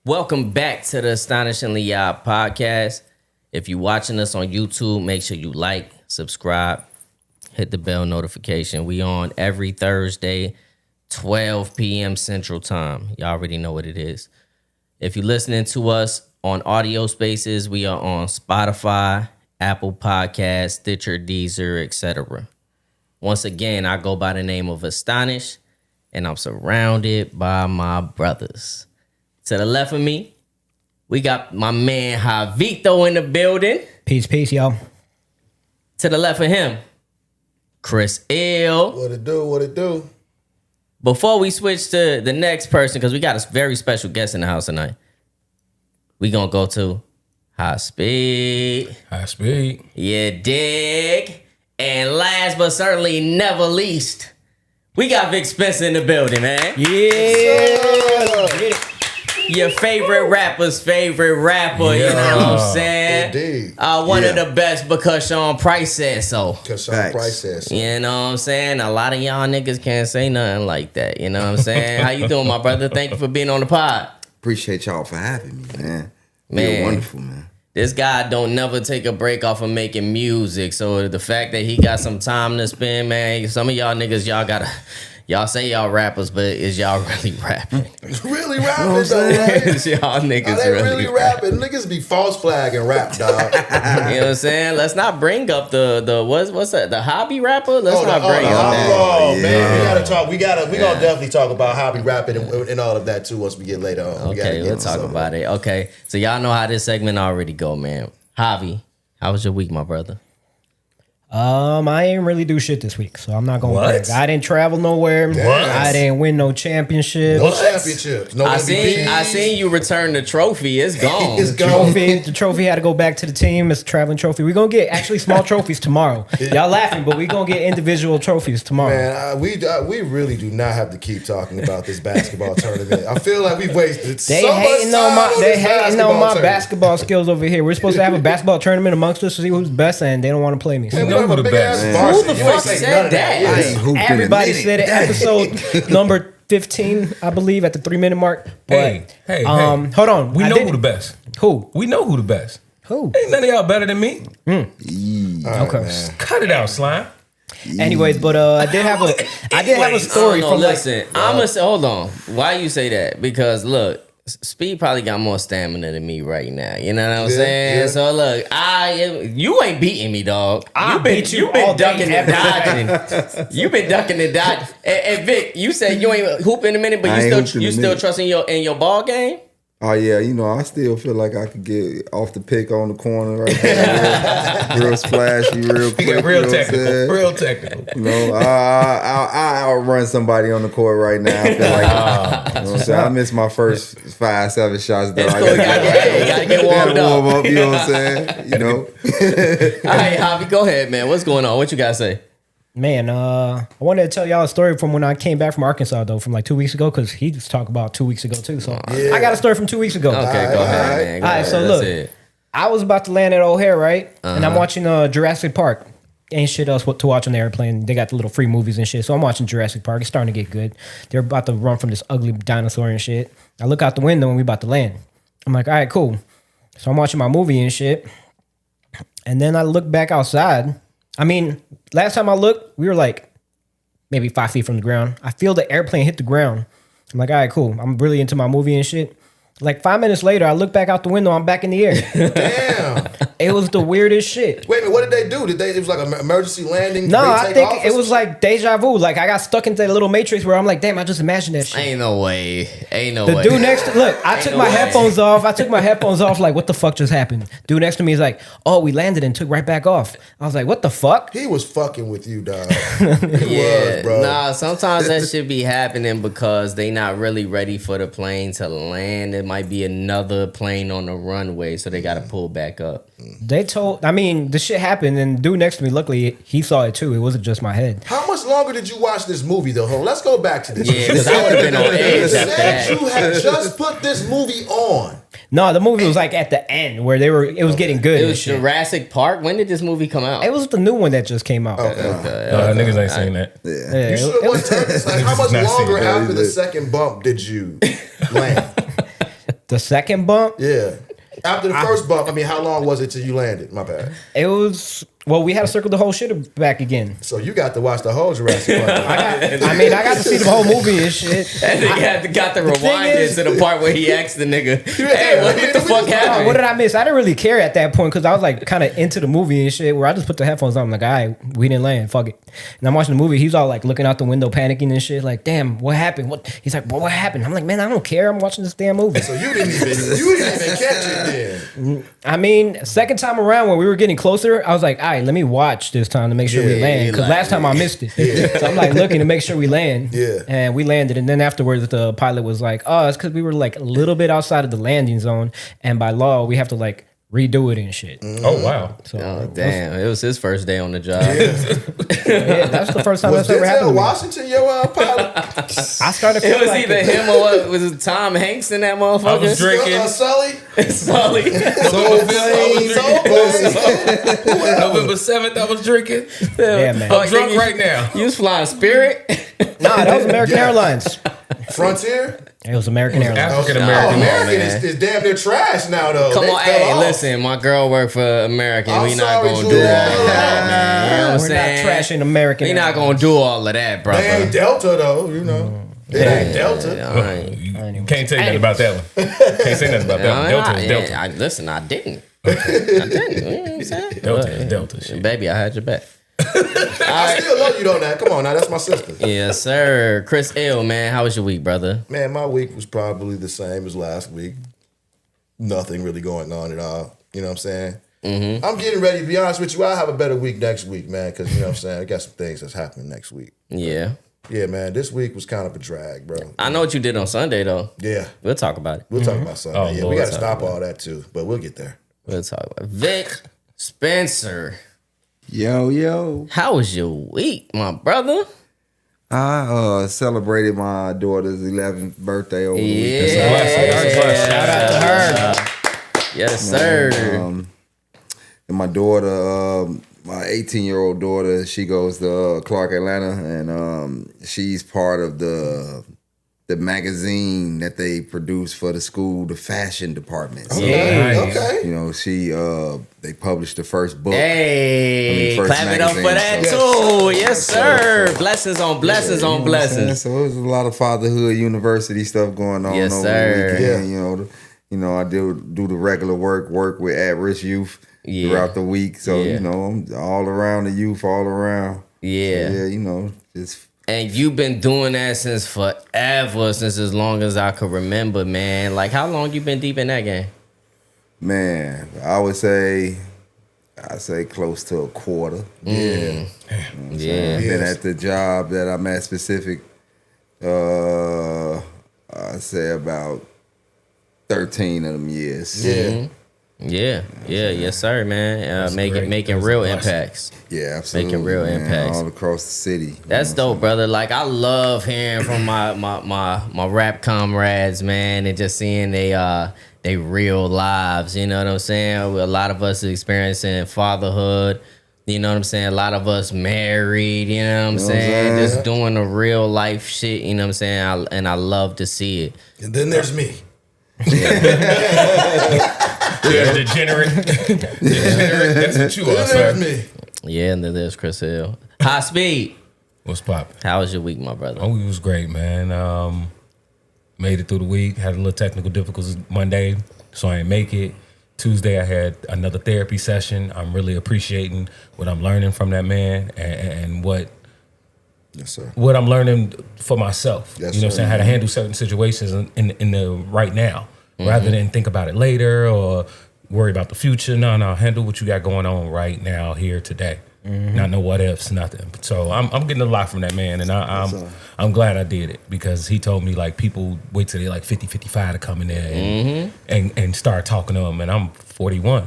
Welcome back to the Astonishingly ODD Podcast. If you're watching us on YouTube, make sure you like, subscribe, hit the bell notification. We on every Thursday, 12 p.m. Central Time. Y'all already know what it is. If you're listening to us on audio spaces, we are on Spotify, Apple Podcasts, Stitcher, Deezer, etc. Once again, I go by the name of Astonish, and I'm surrounded by my brothers. To the left of me, we got my man Javito in the building. Peace, y'all. To the left of him, Chris L. What it do? Before we switch to the next person, because we got a very special guest in the house tonight, we gonna go to High Speed. Yeah, dig. And last but certainly never least, we got Vic Spencer in the building, man. Yeah. Your favorite rapper's favorite rapper, you know what I'm saying? Indeed. One of the best because Sean Price said so. Because Sean Price says so. You know what I'm saying? A lot of y'all niggas can't say nothing like that. You know what I'm saying? How you doing, my brother? Thank you for being on the pod. Appreciate y'all for having me, man. You're wonderful, man. This guy don't never take a break off of making music. So the fact that he got some time to spend, man, some of y'all niggas, y'all say y'all rappers, but is y'all really rapping? Really rapping, though, right? Is y'all niggas they really rapping? Niggas be false flagging rap, dog. You know what I'm saying? Let's not bring up the what's that? The hobby rapper? Let's not bring up that. Oh, man. We gotta talk. We gonna definitely talk about hobby rapping and all of that too once we get later on. Okay, we'll talk about it. Okay. So y'all know how this segment already go, man. Javy, how was your week, my brother? I ain't really do shit this week, so I'm not gonna brag. I didn't travel nowhere. What? I didn't win no championships. No championships. No MVPs. I seen you return the trophy. It's gone. It's gone. The trophy had to go back to the team. It's a traveling trophy. We're gonna get actually small trophies tomorrow. Y'all laughing, but we're gonna get individual trophies tomorrow. Man, we really do not have to keep talking about this basketball tournament. I feel like we've wasted They so hating much time on this my basketball skills over here. We're supposed to have a basketball tournament amongst us to see who's best, and they don't want to play me. So. We know who the best. Who the fuck said that? I ain't hooping Everybody in a said it. Episode number 15, I believe, at the 3-minute mark. But, Hey. Hold on. We know who the best. Who? We know who the best. Who? Ain't none of y'all better than me. Right, Okay. man. Cut it out, slime. Anyways, but I did have a story from listen. I'm gonna say, hold on. Why you say that? Because look, Speed probably got more stamina than me right now. You know what I'm saying? Yeah. So look, you ain't beating me, dog. I beat you You've been all day, ducking and dodging. You've been ducking and dodging. And Vic, you said you ain't hooping in a minute, but you still trusting in your ball game. Oh yeah, I still feel like I could get off the pick on the corner right there, real splashy, real quick, Real technical. I outrun somebody on the court right now. I feel like you know what I'm saying? I missed my first 5-7 shots though. You gotta get warmed up. You know what I'm saying? All right, Javy, go ahead, man. What's going on? What you gotta say? Man, I wanted to tell y'all a story from when I came back from Arkansas, though, from like 2 weeks ago, because he just talked about 2 weeks ago, too. So I got a story from 2 weeks ago. Okay, go ahead, man. All right, so look, I was about to land at O'Hare, right? And I'm watching Jurassic Park. Ain't shit else to watch on the airplane. They got the little free movies and shit. So I'm watching Jurassic Park. It's starting to get good. They're about to run from this ugly dinosaur and shit. I look out the window and we about to land. I'm like, all right, cool. So I'm watching my movie and shit. And then I look back outside. I mean, last time I looked, we were like maybe 5 feet from the ground. I feel the airplane hit the ground. I'm like, all right, cool. I'm really into my movie and shit. Like 5 minutes later, I look back out the window. I'm back in the air. Damn. It was the weirdest shit. Wait a minute, what did they do? It was like an emergency landing? No, Did they I take think off it was like deja vu. Like I got stuck into that little matrix where I'm like, damn, I just imagined that shit. Ain't no way. The dude next to look, I took my headphones off. Like, what the fuck just happened? Dude next to me is like, oh, we landed and took right back off. I was like, what the fuck? He was fucking with you, dog. He was, bro. Nah, sometimes that should be happening because they not really ready for the plane to land. It might be another plane on the runway, so they got to pull back up. I mean, the shit happened, and dude next to me, luckily, he saw it too. It wasn't just my head. How much longer did you watch this movie, though? Hold on, let's go back to this. Yeah, because I would have been on edge You after said that. you had just put this movie on. No, the movie was like at the end where it was getting good. It was Jurassic Park. When did this movie come out? It was the new one that just came out. Niggas ain't saying that. Yeah, You should have won. Like, how much Not longer seen after the second bump did you land? The second bump, Yeah. After the first bump, I mean, how long was it till you landed? My bad. it was. Well, we had to circle the whole shit back again. So you got to watch the whole Jurassic Park. I got to see the whole movie and shit. That nigga got to rewind it is- to the part where he asked the nigga, "Hey, what the fuck Oh, happened?" what did I miss? I didn't really care at that point because I was like kind of into the movie and shit. Where I just put the headphones on. I'm like, all right, we didn't land. Fuck it. And I'm watching the movie. He's all like looking out the window, panicking and shit. Like, damn, what happened? What? He's like, well, what happened? I'm like, man, I don't care. I'm watching this damn movie. So you didn't even catch it then. I mean, second time around when we were getting closer, I was like, all right, let me watch this time to make sure we Yeah, land. Because last time I missed it. So I'm like looking to make sure we land. Yeah. And we landed. And then afterwards, the pilot was like, oh, it's because we were like a little bit outside of the landing zone. And by law, we have to like redo it and shit. Oh wow. So Oh damn! It was his first day on the job. yeah, that's the first time Was that's ever happened. Denzel to me. Washington your pilot? I started It feeling was like either him or what? Was it Tom Hanks in that motherfucker? I was drinking. Sully? Sully. November 7th, I was drinking. Yeah, man. I'm drunk right now. You was flying Spirit? Nah, that was American Airlines. Frontier? It was American Airlines. African Oh, American. American man. is damn near trash now, though. Come They on, fell hey, off. listen, my girl worked for American. I'm We not sorry, gonna do all Julia. that, man. You know what I'm We're saying? not trashing American We not Airlines. gonna do all of that, brother. They ain't Delta, though, you know. It ain't Delta. All right. You can't say nothing about that one. Can't say nothing about that one. Delta is Delta. Listen, I didn't. I didn't. You know what I'm saying? Delta is Delta. Shit. Baby, I had your back. I still love you on that. Come on now, that's my sister. Yes, sir. Chris L, man, how was your week, brother? Man, my week was probably the same as last week. Nothing really going on at all. You know what I'm saying? Mm-hmm. I'm getting ready. To be honest with you, I'll have a better week next week, man, because, you know what I'm saying, I got some things that's happening next week. Yeah. Yeah, man, this week was kind of a drag, bro. I know what you did on Sunday, though. Yeah, We'll talk about it. we'll talk about Sunday. Oh, Yeah, Lord, we got to talk stop all that, too, but we'll get there. We'll talk about it. Vic Spencer, Yo. how was your week, my brother? I celebrated my daughter's 11th birthday over the weekend. Yeah. Shout out to her. Yes, sir. And my daughter, my 18-year-old daughter, she goes to Clark, Atlanta, and she's part of the magazine that they produce for the school, the fashion department. So, Nice. Okay. you know, they published the first book. Hey, first clap it up for that magazine, too. Yes, sir. Blessings on blessings on You know what I'm saying? blessings. So there's a lot of fatherhood university stuff going on Yes, over sir. the weekend. You know, I do the regular work with at-risk youth Yeah. throughout the week. So, Yeah. you know, I'm all around the youth, all around. Yeah. So, yeah, you know, just And you've been doing that since forever, since as long as I could remember, man. Like, how long you been deep in that game? man, I'd say close to a quarter. Yeah. I've been at the job that I'm at specific, I'd say about 13 of them years. Yeah. Yeah. Yes, sir, man. Making great. real That's awesome. impacts. Yeah, absolutely. Making real man, impacts. all across the city. That's dope, brother. Like, I love hearing from my rap comrades, man, and just seeing they real lives. You know what I'm saying? A lot of us experiencing fatherhood. You know what I'm saying? A lot of us married. You know what I'm saying? Just doing the real life shit. You know what I'm saying? And I love to see it. And then there's me. Yeah, degenerate. Degenerate. That's what you are, Then there's sir. me. Yeah, and then there's Chris Hill. High speed. What's poppin'? How was your week, my brother? Oh, it was great, man. Made it through the week. Had a little technical difficulties Monday, so I didn't make it. Tuesday, I had another therapy session. I'm really appreciating what I'm learning from that man and what Yes, sir. what I'm learning for myself. Yes, you know what I'm sir. saying? How to handle certain situations in the right now, rather than think about it later or worry about the future. No, handle what you got going on right now, here, today. Not no what ifs, nothing. So I'm getting a lot from that man, and I'm glad I did it, because he told me, like, people wait till they're like 50, 55 to come in there and start talking to them, and I'm 41.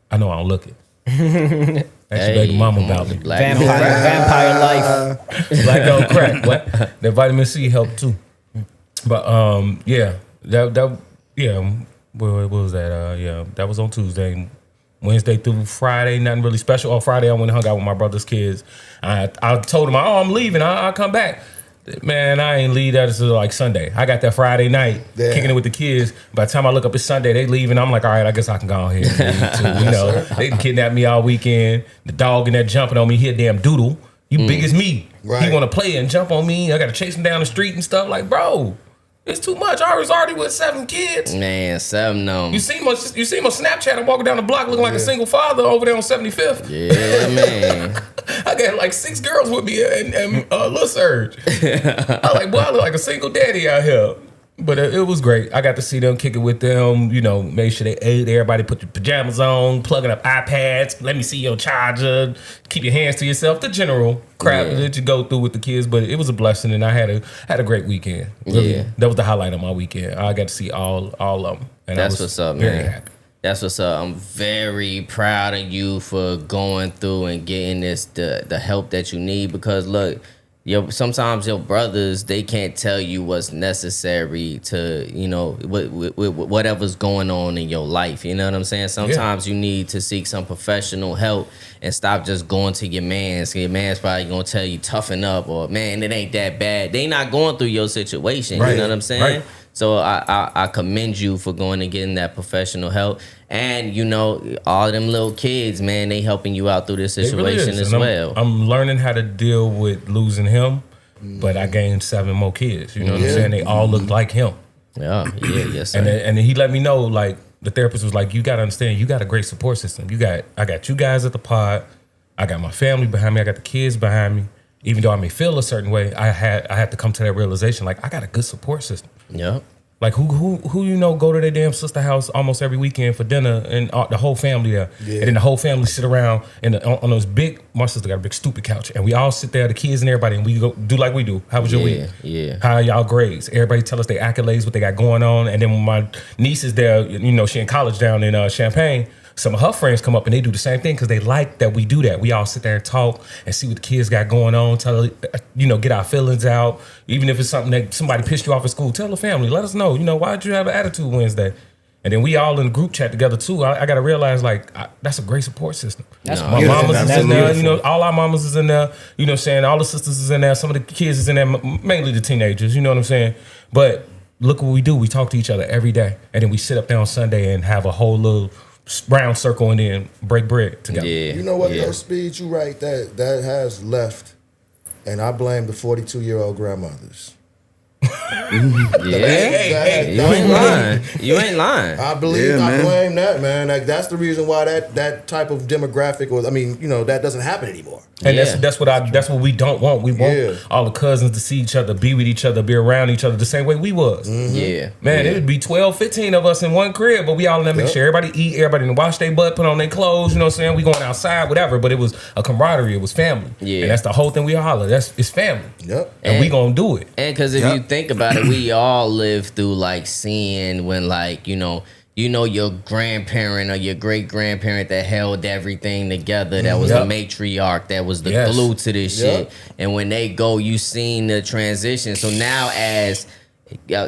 I know I don't look it. Ask your baby mama about me. Vampire life. Black don't crack. What? That vitamin C helped too. But yeah, that what was that? That was on Tuesday. Wednesday through Friday, nothing really special. On Friday, I went and hung out with my brother's kids. I told him, I'm leaving. I'll come back. Man, I ain't leave that until like Sunday. I got that Friday night, kicking it with the kids. By the time I look up, it's Sunday. They leaving. I'm like, all right, I guess I can go ahead and leave too. You know, they kidnapped me all weekend. The dog in there jumping on me. He a damn doodle. You big as me. Right. He want to play and jump on me. I got to chase him down the street and stuff. Like, bro, it's too much. I was already with 7 kids. Man, 7 on. You see him on Snapchat. I'm walking down the block looking like a single father over there on 75th. Yeah, man. I got like 6 girls with me and Lil Surge. I like, boy, I look like a single daddy out here. But it was great. I got to see them, kick it with them, you know, make sure they ate. Everybody put your pajamas on, plugging up iPads. Let me see your charger. Keep your hands to yourself. The general crap that you go through with the kids. But it was a blessing, and I had a great weekend. Really, that was the highlight of my weekend. I got to see all of them. And that's what's up, man. Happy. That's what's up. I'm very proud of you for going through and getting the help that you need, because look, sometimes your brothers, they can't tell you what's necessary to, you know, whatever's going on in your life. You know what I'm saying? Sometimes you need to seek some professional help and stop just going to your mans. Your man's probably gonna tell you toughen up, or man, it ain't that bad. They not going through your situation. Right. You know what I'm saying? Right. So I commend you for going and getting that professional help. And, you know, all them little kids, man, they helping you out through this situation really as well. I'm learning how to deal with losing him, but I gained 7 more kids. You know what I'm saying? They all look like him. Yes, sir. And then he let me know, like, the therapist was like, you got to understand, you got a great support system. I got you guys at the pod. I got my family behind me. I got the kids behind me. Even though I may feel a certain way, I had to come to that realization, like, I got a good support system. Yep. Like who you know go to their damn sister house almost every weekend for dinner, and the whole family there, and then the whole family sit around on those big. My sister got a big stupid couch, and we all sit there, the kids and everybody, and we go do like we do. How was your week? Yeah. How are y'all grades? Everybody tell us their accolades, what they got going on, and then when my niece is there, you know, she in college down in Champaign. Some of her friends come up and they do the same thing because they like that we do that. We all sit there and talk and see what the kids got going on. Get our feelings out. Even if it's something that somebody pissed you off at school, tell the family. Let us know. You know, why did you have an attitude Wednesday? And then we all in the group chat together too. I got to realize, like, that's a great support system. My mamas is in there. You know, all our mamas is in there. You know what I'm saying? All the sisters is in there. Some of the kids is in there, mainly the teenagers. You know what I'm saying? But look what we do. We talk to each other every day. And then we sit up there on Sunday and have a whole little round circle and then break bread together. Yeah. You know what, though, Speed, you right, that has left, and I blame the 42-year-old grandmothers. You ain't lying. You ain't lying. I blame that, man. Like, that's the reason why that type of demographic, that doesn't happen anymore. And that's what we don't want. We want all the cousins to see each other, be with each other, be around each other the same way we was. Mm-hmm. It would be 12, 15 of us in one crib, but we all in there make sure everybody eat, everybody wash their butt, put on their clothes, you know what I'm saying? We going outside, whatever, but it was a camaraderie, it was family. Yeah. And that's the whole thing we holler. It's family. Yep. And we gonna do it. And because if you think about it, we all live through like seeing when, like, you know your grandparent or your great grandparent that held everything together, that was the matriarch, that was the glue to this shit. And when they go, you seen the transition. So now as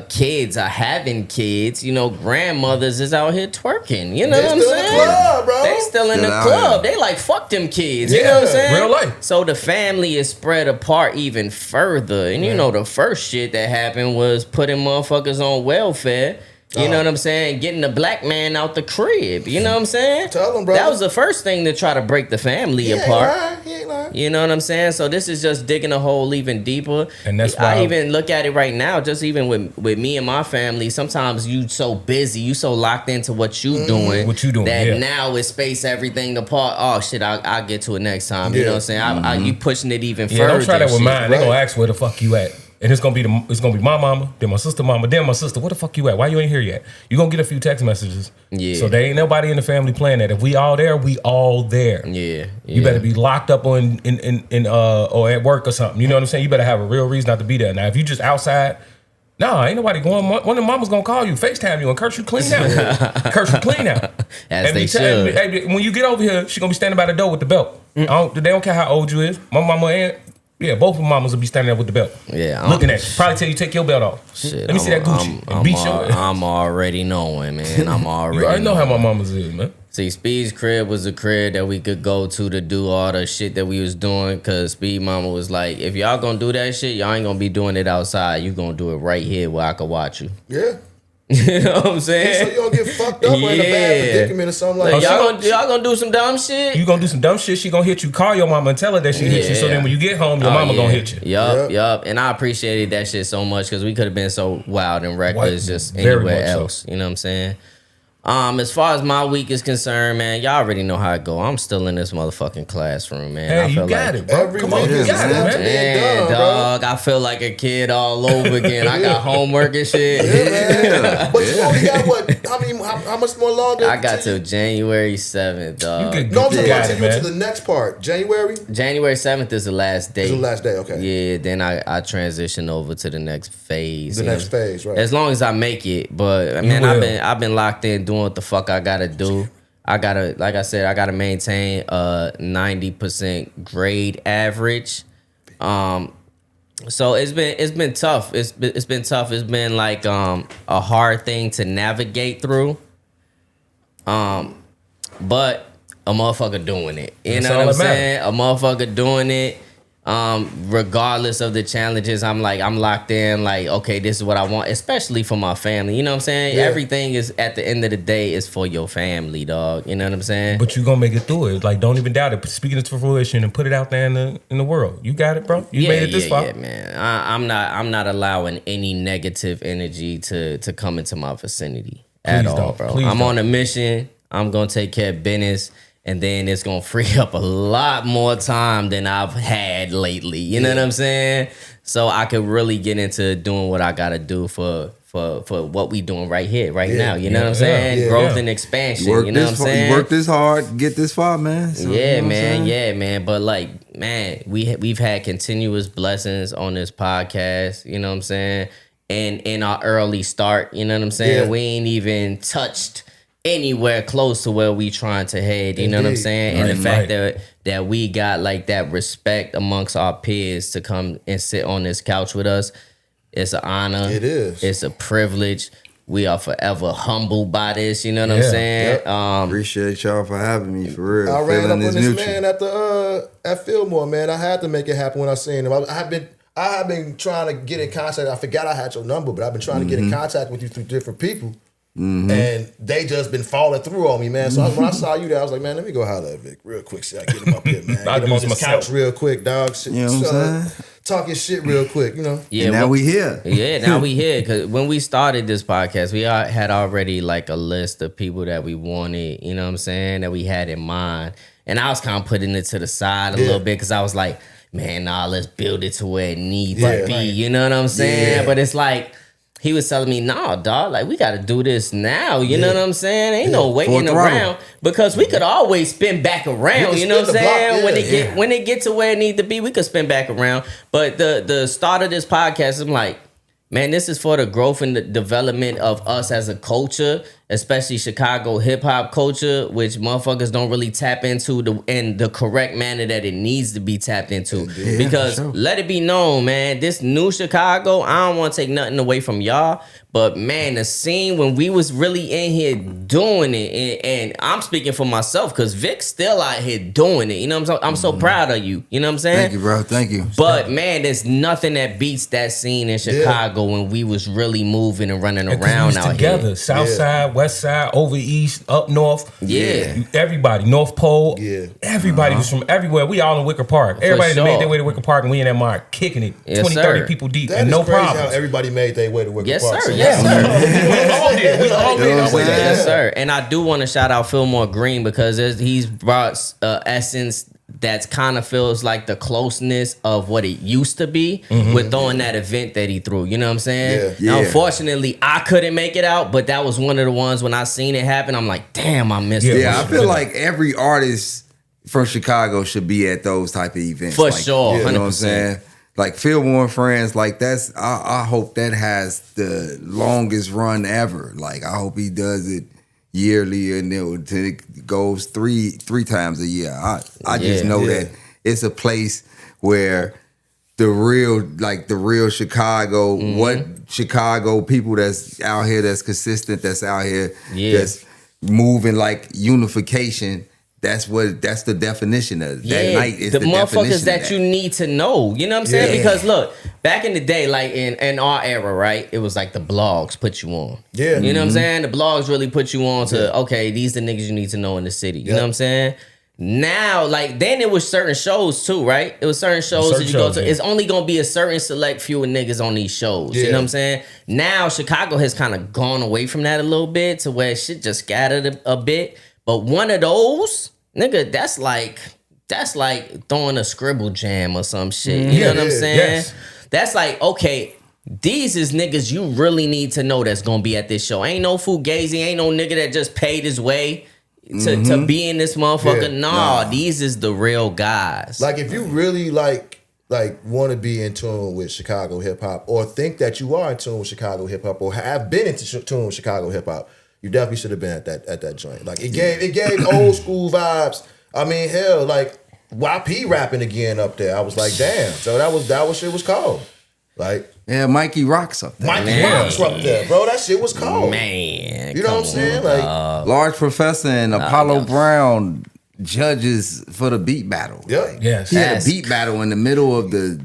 kids are having kids, you know, grandmothers is out here twerking. You know what I'm saying? Still in the club, bro. They still in the club. They like, fuck them kids. You know what I'm saying? Real life. So the family is spread apart even further. And you know, the first shit that happened was putting motherfuckers on welfare. You know what I'm saying? Getting the black man out the crib. You know what I'm saying? Tell him, bro. That was the first thing to try to break the family apart. He ain't lying. You know what I'm saying? So this is just digging a hole even deeper. And that's why I even look at it right now, just even with me and my family, sometimes you so busy, you so locked into what you doing. That now it space everything apart. Oh shit, I'll get to it next time. You know what I'm saying? You pushing it even further. Don't try that with mine. They gonna ask where the fuck you at. And it's gonna be my mama, then my sister mama, then my sister. Where the fuck you at? Why you ain't here yet? You gonna get a few text messages. Yeah. So there ain't nobody in the family playing that. If we all there, we all there. Yeah. You better be locked up on in or at work or something. You know what I'm saying? You better have a real reason not to be there. Now if you just outside, ain't nobody going. One of the mamas gonna call you, FaceTime you, and curse you clean out. Curse you clean out. As they should. When you get over here, she gonna be standing by the door with the belt. They don't care how old you is. My mama ain't. Yeah, both of mamas will be standing there with the belt. Yeah, looking at you. Probably tell you take your belt off. Shit, Let me see that Gucci. And beat your ass. I'm already knowing, man. I'm already. You already know how my mamas is, man. See, Speed's crib was a crib that we could go to do all the shit that we was doing. Cause Speed Mama was like, if y'all gonna do that shit, y'all ain't gonna be doing it outside. You gonna do it right here where I can watch you. Yeah. You know what I'm saying? So you don't get fucked up or in a bad predicament or something like Like, that. y'all gonna do some dumb shit? You gonna do some dumb shit, she gonna hit you. Call your mama and tell her that she hit you. So then when you get home, your mama gonna hit you. Yup. And I appreciated that shit so much because we could have been so wild and reckless just anywhere else. So. You know what I'm saying? As far as my week is concerned, man, y'all already know how it go. I'm still in this motherfucking classroom, man. Hey, I feel you got like, it, bro. Come on, you got it, man. Man, dog, I feel like a kid all over again. I got homework and shit. Yeah, but you only got what? How much more longer? I got till January 7th, dog. No, I'm talking about till you to the next part. January 7th is the last day. It's the last day, okay. Yeah, then I transition over to the next phase. The next phase, right. As long as I make it. But man, I've been locked in doing what the fuck I gotta do. I gotta, like I said, I gotta maintain a 90% grade average. So it's been tough. It's been tough. It's been like a hard thing to navigate through. But a motherfucker doing it. You know what I'm saying? A motherfucker doing it. Regardless of the challenges, I'm locked in, like, okay, this is what I want, especially for my family. You know what I'm saying? Yeah. Everything is, at the end of the day, is for your family, dog. You know what I'm saying? But you gonna make it through it. Like, don't even doubt it. Speak it to fruition and put it out there in the world. You got it, bro. You made it this far. Yeah, man. I'm not allowing any negative energy to come into my vicinity at all, bro. I'm on a mission. I'm gonna take care of business. And then it's gonna free up a lot more time than I've had lately. You know what I'm saying? So I could really get into doing what I gotta do for what we doing right here, right now. You know what I'm saying? Growth and expansion. You know what I'm saying? You work this hard, get this far, man. So, yeah, man. But like, man, we've had continuous blessings on this podcast. You know what I'm saying? And in our early start, you know what I'm saying? We ain't even touched anywhere close to where we trying to head, you know what I'm saying? And the fact that we got like that respect amongst our peers to come and sit on this couch with us, it's an honor. It is. It's a privilege. We are forever humbled by this, you know what I'm saying? Appreciate y'all for having me, for real. I ran up on this man at Fillmore, man. I had to make it happen when I seen him. I have been trying to get in contact. I forgot I had your number, but I've been trying to get in contact with you through different people. And they just been falling through on me, man. So when I saw you there, I was like, man, let me go holler at Vic real quick. So I get him up here, man. Get him on this couch real quick, dog. Shit, you know what I'm saying? Talking shit real quick, you know? Yeah, and now we here. Yeah, now we here. Because when we started this podcast, we had already like a list of people that we wanted, you know what I'm saying, that we had in mind. And I was kind of putting it to the side a little bit because I was like, man, nah, let's build it to where it needs to be. You know what I'm saying? Yeah. But it's like, he was telling me, nah, dog, like, we got to do this now. You know what I'm saying? Ain't no waiting around. Because we could always spin back around. You know what I'm saying? When it get to where it need to be, we could spin back around. But the start of this podcast, I'm like, man, this is for the growth and the development of us as a culture, especially Chicago hip-hop culture, which motherfuckers don't really tap into in the correct manner that it needs to be tapped into. Yeah, because let it be known, man, this new Chicago, I don't want to take nothing away from y'all, but man, the scene when we was really in here doing it, and I'm speaking for myself because Vic's still out here doing it. You know what I'm saying? I'm so proud of you. You know what I'm saying? Thank you, bro. Thank you. But man, there's nothing that beats that scene in Chicago when we was really moving and running around out together. here. South side, west side, over east, up north. Yeah. Everybody, North Pole. Yeah. Everybody was from everywhere. We all in Wicker Park. Everybody that made their way to Wicker Park, and we in that mark kicking it. 30 people deep. That and no problem. How everybody made their way to Wicker Park. Sir. Yes, sir. We all did. Yes, sir. And I do want to shout out Fillmore Green because he's brought essence that's kind of feels like the closeness of what it used to be with throwing that event that he threw. You know what I'm saying? Yeah. Now, unfortunately, I couldn't make it out, but that was one of the ones when I seen it happen, I'm like, damn, I missed it. Yeah, I feel like every artist from Chicago should be at those type of events. For sure. You know what I'm saying? Like Fillmore and Friends, like that's, I hope that has the longest run ever. Like I hope he does it yearly and it goes three times a year. I just know that it's a place where the real Chicago, what Chicago people that's out here, that's consistent, that's out here, that's moving like unification. That's the definition of it. That night is the motherfuckers that you need to know. You know what I'm saying? Because look, back in the day, like in our era, right? It was like the blogs put you on. Yeah. You know what I'm saying? The blogs really put you on to, okay, these the niggas you need to know in the city. You know what I'm saying? Now, like, then it was certain shows too, right? It was certain shows that you go to. It's only gonna be a certain select few of niggas on these shows. You know what I'm saying? Now, Chicago has kind of gone away from that a little bit to where shit just scattered a bit. But one of those, nigga, that's like throwing a scribble jam or some shit. You know what I'm saying? Yes. That's like, okay, these is niggas you really need to know that's gonna be at this show. Ain't no fugazi, ain't no nigga that just paid his way to be in this motherfucker. Nah, these is the real guys. Like, if you really like want to be in tune with Chicago hip hop, or think that you are in tune with Chicago hip hop, or have been in tune with Chicago hip hop, you definitely should have been at that joint. Like, it gave old school vibes. I mean, hell, like YP rapping again up there. I was like, damn. So that was shit was cold. Like, yeah, Mikey Rocks up there. Mikey Rocks up there, bro. That shit was cold. Man, you know what I'm saying? Like, Large Professor and Apollo Brown judges for the beat battle. Yeah. Like, he had a beat battle in the middle of the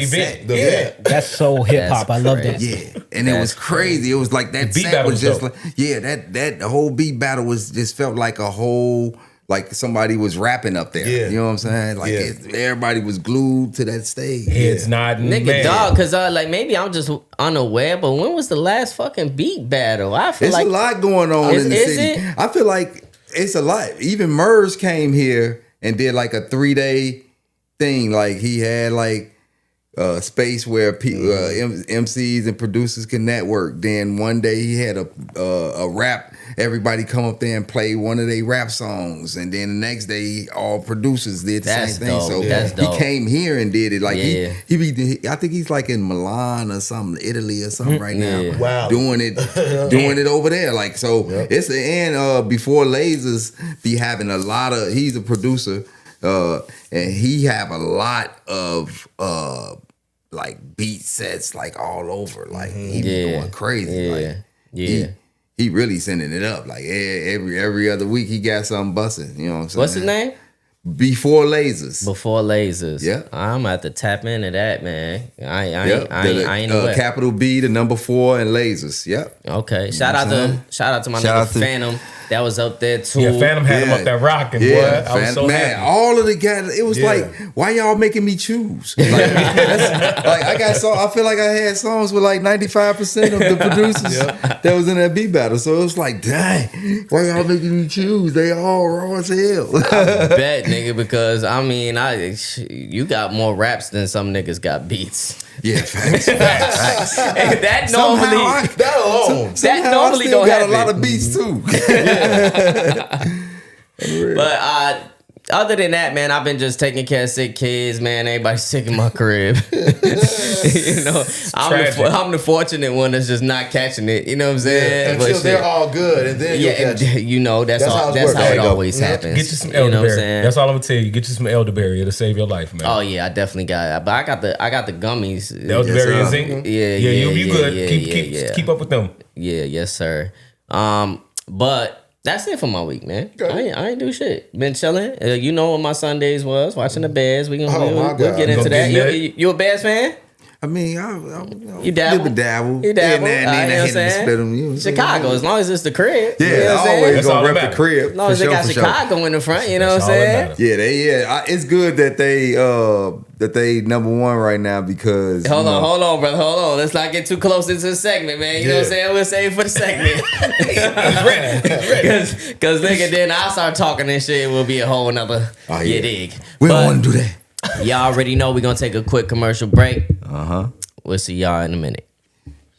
set. The event. That's so hip hop. I love that. Yeah, and it was crazy. It was like that beat set battle was just like, that the whole beat battle was just felt like a whole, like somebody was rapping up there. Yeah. You know what I'm saying? Like everybody was glued to that stage. Heads nodding. Nigga, dog, because like maybe I'm just unaware, but when was the last fucking beat battle? I feel It's like a lot going on in the city. It? I feel like it's a lot. Even Murs came here and did like a 3-day thing. Like, he had like space where MCs and producers can network. Then one day he had a rap. Everybody come up there and play one of their rap songs, and then the next day all producers did the same thing. So he came here and did it. Like I think he's like in Milan or something, Italy or something right now. Wow, doing it over there. Like, so it's the end. Before Lasers be having a lot of. He's a producer, and he have a lot of like beat sets like all over. Like, he be going crazy. He really sending it up. Like, every other week he got something busting. You know what I'm saying? What's his name? Before Lasers. Before Lasers. Yeah. I'm at to tap into that, man. I ain't aware. Capital B, the number 4, and Lasers. Yep. Okay. Shout out to my nigga Phantom. That was up there too. Yeah, Phantom had him up there rocking, boy. I was so happy. All of the guys, it was like, why y'all making me choose? Like, I feel like I had songs with like 95% of the producers that was in that beat battle. So it was like, dang, why y'all making me choose? They all raw as hell. I bet, nigga, because I mean, you got more raps than some niggas got beats. Yeah, facts. And that normally That normally still don't got happen. a lot of beats too. But other than that, man, I've been just taking care of sick kids, man. Everybody's sick in my crib. You know, I'm the fortunate one that's just not catching it. You know what I'm saying? Until they're all good, and then you'll catch it. You know, that's how it always happens. Get you some elderberry. That's all I'm gonna tell you. Get you some elderberry. It'll save your life, man. Oh yeah, I definitely got it. But I got the gummies. The elderberry and zinc. Yeah, you'll be good. Keep up with them. Yeah, yes, sir. But that's it for my week, man. Okay. I ain't do shit. Been chilling. You know what my Sundays was, watching the Bears. We'll get into that. You a Bears fan? I mean, you dabble. You dabble. You dabble. And then I hit the spit them. Chicago, as long as it's the crib. Yeah, you know what always saying? gonna rep the crib. As long as they got Chicago in the front, you know what I'm saying? Yeah, it's good that they number 1 right now because hold on, brother. Hold on. Let's not get too close into the segment, man. You know what I'm saying? We'll save it for the segment. Cause nigga, then I'll start talking and shit. It will be a whole nother you dig. We don't want to do that. Y'all already know we're gonna take a quick commercial break. We'll see y'all in a minute.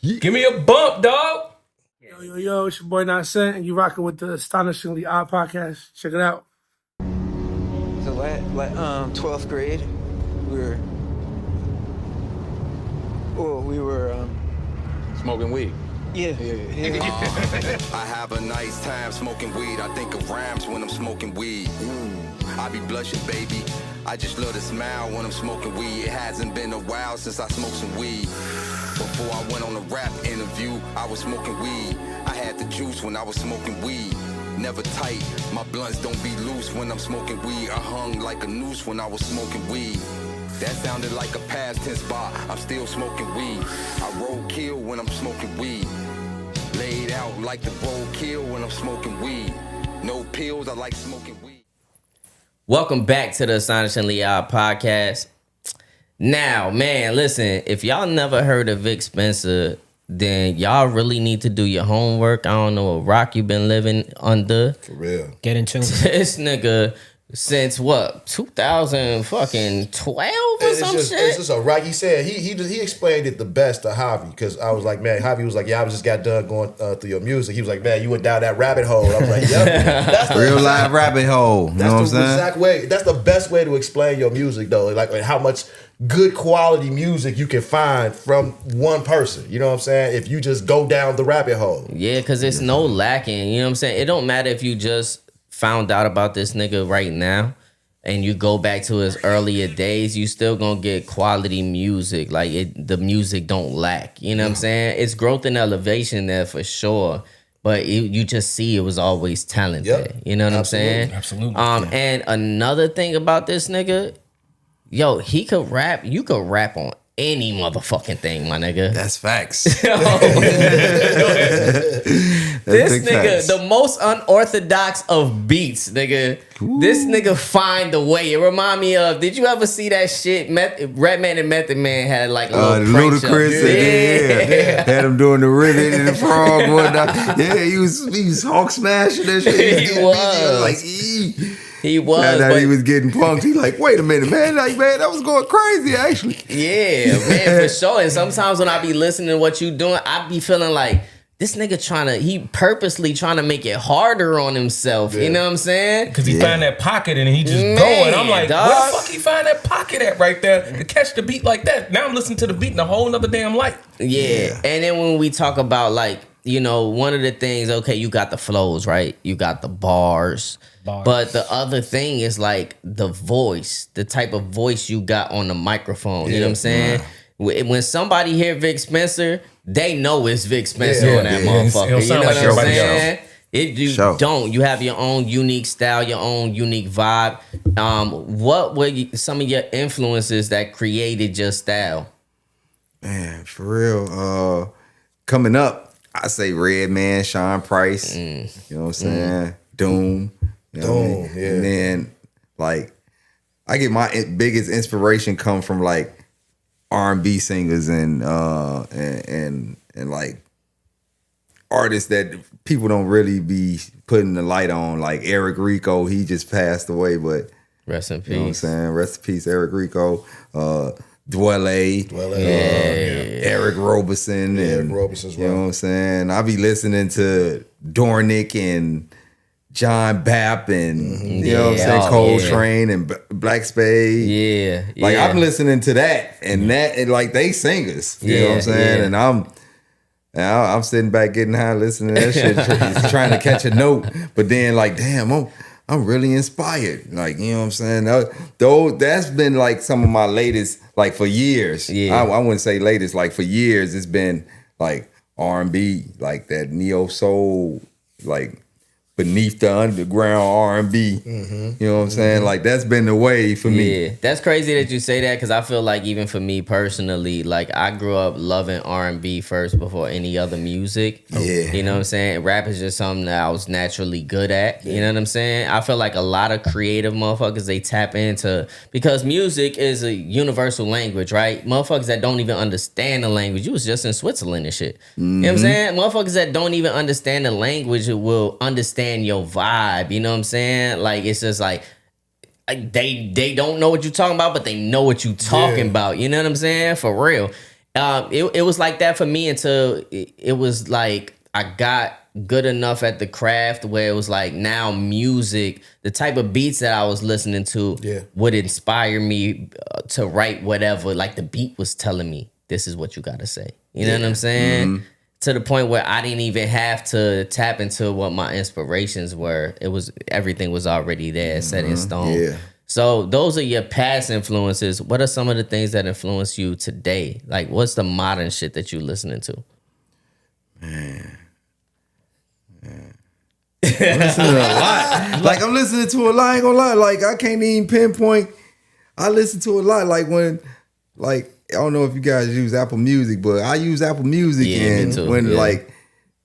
Give me a bump, dog. Yo, it's your boy Not Sent, and you rocking with the Astonishingly ODD Podcast. Check it out. So like 12th grade, we were smoking weed. Yeah. I have a nice time smoking weed. I think of rhymes when I'm smoking weed. I be blushing, baby. I just love to smile when I'm smoking weed. It hasn't been a while since I smoked some weed. Before I went on a rap interview, I was smoking weed. I had the juice when I was smoking weed. Never tight, my blunts don't be loose when I'm smoking weed. I hung like a noose when I was smoking weed. That sounded like a past tense bar. I'm still smoking weed. I roll kill when I'm smoking weed. Laid out like the roll kill when I'm smoking weed. No pills, I like smoking weed. Welcome back to the Astonishingly ODD Podcast. Now, man, listen, if y'all never heard of Vic Spencer, then y'all really need to do your homework. I don't know what rock you been living under. For real. Get in tune. This nigga since what, 2012 or some shit? It's just a rock. He said he explained it the best to Javy, because I was like, man, Javy was like, yeah, I just got done going through your music. He was like, man, you went down that rabbit hole. I was like, yep. That's the Real live rabbit hole. You know what I'm That's the saying? exact way. That's the best way to explain your music, though. Like how much good quality music you can find from one person. You know what I'm saying? If you just go down the rabbit hole. Yeah, because it's no lacking. You know what I'm saying? It don't matter if you just found out about this nigga right now and you go back to his earlier days, you still gonna get quality music. Like the music don't lack. You know what I'm saying? It's growth and elevation there for sure. But you just see it was always talent there. You know what I'm saying? Absolutely. And another thing about this nigga, yo, he could rap. You could rap on any motherfucking thing, my nigga. That's facts. This big nigga, facts. the most unorthodox of beats, nigga. This nigga find a way. It remind me of, did you ever see that shit? Redman and Method Man had like a little prank show. Ludacris. Yeah. Had him doing the ribbon and the frog and whatnot. Yeah, he was hawk smashing that shit. He was. Like, ee. He was. Found out but he was getting punked. He like, wait a minute, man. Like, man, that was going crazy, actually. yeah, man, for sure. And sometimes when I be listening to what you doing, I be feeling like, this nigga he purposely trying to make it harder on himself. You know what I'm saying? Because he find that pocket and he just Man, going. I'm like, dog. where the fuck he find that pocket at right there to catch the beat like that? Now I'm listening to the beat in a whole nother damn light. Yeah. And then when we talk about like, you know, one of the things, okay, you got the flows, right? You got the bars. But the other thing is like the voice, the type of voice you got on the microphone. You know what I'm saying? When somebody hear Vic Spencer, they know it's Vic Spencer on that motherfucker. It don't You sound know like what I'm everybody saying? You don't. You have your own unique style, your own unique vibe. What were some of your influences that created your style? Man, for real. Coming up, I say Redman, Sean Price. You know what I'm saying? Doom. You know what I mean? Yeah. And then, like, I get my biggest inspiration come from, like, R&B singers and like artists that people don't really be putting the light on, like Eric Rico. He just passed away, but Rest in peace. you know what I'm saying? Rest in peace, Eric Rico. Dwelle, Eric Roberson, and Robeson's you know what I'm saying. I be listening to Dornick and John Bapp and you know what I'm saying, Coltrane and Black Spade. Yeah, Like I'm listening to that and like they singers. You know what I'm saying? And I'm sitting back getting high listening to that shit, trying to catch a note. But then like, damn, I'm really inspired. Like, you know what I'm saying? That's been like some of my latest, like for years. Yeah. I wouldn't say latest, like for years, it's been like R&B, like that neo soul, like beneath the underground R&B. You know what I'm saying? Like that's been the way for me. Yeah, that's crazy that you say that, because I feel like even for me personally, like I grew up loving R&B first before any other music. Yeah. You know what I'm saying? Rap is just something that I was naturally good at. You know what I'm saying? I feel like a lot of creative motherfuckers, they tap into, because music is a universal language, right? Motherfuckers that don't even understand the language. You was just in Switzerland and shit. You know what I'm saying? Motherfuckers that don't even understand the language will understand your vibe. You know what I'm saying? Like it's just like they don't know what you're talking about, but they know what you're talking about. You know what I'm saying? For real. It was like that for me until it was like I got good enough at the craft where it was like now music, the type of beats that I was listening to would inspire me to write whatever. Like the beat was telling me, this is what you got to say. You know what I'm saying? to the point where I didn't even have to tap into what my inspirations were. Everything was already there, set in stone. Yeah. So those are your past influences. What are some of the things that influence you today? Like, what's the modern shit that you listening to? Man. I'm listening to a lot. Like, I'm listening to a lot. I ain't gonna lie. Like, I can't even pinpoint. I listen to a lot. Like, I don't know if you guys use Apple Music, but I use Apple Music. Yeah, me too. Yeah. Like,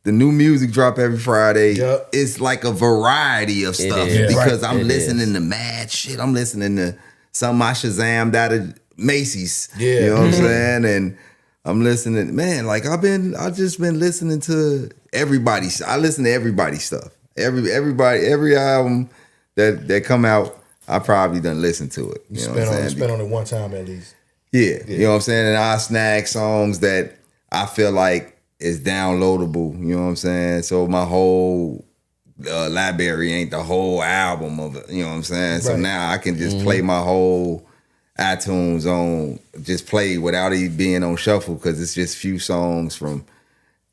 the new music drop every Friday. Yep. It's like a variety of stuff is. because Right. I'm It listening is. to mad shit. I'm listening to some I Shazammed out of Macy's. Yeah. You know what I'm saying? And I'm listening, man, like I just been listening to everybody. I listen to everybody's stuff. Every album that come out, I probably done listen to it. You know what I'm saying? Spent on it one time at least. Yeah, you know what I'm saying? And I snag songs that I feel like is downloadable, you know what I'm saying? So my whole library ain't the whole album of it, you know what I'm saying? So Right. now I can just play my whole iTunes on, just play without it being on shuffle because it's just few songs from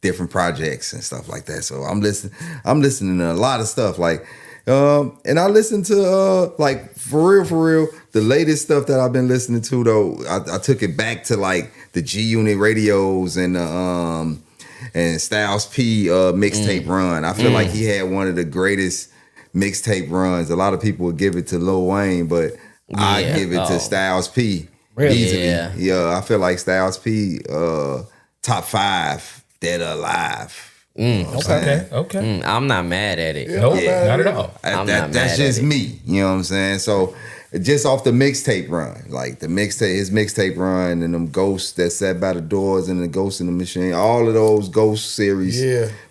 different projects and stuff like that. So I'm listening to a lot of stuff like, and I listen to like for real, the latest stuff that I've been listening to though, I took it back to like the G Unit radios and Styles P mixtape run. I feel like he had one of the greatest mixtape runs. A lot of people would give it to Lil Wayne, but I give it to Styles P. Really? Easily. Yeah. I feel like Styles P top 5 dead or alive. Okay. I'm not mad at it. Nope, not at all. That's just me. You know what I'm saying? So just off the mixtape run, like his mixtape run and them ghosts that sat by the doors and the Ghost in the Machine, all of those ghost series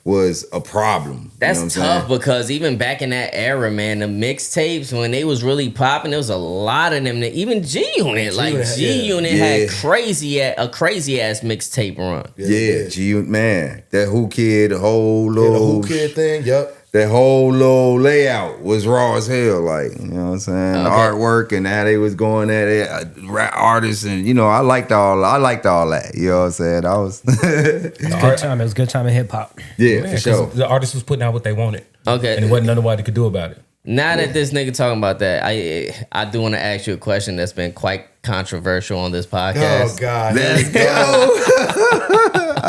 was a problem. That's you know what I'm tough saying? because even back in that era, man, the mixtapes when they was really popping, there was a lot of them. That, even G Unit, G Unit had a crazy ass mixtape run. Yeah, G-Unit, man, that Who Kid, the whole little Who Kid thing, yep. That whole little layout was raw as hell, like, you know what I'm saying? The artwork and how they was going at it, rap artists, and you know, I liked all that. You know what I'm saying? I was It was a good time. It was a good time in hip hop. yeah, Man, for sure. 'cause the artist was putting out what they wanted. Okay. And it wasn't nobody could do about it. Now that this nigga talking about that, I do want to ask you a question that's been quite controversial on this podcast. Oh God. Let's go.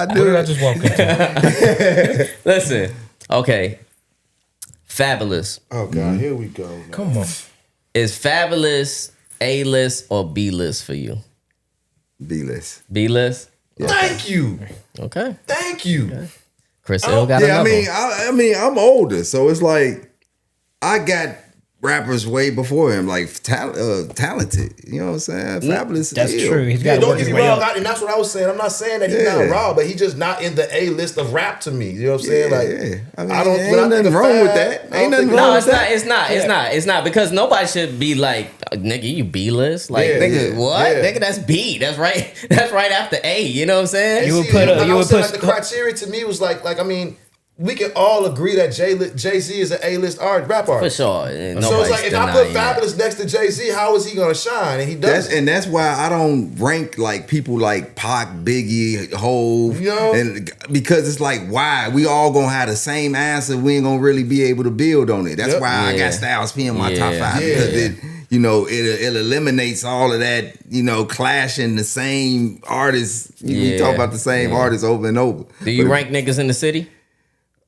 What did I just walk into? Listen, okay. Fabulous. Oh God, here we go. Man. Come on. Is Fabulous A-list or B-list for you? B-list. B-list? Thank you. Okay. Thank you. Chris Hill got another one. I mean, I'm older, so it's like I got rappers way before him, like talented. You know what I'm saying? Fabulous. That's Ill. true. He's Yeah, got to don't work get his me way wrong, up. and that's what I was saying. I'm not saying that he's not raw, but he's just not in the A list of rap to me. You know what I'm saying? Like, I mean, I don't. ain't when I think nothing of wrong with Fab, that. I don't Ain't nothing think- wrong No, with it's not. It's not because nobody should be like, nigga, you B-list. Like, Yeah, nigga, yeah, what? yeah. Nigga, that's B. That's right. That's right after A. You know what I'm saying? You would See, put like you I would was saying, put like, the criteria to me was like I mean, we can all agree that Jay-Z is an A-list rap For artist. sure. So Nobody's it's like if I put denying that. Fabulous next to Jay-Z, how is he gonna shine? And he does. That's why I don't rank like people like Pac, Biggie, Hove, You know? and because it's like why we all gonna have the same answer. We ain't gonna really be able to build on it. That's Yep. why I Yeah. got Styles P in my top Yeah. 5 Yeah. because it eliminates all of that clashing the same artists. We Yeah. talk about the same artists over and over. Do you But rank niggas in the city?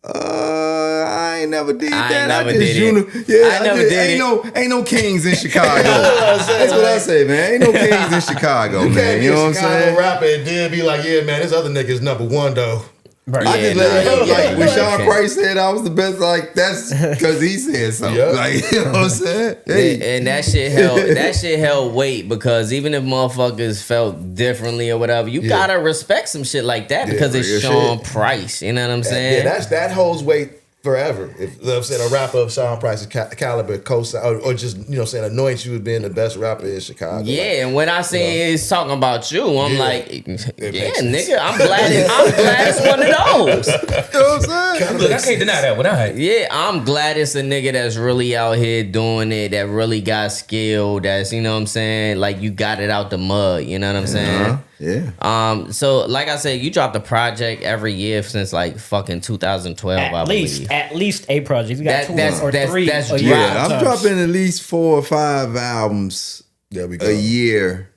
I ain't never did I that. ain't never just did it. I never did it. Ain't no kings in Chicago. That's what I say, man. Ain't no kings in Chicago, You man. can't be You know a what I'm Chicago saying? rapper and then be like, yeah, man, this other nigga's number one though. Right. I just let it know. yeah, Like when yeah, Sean okay. Price said I was the best, like that's because he said so. Yep. Like you know what I'm saying? Hey, And that shit held weight because even if motherfuckers felt differently or whatever, you gotta respect some shit like that because it's real Sean shit. Price. You know what I'm saying? Yeah, that holds weight forever. If you know what I'm saying, a rapper of Sean Price's caliber or just saying anoints you as being the best rapper in Chicago. Yeah, and when I say he's talking about you, I'm Yeah. like, makes yeah, sense. nigga, I'm glad it's one of those. you know what I'm saying? Look, I can't deny that one. I Yeah, I'm glad it's a nigga that's really out here doing it, that really got skill, that's, you know what I'm saying, like you got it out the mud, you know what I'm saying? Yeah. So like I said, you dropped a project every year since like fucking 2012. I believe. At least a project. You got That's 2 or 3. that's a year Yeah, I'm sometimes. dropping at least 4 or 5 albums There we go. a year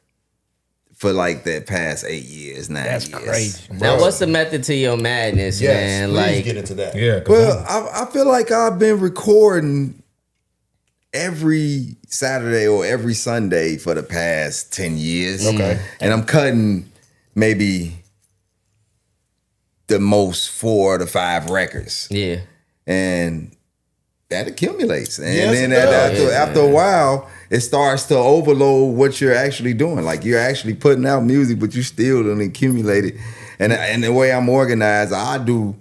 for like that past 8 years, 9 That's years. crazy. Now, what's the method to your madness, Yes, man? please Like, get into that. Yeah. 'cause Well, I feel like I've been recording every Saturday or every Sunday for the past 10 years. Okay. And I'm cutting maybe the most 4 to 5 records. yeah, And that accumulates. And Yes, then it does. after a while, it starts to overload what you're actually doing. Like you're actually putting out music, but you still don't accumulate it. And the way I'm organized, I do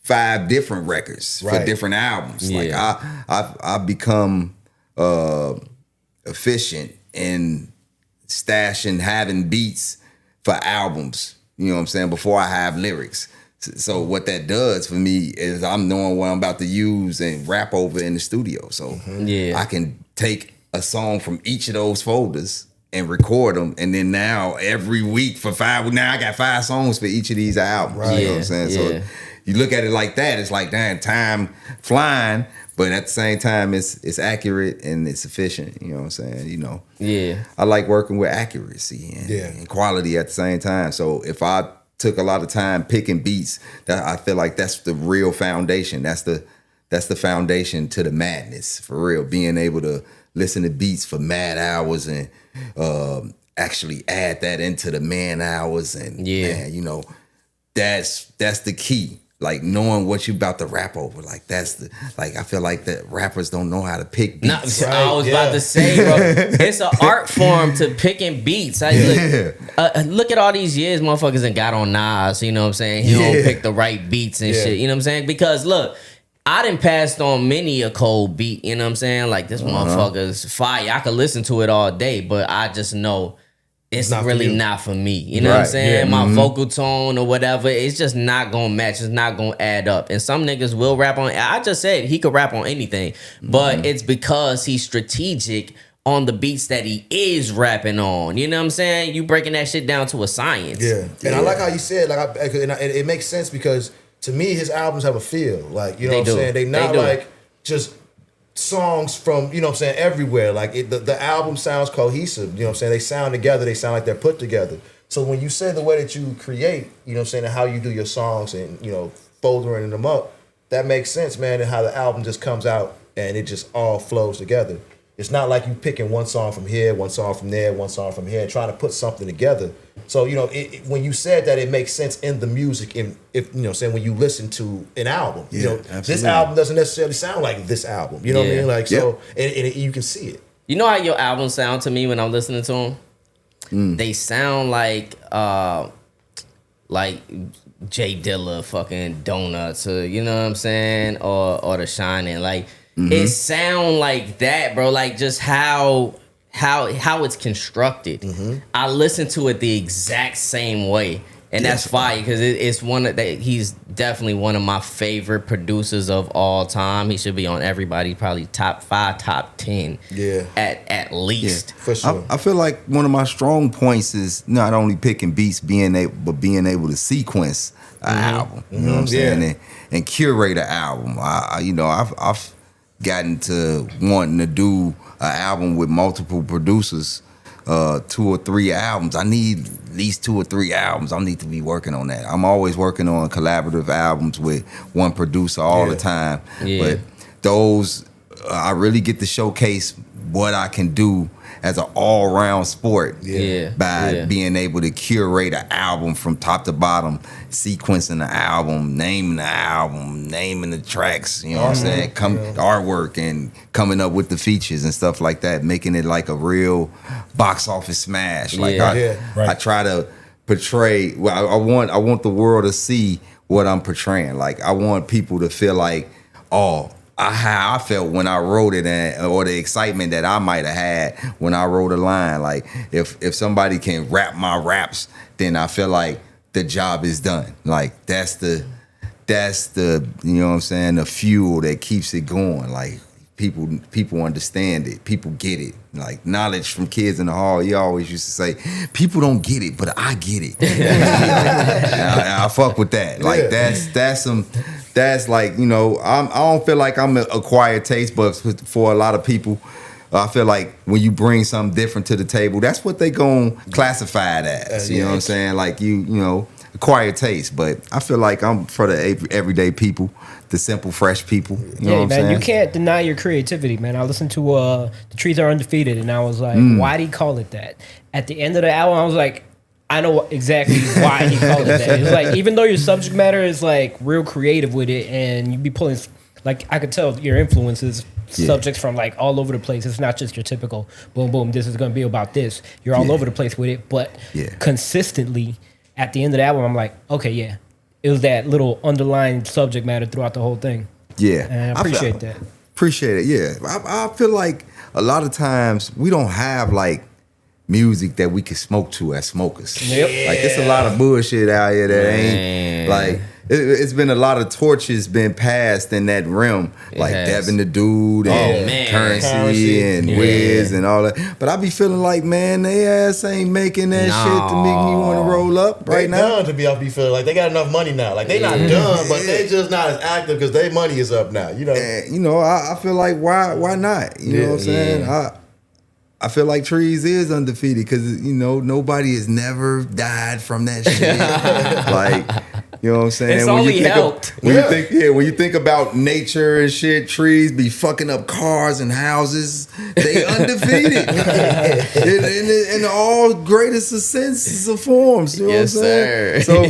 5 different records for Right. different albums. Like Yeah. I've become efficient in stashing, having beats for albums. You know what I'm saying? Before I have lyrics. So what that does for me is I'm knowing what I'm about to use and rap over in the studio. So Yeah. I can take a song from each of those folders and record them. And then now every week for 5, now I got 5 songs for each of these albums. Right. You know what I'm saying? Yeah. So you look at it like that, it's like, damn, time flying, but at the same time, it's accurate and it's efficient. You know what I'm saying? You know, yeah, I like working with accuracy and quality at the same time. So if I took a lot of time picking beats, that I feel like that's the real foundation. That's the foundation to the madness, for real. Being able to listen to beats for mad hours and actually add that into the man hours, and man, you know, that's the key. Like knowing what you about to rap over. Like I feel like that rappers don't know how to pick beats. I was about to say, bro, it's an art form to picking beats. Look at all these years motherfuckers and got on Nas, you know what I'm saying? He don't pick the right beats and shit, you know what I'm saying? Because look, I done passed on many a cold beat, you know what I'm saying? Like this motherfucker's fire. I could listen to it all day, but I just know it's not for really you. not for me. You know what I'm Right. saying? Yeah. My vocal tone or whatever, it's just not gonna match. It's not gonna add up. And some niggas will rap on, I just said he could rap on anything, but it's because he's strategic on the beats that he is rapping on. You know what I'm saying? You breaking that shit down to a science. Yeah, and I like how you said, like, it makes sense because to me, his albums have a feel. Like, you know They what I'm do. saying? They not do. like just songs from, you know what I'm saying, everywhere. Like, the album sounds cohesive. You know what I'm saying? They sound together. They sound like they're put together. So when you say the way that you create, you know what I'm saying, and how you do your songs and, you know, foldering them up, that makes sense, man, and how the album just comes out and it just all flows together. It's not like you picking one song from here, one song from there, one song from here, trying to put something together. So, you know, when you said that, it makes sense in the music. If you know, what I'm saying, when you listen to an album, you know, this absolutely. album doesn't necessarily sound like this album. You know what I Yeah. mean? Like, so, and you can see it. You know how your albums sound to me when I'm listening to them? They sound like Jay Dilla fucking Donuts, or you know what I'm saying, or The Shining. Like it sound like that, bro. Like just how it's constructed. I listen to it the exact same way. And that's fire because it's one of that. He's definitely one of my favorite producers of all time. He should be on everybody probably top 5, top 10. Yeah. At least. For sure. I feel like one of my strong points is not only picking beats, but being able to sequence an album. You know what I'm saying? And curate an album. I've gotten to wanting to do an album with multiple producers. 2 or 3 albums. I need at least 2 or 3 albums. I need to be working on that. I'm always working on collaborative albums with one producer all the time. Yeah. But those, I really get to showcase what I can do as an all-round sport by being able to curate an album from top to bottom, sequencing the album, naming the tracks, you know what I'm saying, artwork and coming up with the features and stuff like that, making it like a real box office smash. Like I try to portray, well, I want the world to see what I'm portraying. Like I want people to feel like, how I felt when I wrote it, or the excitement that I might have had when I wrote a line. Like if somebody can rap my raps, then I feel like the job is done. Like that's the you know what I'm saying, the fuel that keeps it going. Like people understand it. People get it. Like knowledge from kids in the hall. He always used to say, "People don't get it, but I get it." I fuck with that. Like that's like, you know, I don't feel like I'm an acquired taste, but for a lot of people, I feel like when you bring something different to the table, that's what they gonna classify it as. You know what I'm saying? Like you know, acquired taste. But I feel like I'm for the everyday people, the simple, fresh people. You know what I'm saying? You can't deny your creativity, man. I listened to The Trees Are Undefeated, and I was like, why did he call it that? At the end of the album, I was like, I know exactly why he called it that. It's like, even though your subject matter is like real creative with it, and you be pulling, like, I could tell your influences, subjects from like all over the place. It's not just your typical boom, boom, this is going to be about this. You're all over the place with it, but consistently at the end of the album, I'm like, okay, it was that little underlying subject matter throughout the whole thing. Yeah. And I appreciate that. Appreciate it, yeah. I feel like a lot of times we don't have like music that we can smoke to as smokers. Like it's a lot of bullshit out here that ain't like it's been a lot of torches been passed in that realm, like Devin the Dude and Currency and Wiz and all that. But I be feeling like, man, they ass ain't making that shit to make me want to roll up right now. To be feeling like they got enough money now. Like they not done, but they just not as active because their money is up now. You know, and, you know, I feel like why not? You know what I'm saying? I feel like Trees is undefeated because, you know, nobody has never died from that shit. Like, you know what I'm saying? It's only helped. When you think about nature and shit, trees be fucking up cars and houses. They undefeated in all greatest of senses of forms. You know what I'm saying? So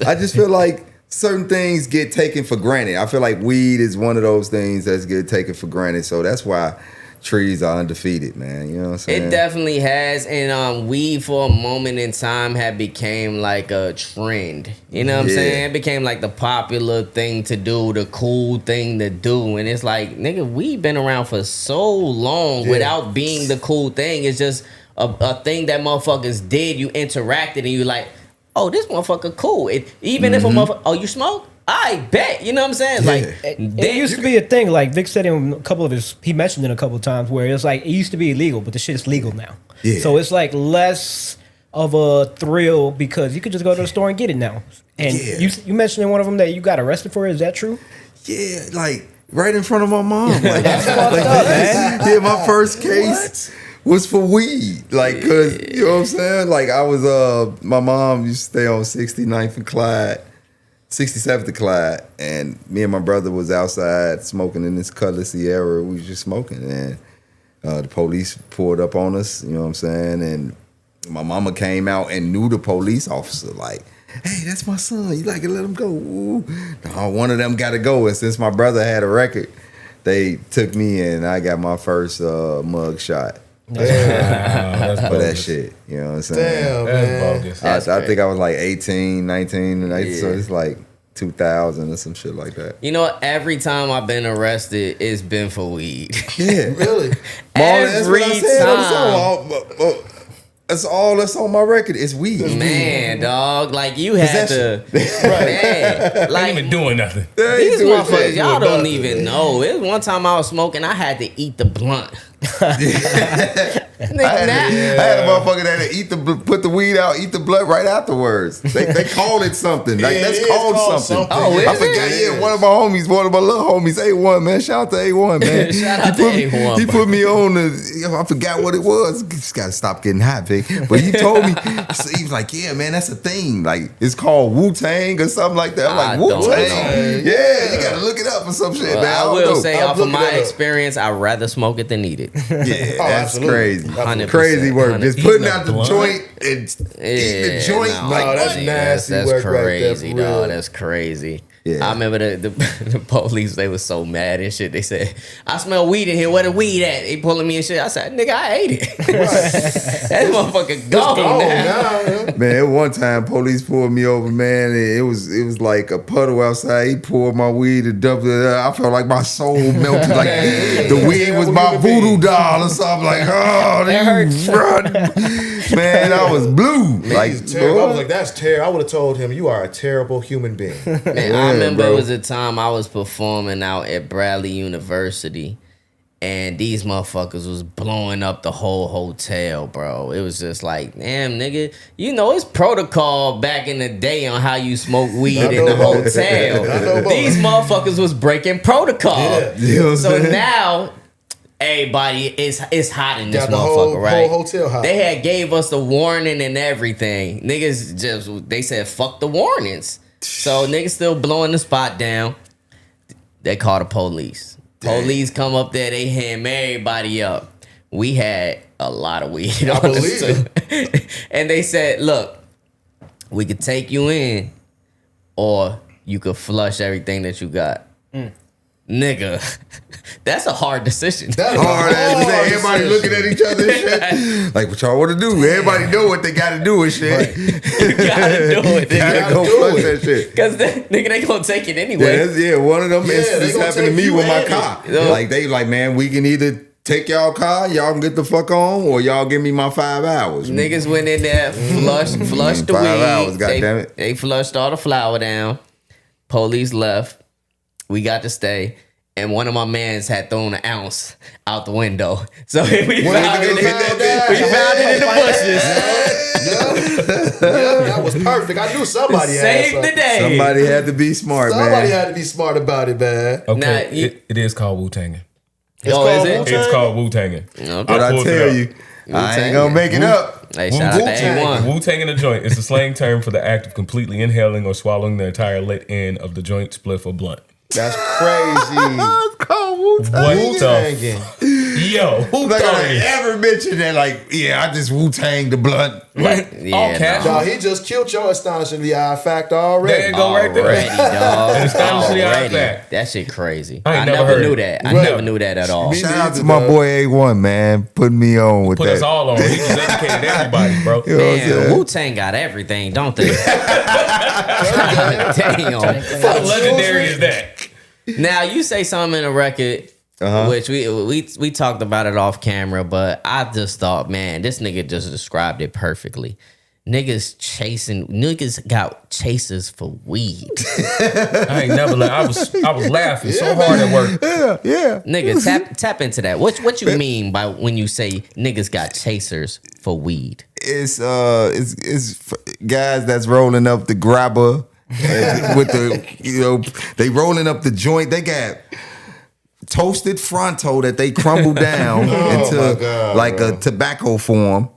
I just feel like certain things get taken for granted. I feel like weed is one of those things that's get taken for granted. So that's why Trees are undefeated, man. You know what I'm saying? It definitely has. And weed for a moment in time had became like a trend. You know what I'm saying? It became like the popular thing to do, the cool thing to do. And it's like, nigga, weed been around for so long without being the cool thing. It's just a thing that motherfuckers did. You interacted and you like, oh, this motherfucker cool. Even if a motherfucker, oh, you smoke? I bet. You know what I'm saying? Like it used to be a thing. Like Vic said in a couple of he mentioned it a couple of times where it's like it used to be illegal, but the shit is legal now. Yeah. So it's like less of a thrill because you could just go to the store and get it now. And you mentioned in one of them that you got arrested for it. Is that true? Yeah, like right in front of my mom. Like, that's fucked up, man. Yeah, my first case was for weed. Like, cause you know what I'm saying? Like I was my mom used to stay on 69th and Clyde. 67th to Clyde, and me and my brother was outside smoking in this Cutlass Sierra. We was just smoking, and the police pulled up on us, you know what I'm saying? And my mama came out and knew the police officer, like, hey, that's my son. You like to let him go? Ooh. No, one of them got to go. And since my brother had a record, they took me and I got my first mug shot. That's for that shit, you know what I'm saying? Damn, that's bogus. I think I was like 18, 19, and so it's like 2000 or some shit like that. You know what? Every time I've been arrested, it's been for weed. Yeah, really. Every time. That's all that's on my record. It's weed. Man, dog. Like, you had to. Man. Like, ain't even doing nothing. These motherfuckers, y'all don't even know. It was one time I was smoking, I had to eat the blunt. I had a motherfucker that put the weed out, eat the blunt right afterwards. They call it something. Like that's called something. Oh, I forgot. Yeah, one of my little homies, A1, man. Shout out to A1, man. Shout out to A1. He put me on I forgot what it was. Just gotta stop getting hot, Vic. But he told me, he was like, yeah, man, that's a thing. Like it's called Wu-Tang or something like that. I'm like, Wu-Tang? Yeah, you gotta look it up or some shit, man. I will say, off of my experience, I'd rather smoke it than eat it. Yeah, that's crazy. 100%, crazy work. 100%. Just putting out the joint and eating the joint. No, that's nasty that's work crazy, right there, dog. That's crazy. Yeah. I remember the police, they was so mad and shit. They said, I smell weed in here. Where the weed at? They pulling me and shit. I said, nigga, I ate it. That motherfucker gone now. Man, one time police pulled me over, man. And it was like a puddle outside. He poured my weed and dumped it. I felt like my soul melted. Like the weed was my voodoo doll or something. Like, oh, that hurts. Man, I was blue. Man, like, terrible. I was like, that's terrible. I would have told him, you are a terrible human being. Man, I remember it was a time I was performing out at Bradley University, And these motherfuckers was blowing up the whole hotel, bro. It was just like, damn, nigga. You know, it's protocol back in the day on how you smoke weed in the hotel. These motherfuckers was breaking protocol. Yeah. You know so now, everybody, it's hot in this motherfucker, right? Whole hotel hot. They had gave us the warning and everything. Niggas just, they said, fuck the warnings. So niggas still blowing the spot down. They call the police. Police come up there, they ham everybody up. We had a lot of weed. I believe it. And they said, look, we could take you in or you could flush everything that you got. Nigga, that's a hard decision. That's hard. Everybody looking at each other and shit. Like, what y'all want to do? Everybody know what they got to do and shit. Right. You got to do it. You got to go flush that shit. Because nigga, they going to take it anyway. Yeah, one of them incidents happened to me with my car. Like, they like, man, we can either take y'all car, y'all can get the fuck on, or y'all give me my 5 hours. Niggas went in there, flushed the weed. 5 hours, goddammit. They flushed all the flour down. Police left. We got to stay. And one of my mans had thrown an ounce out the window. So we found it in the bushes. That was perfect. I knew somebody saved the day. Somebody had to be smart, man. Somebody had to be smart about it, man. Okay, it is called Wu-Tanging. Is it? It's called Wu-Tanging. Okay. But I tell you, I ain't gonna make it up. Hey, shout out to A1. Wu-Tanging a joint is a slang term for the act of completely inhaling or swallowing the entire lit end of the joint, spliff, or blunt. That's crazy. It's called Wu-Tanging. Yo, who like thought I ever mentioned that? Like, yeah, I just Wu-Tang the blunt. Right? All casual. No, he just killed your astonishingly odd fact already. There you go, right there. Dog. Astonishingly odd fact. That shit crazy. I never knew that. I never knew that at all. Shout out to my boy A1, man, putting me on with that. Put us all on. He just educated everybody, bro. You know Man, Wu-Tang got everything, don't they? Damn. How legendary is that? Now you say something in a record, which we talked about it off camera, but I just thought, man, this nigga just described it perfectly. Niggas got chasers for weed. I ain't never I was laughing so hard at work. Yeah. Nigga, tap into that. What you mean by when you say niggas got chasers for weed? It's guys that's rolling up the grabber with the, they rolling up the joint. They got toasted Fronto that they crumble down into like a tobacco form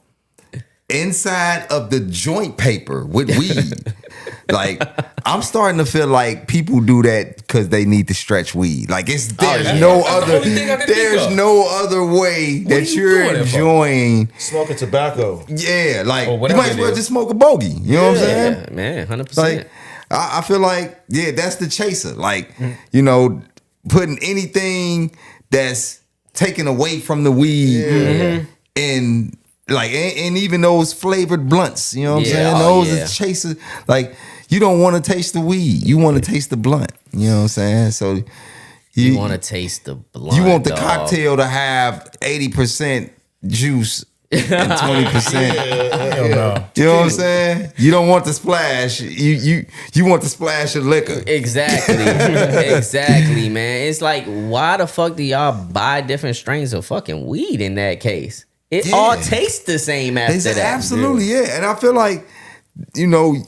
inside of the joint paper with weed. Like, I'm starting to feel like people do that because they need to stretch weed. Like, there's no other way that you're enjoying smoking tobacco. Yeah, like you might as well just smoke a bogey. You know what I'm saying? Yeah, man, 100%. Like, I feel like, that's the chaser. Like, putting anything that's taken away from the weed and like, and even those flavored blunts, you know what I'm saying? Those is chasers. Like, you don't want to taste the weed. You want to taste the blunt. You know what I'm saying? So you want to taste the blunt. You want the cocktail to have 80% juice and 20%. You know what I'm saying? You don't want the splash. You want the splash of liquor. Exactly, man. It's like, why the fuck do y'all buy different strains of fucking weed in that case? It all tastes the same after that. Absolutely, yeah. And I feel like, you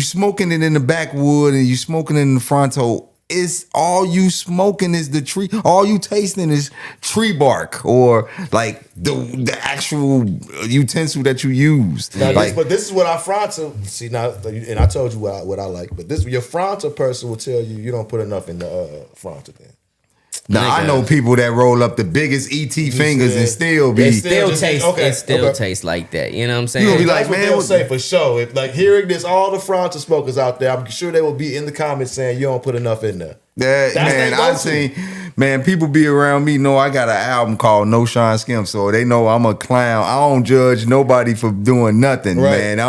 smoking it in the backwood and you smoking it in the Fronto. It's all you smoking is the tree. All you tasting is tree bark or like the actual utensil that you use. Now, but this is what our Fronto see now. And I told you what I like. But your Fronto person will tell you don't put enough in the Fronto then. Now I know people that roll up the biggest ET fingers and still be. It still tastes like that. You know what I'm saying? You'll be That's like, what they'll say for sure. If like hearing this, all the Fronto smokers out there, I'm sure they will be in the comments saying you don't put enough in there. I've seen, people be around me know I got an album called No Shine Skim, so they know I'm a clown. I don't judge nobody for doing nothing, man.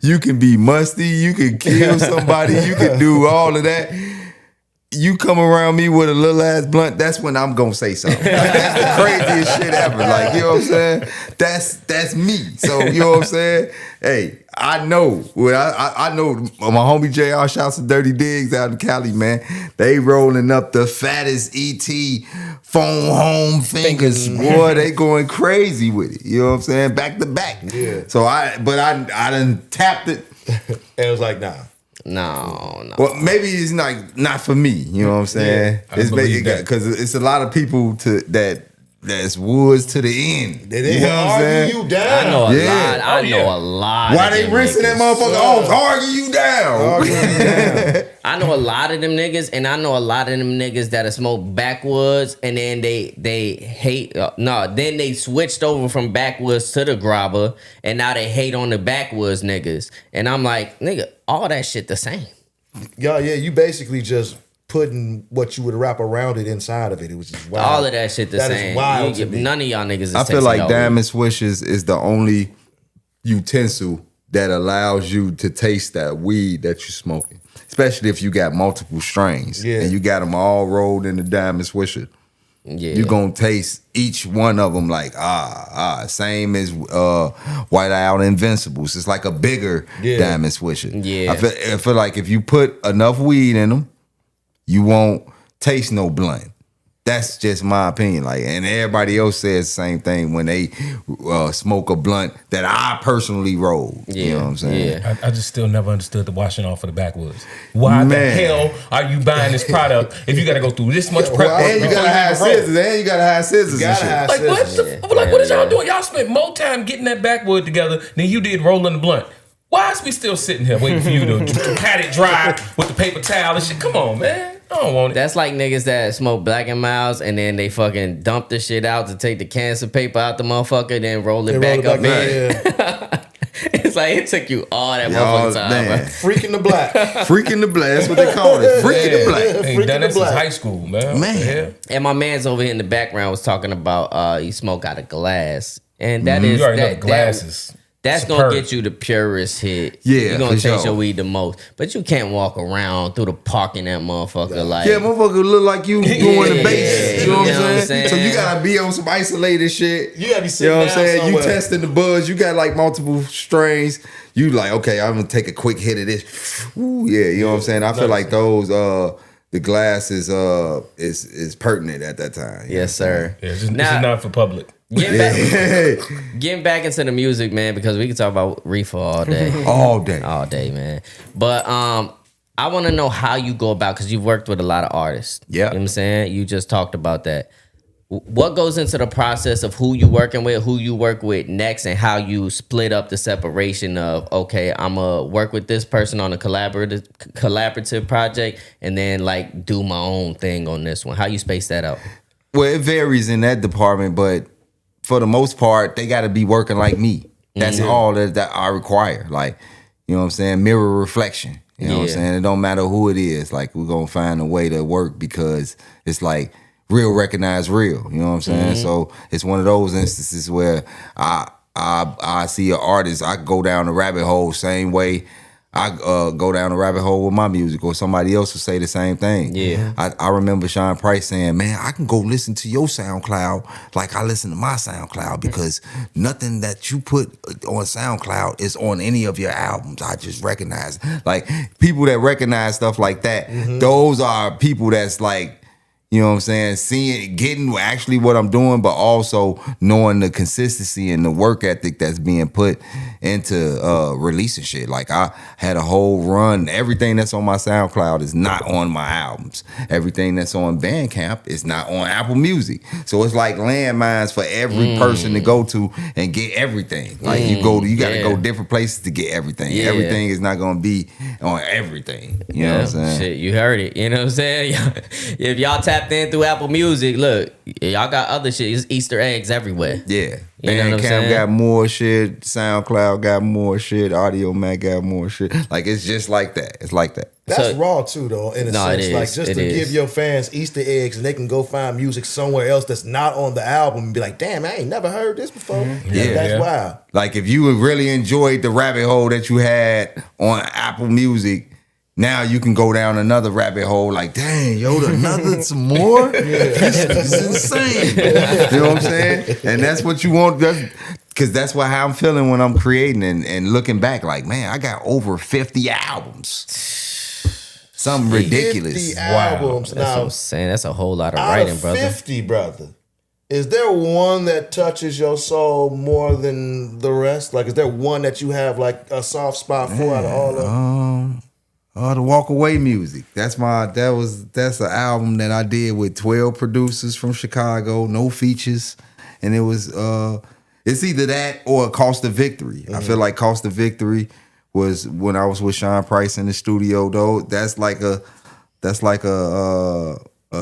You can be musty, you can kill somebody, you can do all of that. You come around me with a little ass blunt, that's when I'm gonna say something. That's the craziest shit ever. Like, you know what I'm saying? That's me. So, you know what I'm saying? Hey, I know. Well, I know my homie JR, shouts to Dirty Diggs out in Cali, man. They rolling up the fattest ET phone home fingers. Boy, they going crazy with it. You know what I'm saying? Back to back. Yeah. So I done tapped it. And it was like, nah. No. Well, maybe it's not for me. You know what I'm saying? I believe that. Because it's a lot of people that's woods to the end. They you know what I'm saying? argue you down. I know a Yeah. lot. I know a lot. Why of they them rinsing that niggas. motherfucker off? Argue you down. Argue you down. I know a lot of them niggas, and I know a lot of them niggas that smoke backwoods, and then they hate. Then they switched over from backwoods to the grabber, and now they hate on the backwoods niggas. And I'm like, nigga, all that shit the same. Yeah, you basically just putting what you would wrap around it inside of it. It was just wild. All of that shit the That is same. wild to me. None of y'all niggas is I feel tasting like no Diamond Swishers is the only utensil that allows you to taste that weed that you're smoking, especially if you got multiple strains and you got them all rolled in the Diamond Swisher. Yeah. You're going to taste each one of them like, same as White Owl Invincibles. It's like a bigger Diamond Swisher. Yeah. I feel like if you put enough weed in them, you won't taste no blunt. That's just my opinion. Like, and everybody else says the same thing when they smoke a blunt that I personally roll. Yeah. You know what I'm saying? Yeah. I just still never understood the washing off of the backwoods. Why the hell are you buying this product if you got to go through this much prep? And you gotta have scissors. And you gotta have scissors. And shit. What is y'all doing? Y'all spent more time getting that backwood together than you did rolling the blunt. Why is we still sitting here waiting for you to pat it dry with the paper towel and shit? Come on, man. I don't want it. That's like niggas that smoke Black and Milds and then they fucking dump the shit out to take the cancer paper out the motherfucker, then roll it back up in. It's like it took you all that motherfucking time. Bro. Freaking the black. Freaking the black. That's what they call it. Freaking the black. Ain't done that since high school, man. Man. And my man's over here in the background was talking about he smoke out of glass. And that is You already know that, the glasses. that's superb. gonna get you the purest hit. Yeah, you're gonna for taste sure. your weed the most. But you can't walk around through the park in that motherfucker like Yeah, motherfucker look like you doing the bass. You know what I'm saying? saying? So you gotta be on some isolated shit. You gotta be You sitting know what I'm down saying? somewhere. You testing the buzz. You got like multiple strains. You like, okay, I'm gonna take a quick hit of this. Ooh, yeah, you know what I'm saying? I feel like those the glass is pertinent at that time. Yes, sir. Yeah, this is Now- not for public. Getting back into the music, man, because we can talk about reefer all day. All day. All day, man. But I want to know how you go about, because you've worked with a lot of artists. Yeah. You know what I'm saying? You just talked about that. What goes into the process of who you working with, who you work with next, and how you split up the separation of, okay, I'm going to work with this person on a collaborative project and then like do my own thing on this one? How you space that out? Well, it varies in that department, but for the most part, they gotta be working like me. That's all that I require. Like, you know what I'm saying? Mirror reflection. You know what I'm Yeah. saying? It don't matter who it is. Like, we're gonna find a way to work because it's like real recognize real. You know what I'm saying? So it's one of those instances where I see an artist, I go down the rabbit hole same way I go down the rabbit hole with my music, or somebody else will say the same thing. Yeah. I remember Sean Price saying, man, I can go listen to your SoundCloud like I listen to my SoundCloud, because nothing that you put on SoundCloud is on any of your albums. I just recognize. Like, people that recognize stuff like that, those are people that's like, you know what I'm saying, seeing, getting actually what I'm doing, but also knowing the consistency and the work ethic that's being put into releasing shit. Like, I had a whole run. Everything that's on my SoundCloud is not on my albums. Everything that's on Bandcamp is not on Apple Music. So it's like landmines for every person to go to and get everything. Like, you got to go different places to get everything. Yeah. Everything is not going to be on everything. You know what I'm saying? Shit, you heard it. You know what I'm saying? If y'all tapped in through Apple Music, look, y'all got other shit. It's Easter eggs everywhere. Yeah. You know what I'm Bandcamp saying? got more shit. SoundCloud got more shit. Audio Mac got more shit. Like, it's just like that. It's like that. That's So- raw too, though, in a No, it sense. is. Like, just It to is. give your fans Easter eggs and they can go find music somewhere else that's not on the album and be like, damn, I ain't never heard this before. Yeah. That's Yeah. wild. Like, if you really enjoyed the rabbit hole that you had on Apple Music, now you can go down another rabbit hole. Like, dang, yo, another some more. This is insane. You know what I'm saying? And that's what you want. because that's how I'm feeling when I'm creating and looking back. Like, man, I got over 50 albums. Something ridiculous. 50 albums. That's what Now, I'm saying. That's a whole lot of out writing, of brother. 50, brother. Is there one that touches your soul more than the rest? Like, is there one that you have like a soft spot for out of all of them? The Walk Away music. That's an album that I did with 12 producers from Chicago, no features. And it was it's either that or Cost of Victory. I feel like Cost of Victory was when I was with Sean Price in the studio, though. That's like a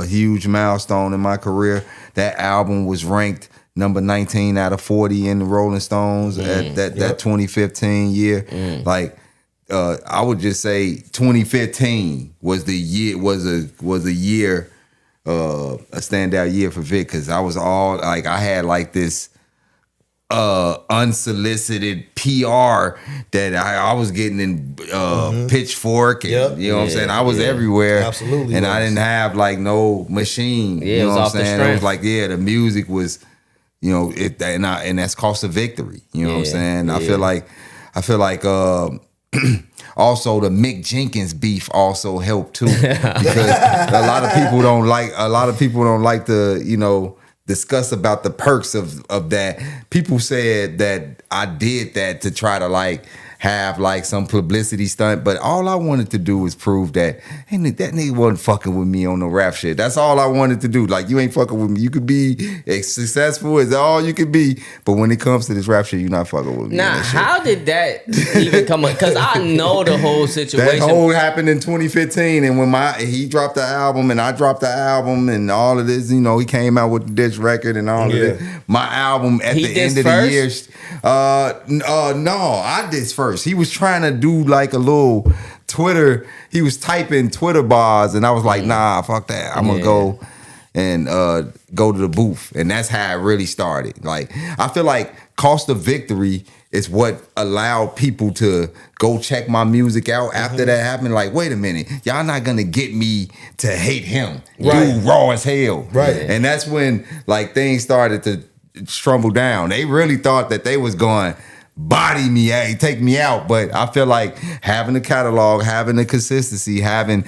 huge milestone in my career. That album was ranked number 19 out of 40 in the Rolling Stones at that 2015 year. Like, I would just say 2015 was the year a standout year for Vic, because I was I had like this unsolicited PR that I was getting in Pitchfork, and you know what I'm saying? I was everywhere. Absolutely. And I didn't have like no machine. Yeah, you know it was what I'm off the saying? It was strength. like, the music was, and that's Cost of Victory. You know what I'm saying? Yeah. I feel like also the Mick Jenkins beef also helped too, because a lot of people don't like to discuss about the perks of that. People said that I did that to try to like have like some publicity stunt, but all I wanted to do was prove that, hey, that nigga wasn't fucking with me on no rap shit. That's all I wanted to do. Like, you ain't fucking with me. You could be as successful as all you could be, but when it comes to this rap shit, you're not fucking with me. Now, how did that even come up? Because I know the whole situation. That whole happened in 2015, and when he dropped the album and I dropped the album and all of this, he came out with the diss record and all of this. My album at the end of the year, no, I dissed first. He was trying to do like a little Twitter. He was typing Twitter bars, and I was like, nah, fuck that. I'm gonna go and go to the booth, and that's how it really started. Like, I feel like Cost of Victory is what allowed people to go check my music out after that happened. Like, wait a minute, y'all not gonna get me to hate him. Right. Dude, raw as hell. Right. And that's when like things started to strumble down. They really thought that they was going body me, take me out. But I feel like having a catalog, having the consistency, having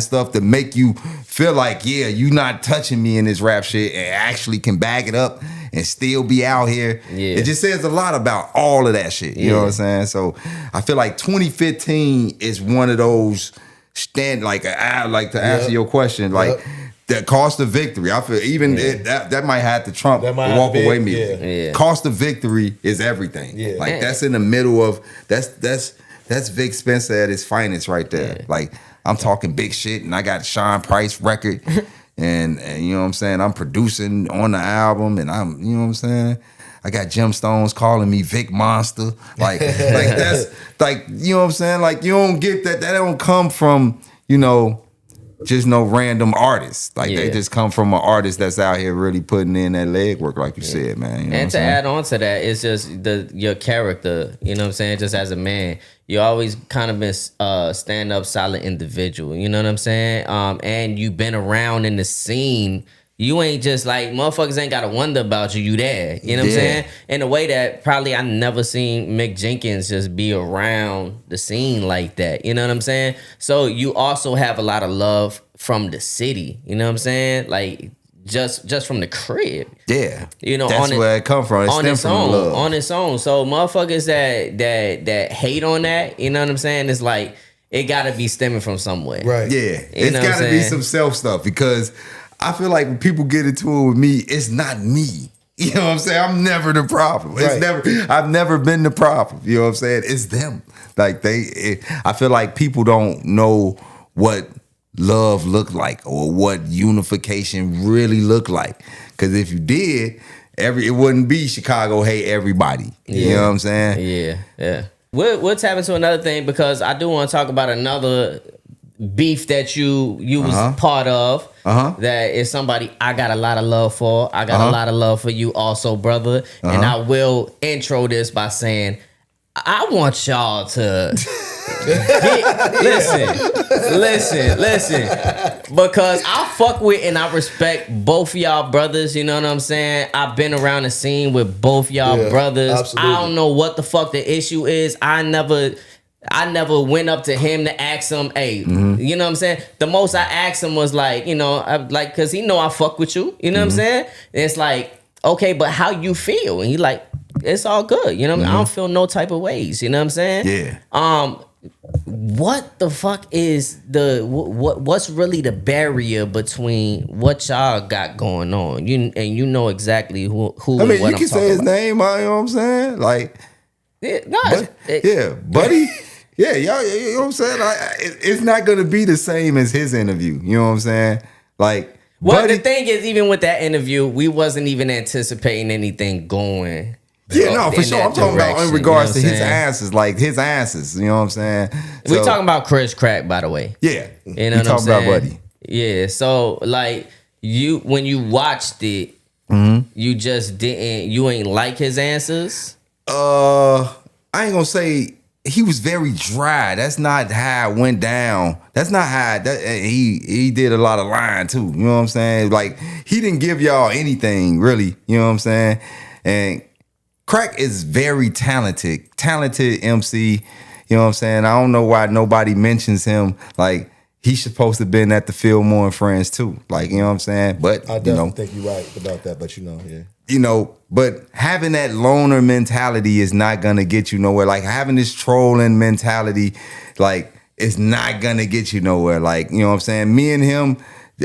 stuff to make you feel like, you not touching me in this rap shit, and actually can back it up and still be out here. It just says a lot about all of that shit. You know what I'm saying? So I feel like 2015 is one of those to answer your question, like the Cost of Victory. I feel even that might have to trump the Walk Away music. Yeah. Cost of Victory is everything. Like, that's in the middle of that's Vic Spencer at his finest right there. Like, I'm talking big shit, and I got Sean Price record, and you know what I'm saying, I'm producing on the album, and I'm, you know what I'm saying, I got Gemstones calling me Vic Monster. Like that's like, you know what I'm saying, like, you don't get that don't come from just no random artist. Like, they just come from an artist that's out here really putting in that legwork, like you said, man. You know And to add on to that, it's just your character, you know what I'm saying? Just as a man, you always kind of been stand up, solid individual, you know what I'm saying? And you've been around in the scene. You ain't just like, motherfuckers ain't got to wonder about you. You there. You know what I'm saying? In a way that probably I never seen Mick Jenkins just be around the scene like that. You know what I'm saying? So you also have a lot of love from the city. You know what I'm saying? Like, just from the crib. Yeah. That's where it come from. It stems from love. On its own. So motherfuckers that hate on that, you know what I'm saying? It's like, it got to be stemming from somewhere. Right. Yeah. It's got to be some self stuff, because I feel like when people get into it with me, it's not me. You know what I'm saying? I'm never the problem. I've never been the problem. You know what I'm saying? It's them. Like, I feel like people don't know what love look like or what unification really look like. Because if you did, it wouldn't be Chicago hate everybody. You know what I'm saying? Yeah. We'll tap into another thing, because I do want to talk about another beef that you was part of. That is somebody I got a lot of love for. I got a lot of love for you also, brother. And I will intro this by saying, I want y'all to listen, because I fuck with and I respect both y'all brothers. You know what I'm saying? I've been around the scene with both y'all brothers. Absolutely. I don't know what the fuck the issue is. I never went up to him to ask him, hey, you know what I'm saying? The most I asked him was like, you know, cause he know I fuck with you. You know what I'm saying? And it's like, okay, but how you feel? And he like, it's all good. You know what I mean? I don't feel no type of ways. You know what I'm saying? Yeah. What the fuck is what's really the barrier between what y'all got going on? You know exactly who I mean, and what you I'm can talking say his about. name, you know what I'm saying? Like, buddy. Yeah, y'all, you know what I'm saying? Like, it's not gonna be the same as his interview. You know what I'm saying? Like, Well, buddy, the thing is, even with that interview, we wasn't even anticipating anything going. yeah, no, for in sure. that I'm talking about in direction, regards you to know what his I'm saying? answers, like his answers. You know what I'm saying? We So, talking about Chris Crack, by the way. yeah. You know we what I'm talking about saying? buddy. Yeah. So like when you watched it, you just you ain't like his answers. I ain't gonna say he was very dry. That's not how it went down. That's not how he did a lot of lying too. You know what I'm saying? Like, he didn't give y'all anything really. You know what I'm saying? And Crack is very talented MC. You know what I'm saying? I don't know why nobody mentions him. Like, he's supposed to have been at the Fillmore and Friends too. Like, you know what I'm saying? But I definitely think you're right about that, but yeah. You know, but having that loner mentality is not gonna get you nowhere. Like, having this trolling mentality, like, it's not gonna get you nowhere. Like, you know what I'm saying? Me and him,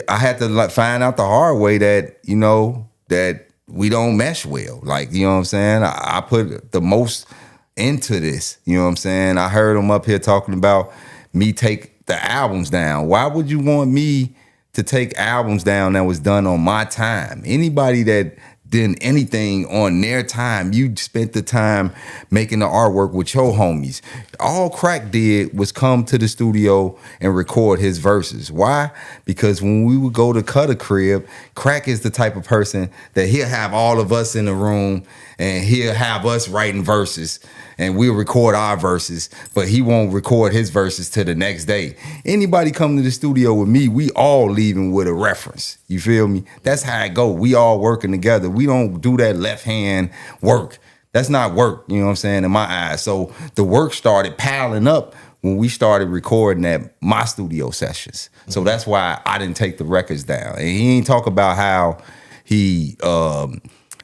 I had to find out the hard way that, you know, that we don't mesh well. Like, you know what I'm saying? I put the most into this. You know what I'm saying? I heard him up here talking about me take the albums down. Why would you want me to take albums down that was done on my time? Anybody that did anything on their time, you spent the time making the artwork with your homies. All Crack did was come to the studio and record his verses. Why? Because when we would go to cut a crib, Crack is the type of person that he'll have all of us in the room and he'll have us writing verses and we'll record our verses, but he won't record his verses till the next day. Anybody come to the studio with me, we all leaving with a reference. You feel me? That's how it go. We all working together. We don't do that left hand work. That's not work, you know what I'm saying, in my eyes. So the work started piling up when we started recording at my studio sessions. So that's why I didn't take the records down. And he ain't talk about how he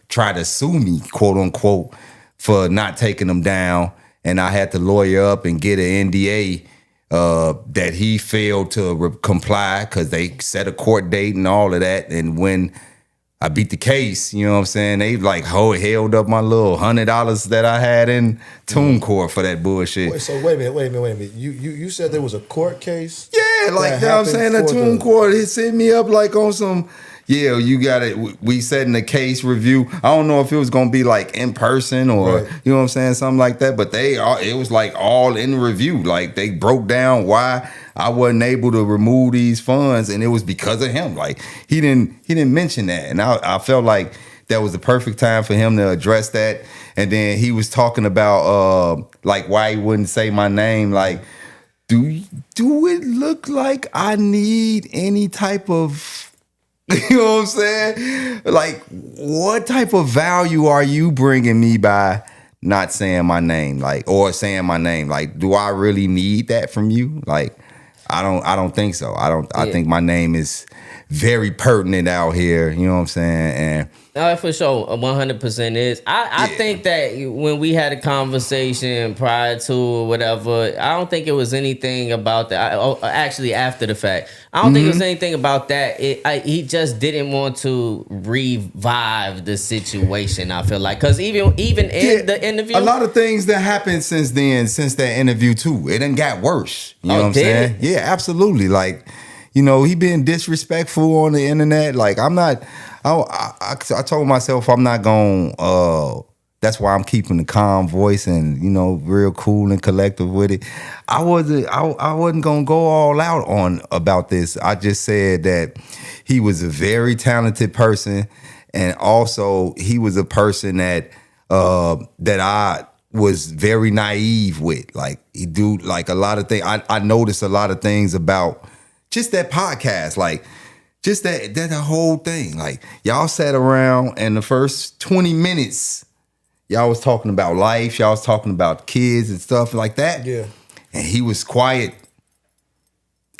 tried to sue me, quote unquote, for not taking them down, and I had to lawyer up and get an NDA that he failed to comply because they set a court date and all of that. And when I beat the case, you know what I'm saying, they like held up my little $100 that I had in TuneCore for that bullshit. Wait a minute. You said there was a court case? Yeah, like, you know what I'm saying, the TuneCore, he sent me up like on some, yeah, you got it. We setting a case review. I don't know if it was gonna be like in person or you know what I'm saying, something like that. But it was like all in review. Like, they broke down why I wasn't able to remove these funds, and it was because of him. Like, he didn't mention that, and I felt like that was the perfect time for him to address that. And then he was talking about like why he wouldn't say my name. Like, do it look like I need any type of, you know what I'm saying? Like, what type of value are you bringing me by not saying my name? Like, or saying my name? Like, do I really need that from you? Like, I don't think so. I think my name is very pertinent out here. You know what I'm saying? And For sure, 100% is. I think that when we had a conversation prior to or whatever, I don't think it was anything about that. Actually, after the fact, I don't think it was anything about that. He just didn't want to revive the situation. I feel like, because even in the interview, a lot of things that happened since then, since that interview too, it done got worse. You know what I'm saying? Yeah, absolutely. Like, you know, he been disrespectful on the internet. Like, I'm not. I told myself I'm not going to, that's why I'm keeping the calm voice and, you know, real cool and collective with it. I wasn't going to go all out on about this. I just said that he was a very talented person, and also he was a person that I was very naive with. Like he do like a lot of things. I noticed a lot of things about just that podcast, like just that whole thing. Like y'all sat around and the first 20 minutes, y'all was talking about life, y'all was talking about kids and stuff like that. Yeah. And he was quiet.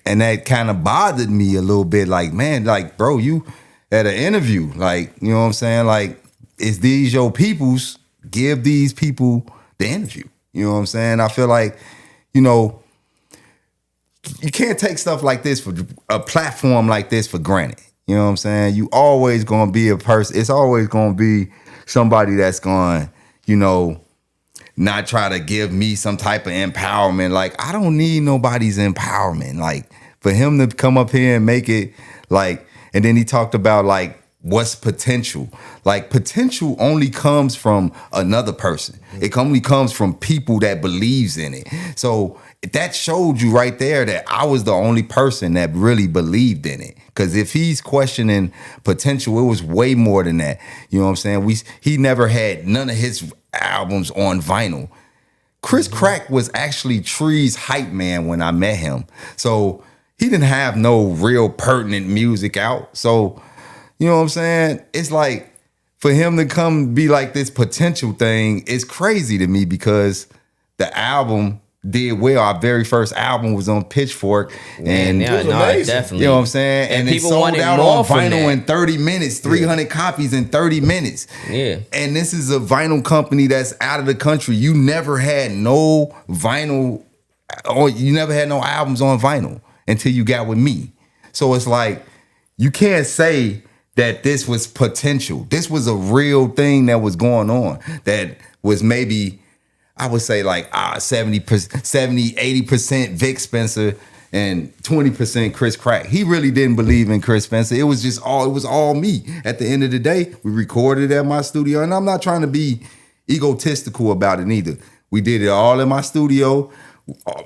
And that kind of bothered me a little bit. Like, man, like, bro, you at an interview, like, you know what I'm saying? Like, is these your peoples? Give these people the interview. You know what I'm saying? I feel like, you know, you can't take stuff like this for a platform like this for granted. You know what I'm saying? You always gonna be a person. It's always gonna be somebody that's going, you know, not try to give me some type of empowerment. Like, I don't need nobody's empowerment. Like, for him to come up here and make it like, and then he talked about like, what's potential? Like, potential only comes from another person. It only comes from people that believes in it. So that showed you right there that I was the only person that really believed in it. Because if he's questioning potential, it was way more than that. You know what I'm saying? He never had none of his albums on vinyl. Chris Crack was actually Tree's hype man when I met him. So he didn't have no real pertinent music out. So, you know what I'm saying? It's like, for him to come be like this potential thing is crazy to me, because the album did well. Our very first album was on Pitchfork, and yeah, no, definitely. You know what I'm saying? And it people sold wanted out more on from vinyl that. in 30 minutes, 300 copies in 30 minutes. Yeah. And this is a vinyl company that's out of the country. You never had no vinyl, or you never had no albums on vinyl until you got with me. So it's like, you can't say that this was potential. This was a real thing that was going on, that was maybe, I would say like 70%, 80% Vic Spencer and 20% Chris Crack. He really didn't believe in Chris Spencer. It was all me. At the end of the day, we recorded at my studio, and I'm not trying to be egotistical about it either. We did it all in my studio.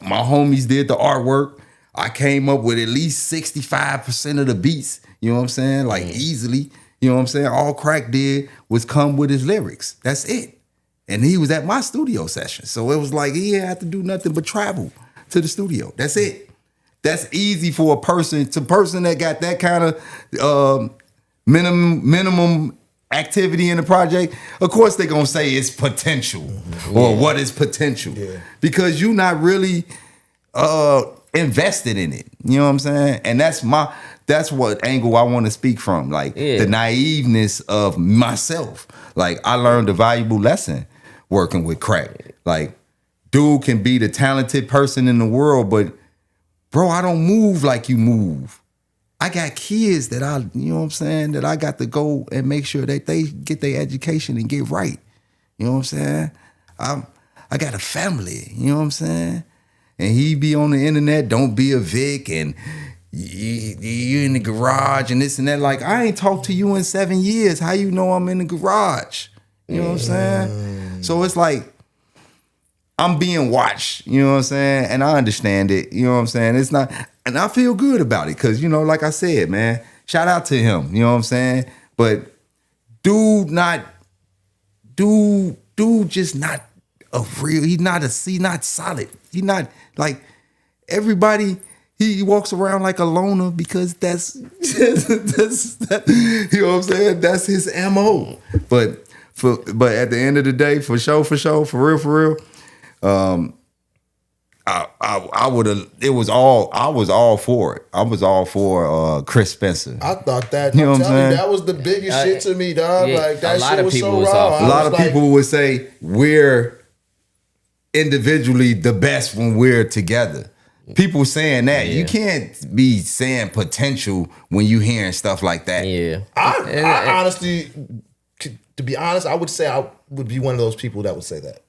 My homies did the artwork. I came up with at least 65% of the beats. You know what I'm saying? Like easily. You know what I'm saying? All Crack did was come with his lyrics. That's it. And he was at my studio session. So it was like he didn't have to do nothing but travel to the studio. That's it. That's easy for a person that got that kind of minimum activity in the project. Of course they're gonna say it's potential or what is potential. Yeah. Because you're not really invested in it. You know what I'm saying? And that's what angle I want to speak from. Like the naiveness of myself. Like, I learned a valuable lesson working with Crack. Like, dude can be the talented person in the world, but bro, I don't move like you move. I got kids that you know what I'm saying, that I got to go and make sure that they get their education and get right. You know what I'm saying? I got a family, you know what I'm saying? And he be on the internet, don't be a Vic, and you in the garage and this and that. Like, I ain't talked to you in 7 years. How you know I'm in the garage? You know what I'm saying? So it's like, I'm being watched, you know what I'm saying? And I understand it, you know what I'm saying? It's not, and I feel good about it, because, you know, like I said, man, shout out to him, you know what I'm saying? But dude just not a real, he's not solid. He's not like everybody. He walks around like a loner because that's you know what I'm saying? That's his MO. But at the end of the day, for real, I was all for it. I was all for Chris Spencer. I thought that, you know what I'm saying? That was the biggest shit to me, dog. Yeah, like, that a lot shit of was people so was raw. off. A lot of people would say we're individually the best when we're together. People saying that. You can't be saying potential when you hearing stuff like that. Yeah. I honestly, to be honest, I would say I would be one of those people that would say that.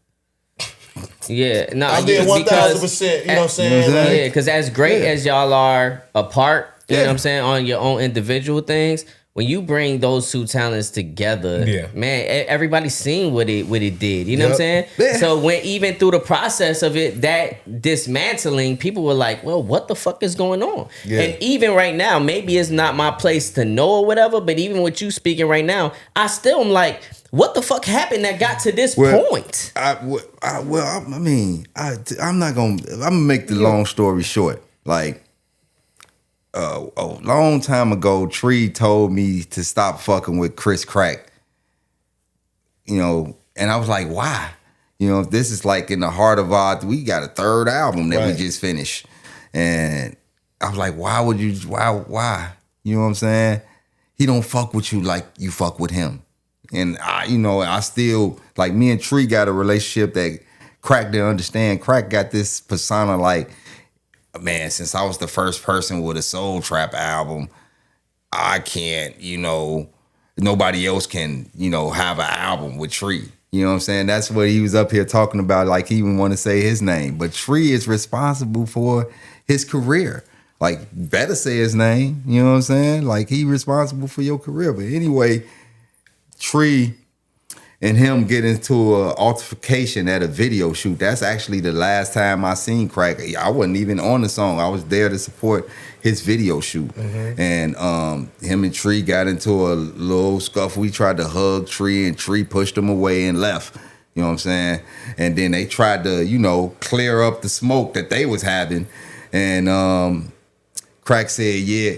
Yeah, no, I did 1,000%. You know what I'm saying? Yeah, because as great as y'all are apart, You know what I'm saying? On your own individual things. When you bring those two talents together, man, everybody's seen what it did. You know what I'm saying? Yeah. So when even through the process of it, that dismantling, people were like, well, what the fuck is going on? Yeah. And even right now, maybe it's not my place to know or whatever, but even with you speaking right now, I still am like, what the fuck happened that got to this point? I'm not gonna. I'm gonna make the long story short. Like, a long time ago, Tree told me to stop fucking with Chris Crack. You know, and I was like, why? You know, this is like in the heart of we got a third album that we just finished, and I was like, why would you? Why? You know what I'm saying? He don't fuck with you like you fuck with him. And I still, like, me and Tree got a relationship that Crack didn't understand. Crack got this persona like, man, since I was the first person with a soul trap album, I can't, nobody else can, have an album with Tree. You know what I'm saying? That's what he was up here talking about. Like, he even want to say his name. But Tree is responsible for his career. Like, better say his name. You know what I'm saying? Like, he responsible for your career. But anyway, Tree and him get into an altercation at a video shoot. That's actually the last time I seen Crack. I wasn't even on the song. I was there to support his video shoot. Mm-hmm. And him and Tree got into a little scuffle. We tried to hug Tree, and Tree pushed him away and left. You know what I'm saying? And then they tried to, clear up the smoke that they was having. And Crack said, yeah,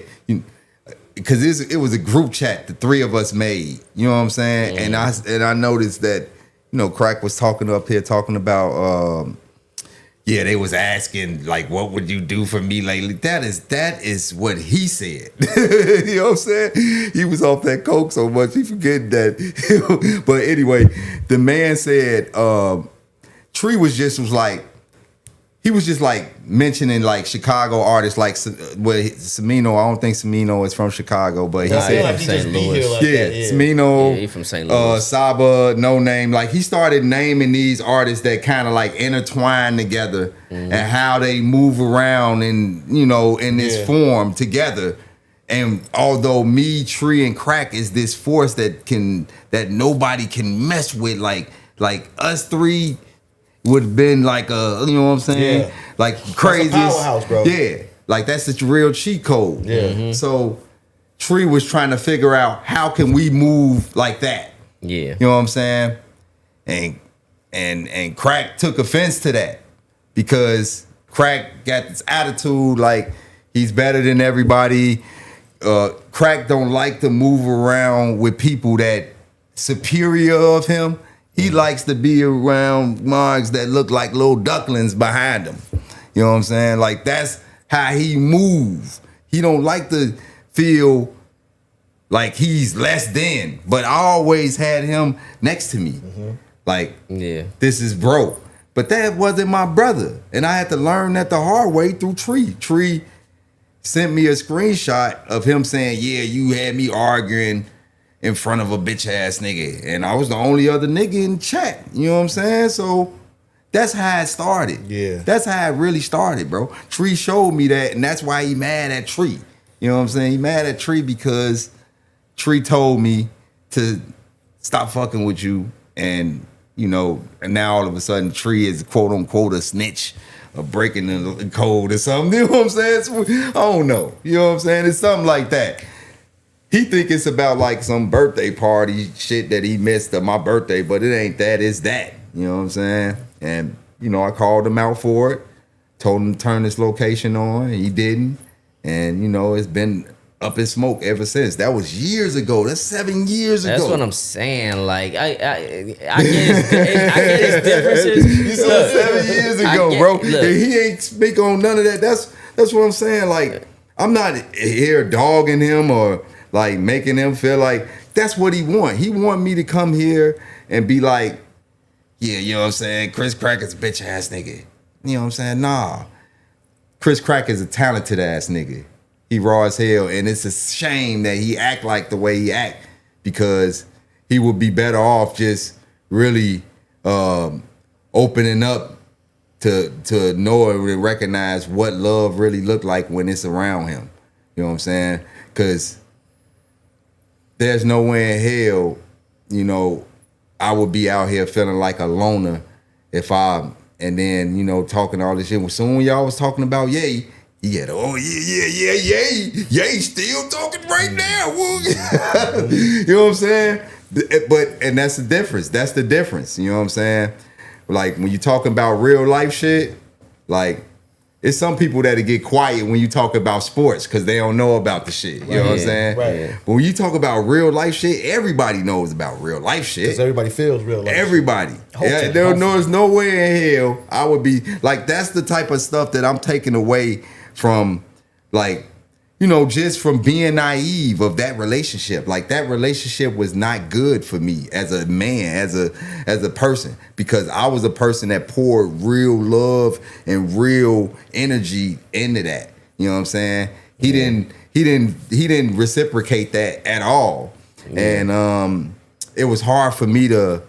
because it was a group chat the three of us made, you know what I'm saying? Mm. And I noticed that, Crack was talking about, they was asking, like, what would you do for me lately? That is what he said. You know what I'm saying? He was off that coke so much, he forget that. But anyway, the man said, Tree was just like mentioning like Chicago artists like Semino. I don't think Semino is from Chicago, but he said like he St. Louis. Like Semino, he from St. Louis. Saba, No Name. Like, he started naming these artists that kind of like intertwine together and how they move around and in this form together. And although me, Tree, and Crack is this force that nobody can mess with, like us three would have been like you know what I'm saying? Yeah. Like crazy. Powerhouse, bro. Yeah. Like, that's the real cheat code. Yeah. Mm-hmm. So Tree was trying to figure out how can we move like that. Yeah. You know what I'm saying? And Crack took offense to that because Crack got this attitude like he's better than everybody. Crack don't like to move around with people that superior of him. He likes to be around mugs that look like little ducklings behind him. You know what I'm saying? Like, that's how he moves. He don't like to feel like he's less than. But I always had him next to me. Mm-hmm. Like, this is bro. But that wasn't my brother. And I had to learn that the hard way through Tree. Tree sent me a screenshot of him saying, yeah, you had me arguing in front of a bitch ass nigga, and I was the only other nigga in chat. You know what I'm saying? So that's how it started. Yeah, that's how it really started, bro. Tree showed me that, and that's why he mad at Tree. You know what I'm saying? He mad at Tree because Tree told me to stop fucking with you, and and now all of a sudden Tree is quote unquote a snitch or breaking the code or something. You know what I'm saying? So, I don't know. You know what I'm saying? It's something like that. He think it's about like some birthday party shit that he missed of my birthday, but it ain't that, it's that. You know what I'm saying? And, I called him out for it, told him to turn this location on, and he didn't. And, it's been up in smoke ever since. That was years ago. That's 7 years ago. That's what I'm saying. Like, I get his differences. You said 7 years ago, bro. And he ain't speak on none of that. That's what I'm saying. Like, I'm not here dogging him or like making him feel like that's what he want. He want me to come here and be like, yeah, you know what I'm saying? Chris Crack is a bitch ass nigga. You know what I'm saying? Nah. Chris Crack is a talented ass nigga. He raw as hell, and it's a shame that he act like the way he act because he would be better off just really opening up to know and recognize what love really look like when it's around him. You know what I'm saying? Because there's nowhere in hell, you know, I would be out here feeling like a loner if and then, you know, talking all this shit. When soon y'all was talking about Ye, he had, Ye still talking right now. You know what I'm saying? And that's the difference. That's the difference. You know what I'm saying? Like when you talking about real life shit, like it's some people that get quiet when you talk about sports because they don't know about the shit. You know what I'm saying? Right. But when you talk about real life shit, everybody knows about real life shit. Because everybody feels real life. Everybody. Yeah, there's no way in hell I would be like, that's the type of stuff that I'm taking away from, like, you know, just from being naive of that relationship. Like that relationship was not good for me as a man, as a person, because I was a person that poured real love and real energy into that. You know what I'm saying? He didn't reciprocate that at all. Yeah. And it was hard for me to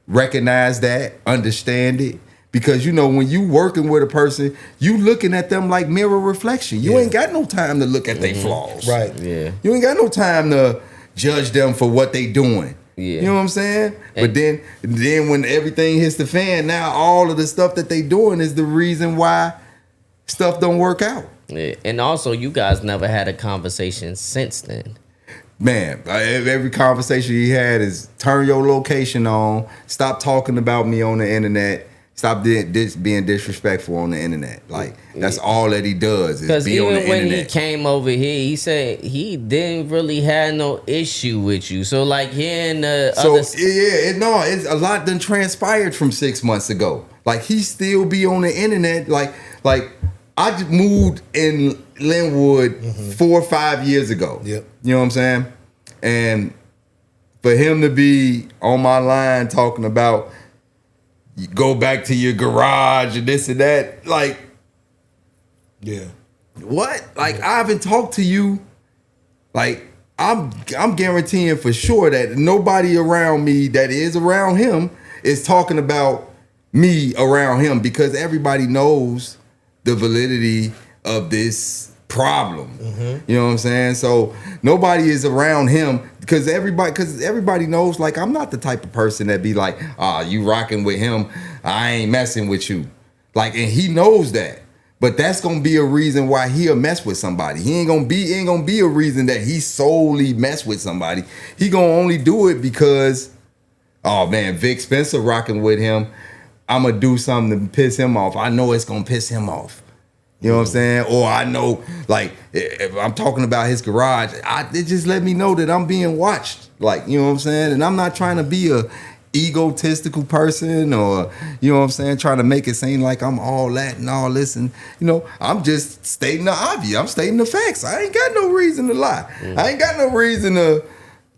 recognize that, understand it. Because, you know, when you working with a person, you looking at them like mirror reflection. You ain't got no time to look at their flaws. Right. Yeah. You ain't got no time to judge them for what they doing. Yeah. You know what I'm saying? But then when everything hits the fan, now all of the stuff that they doing is the reason why stuff don't work out. Yeah. And also, you guys never had a conversation since then. Man, every conversation he had is turn your location on, stop talking about me on the internet. Stop being disrespectful on the internet. Like, that's all that he does is be on the internet. Because even when he came over here, he said he didn't really have no issue with you. So, like, hearing the it's a lot done transpired from 6 months ago. Like, he still be on the internet. Like I just moved in Linwood 4 or 5 years ago. Yep. You know what I'm saying? And for him to be on my line talking about, you go back to your garage and this and that. Like, yeah, what? Like, I haven't talked to you. Like, I'm guaranteeing for sure that nobody around me that is around him is talking about me around him, because everybody knows the validity of this problem. You know what I'm saying? So nobody is around him because everybody knows, like, I'm not the type of person that be like, you rocking with him, I ain't messing with you. Like, and he knows that. But that's gonna be a reason why he'll mess with somebody. He ain't gonna be a reason that he solely mess with somebody. He gonna only do it because, oh man, Vic Spencer rocking with him, I'm gonna do something to piss him off. I know it's gonna piss him off. You know what I'm saying? Or I know, like, if I'm talking about his garage, it just let me know that I'm being watched. Like, you know what I'm saying? And I'm not trying to be a egotistical person, or, you know what I'm saying, trying to make it seem like I'm all that and all this. And, you know, I'm just stating the obvious. I'm stating the facts. I ain't got no reason to lie. I ain't got no reason to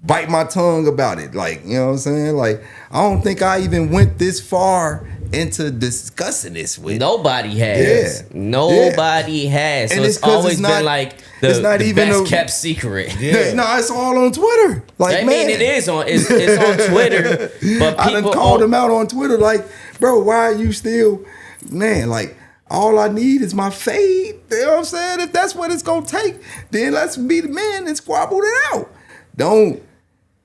bite my tongue about it. Like, you know what I'm saying? Like, I don't think I even went this far into discussing this with nobody has. Yeah. Nobody has. So And it's always been like the best kept secret. No, it's all on Twitter. Like, I man, mean, it's on Twitter. But I done people called him out on Twitter. Like, bro, why are you still, man? Like, all I need is my fade. You know what I'm saying? If that's what it's gonna take, then let's be the man and squabble it out. Don't.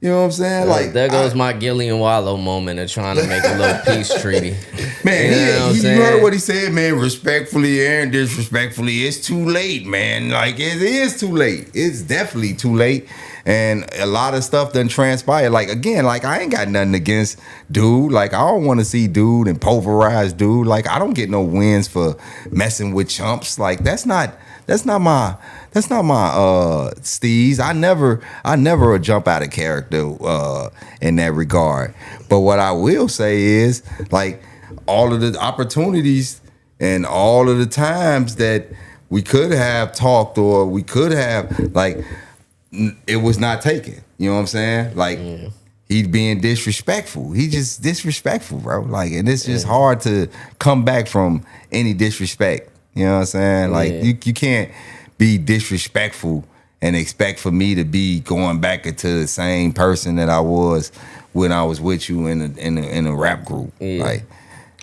You know what I'm saying? Like, there goes my Gillian Wallow moment of trying to make a little peace treaty. Man, you heard what he said, man. Respectfully and disrespectfully, it's too late, man. Like, it is too late. It's definitely too late. And a lot of stuff done transpired. Like, again, like, I ain't got nothing against dude. Like, I don't want to see dude and pulverize dude. Like, I don't get no wins for messing with chumps. Like, that's not my steez. I never jump out of character in that regard. But what I will say is, like, all of the opportunities and all of the times that we could have talked, or we could have, like, it was not taken. You know what I'm saying? Like, he's being disrespectful. He just disrespectful, bro. Like, and it's just hard to come back from any disrespect. You know what I'm saying? Like, you can't be disrespectful and expect for me to be going back into the same person that I was when I was with you in a rap group. Like,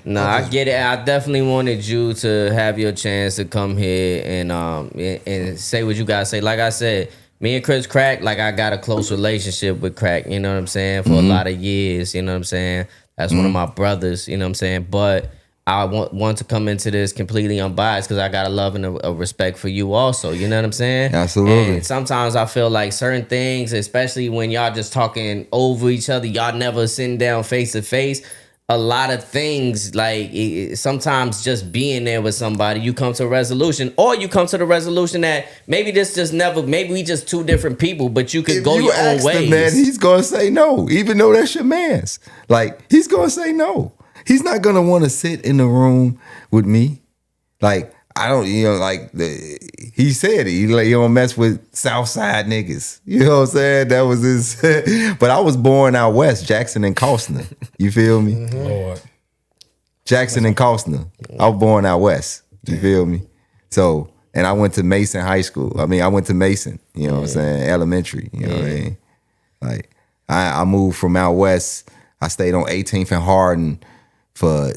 No, I get it. I definitely wanted you to have your chance to come here and say what you gotta say. Like I said, me and Chris Crack, like I got a close relationship with Crack, you know what I'm saying, for a lot of years, you know what I'm saying? That's one of my brothers, you know what I'm saying? But I want to come into this completely unbiased because I got a love and a respect for you also, you know what I'm saying? Absolutely. And sometimes I feel like certain things, especially when y'all just talking over each other, y'all never sitting down face to face. A lot of things, like sometimes just being there with somebody, you come to a resolution, or you come to the resolution that maybe this just never, maybe we just two different people, but you could go your own ways. Man, he's gonna say no, even though that's your man's. Like, he's gonna say no. He's not gonna want to sit in the room with me. Like, I don't, like he said it. He don't mess with Southside niggas. You know what I'm saying? That was his. But I was born out west, Jackson and Costner. You feel me? Lord. Jackson and Costner. I was born out west. You feel me? So, and I went to Mason High School. I mean, I went to Mason. You know what I'm saying? Elementary. You know what I mean? Like, I moved from out west. I stayed on 18th and Hardin for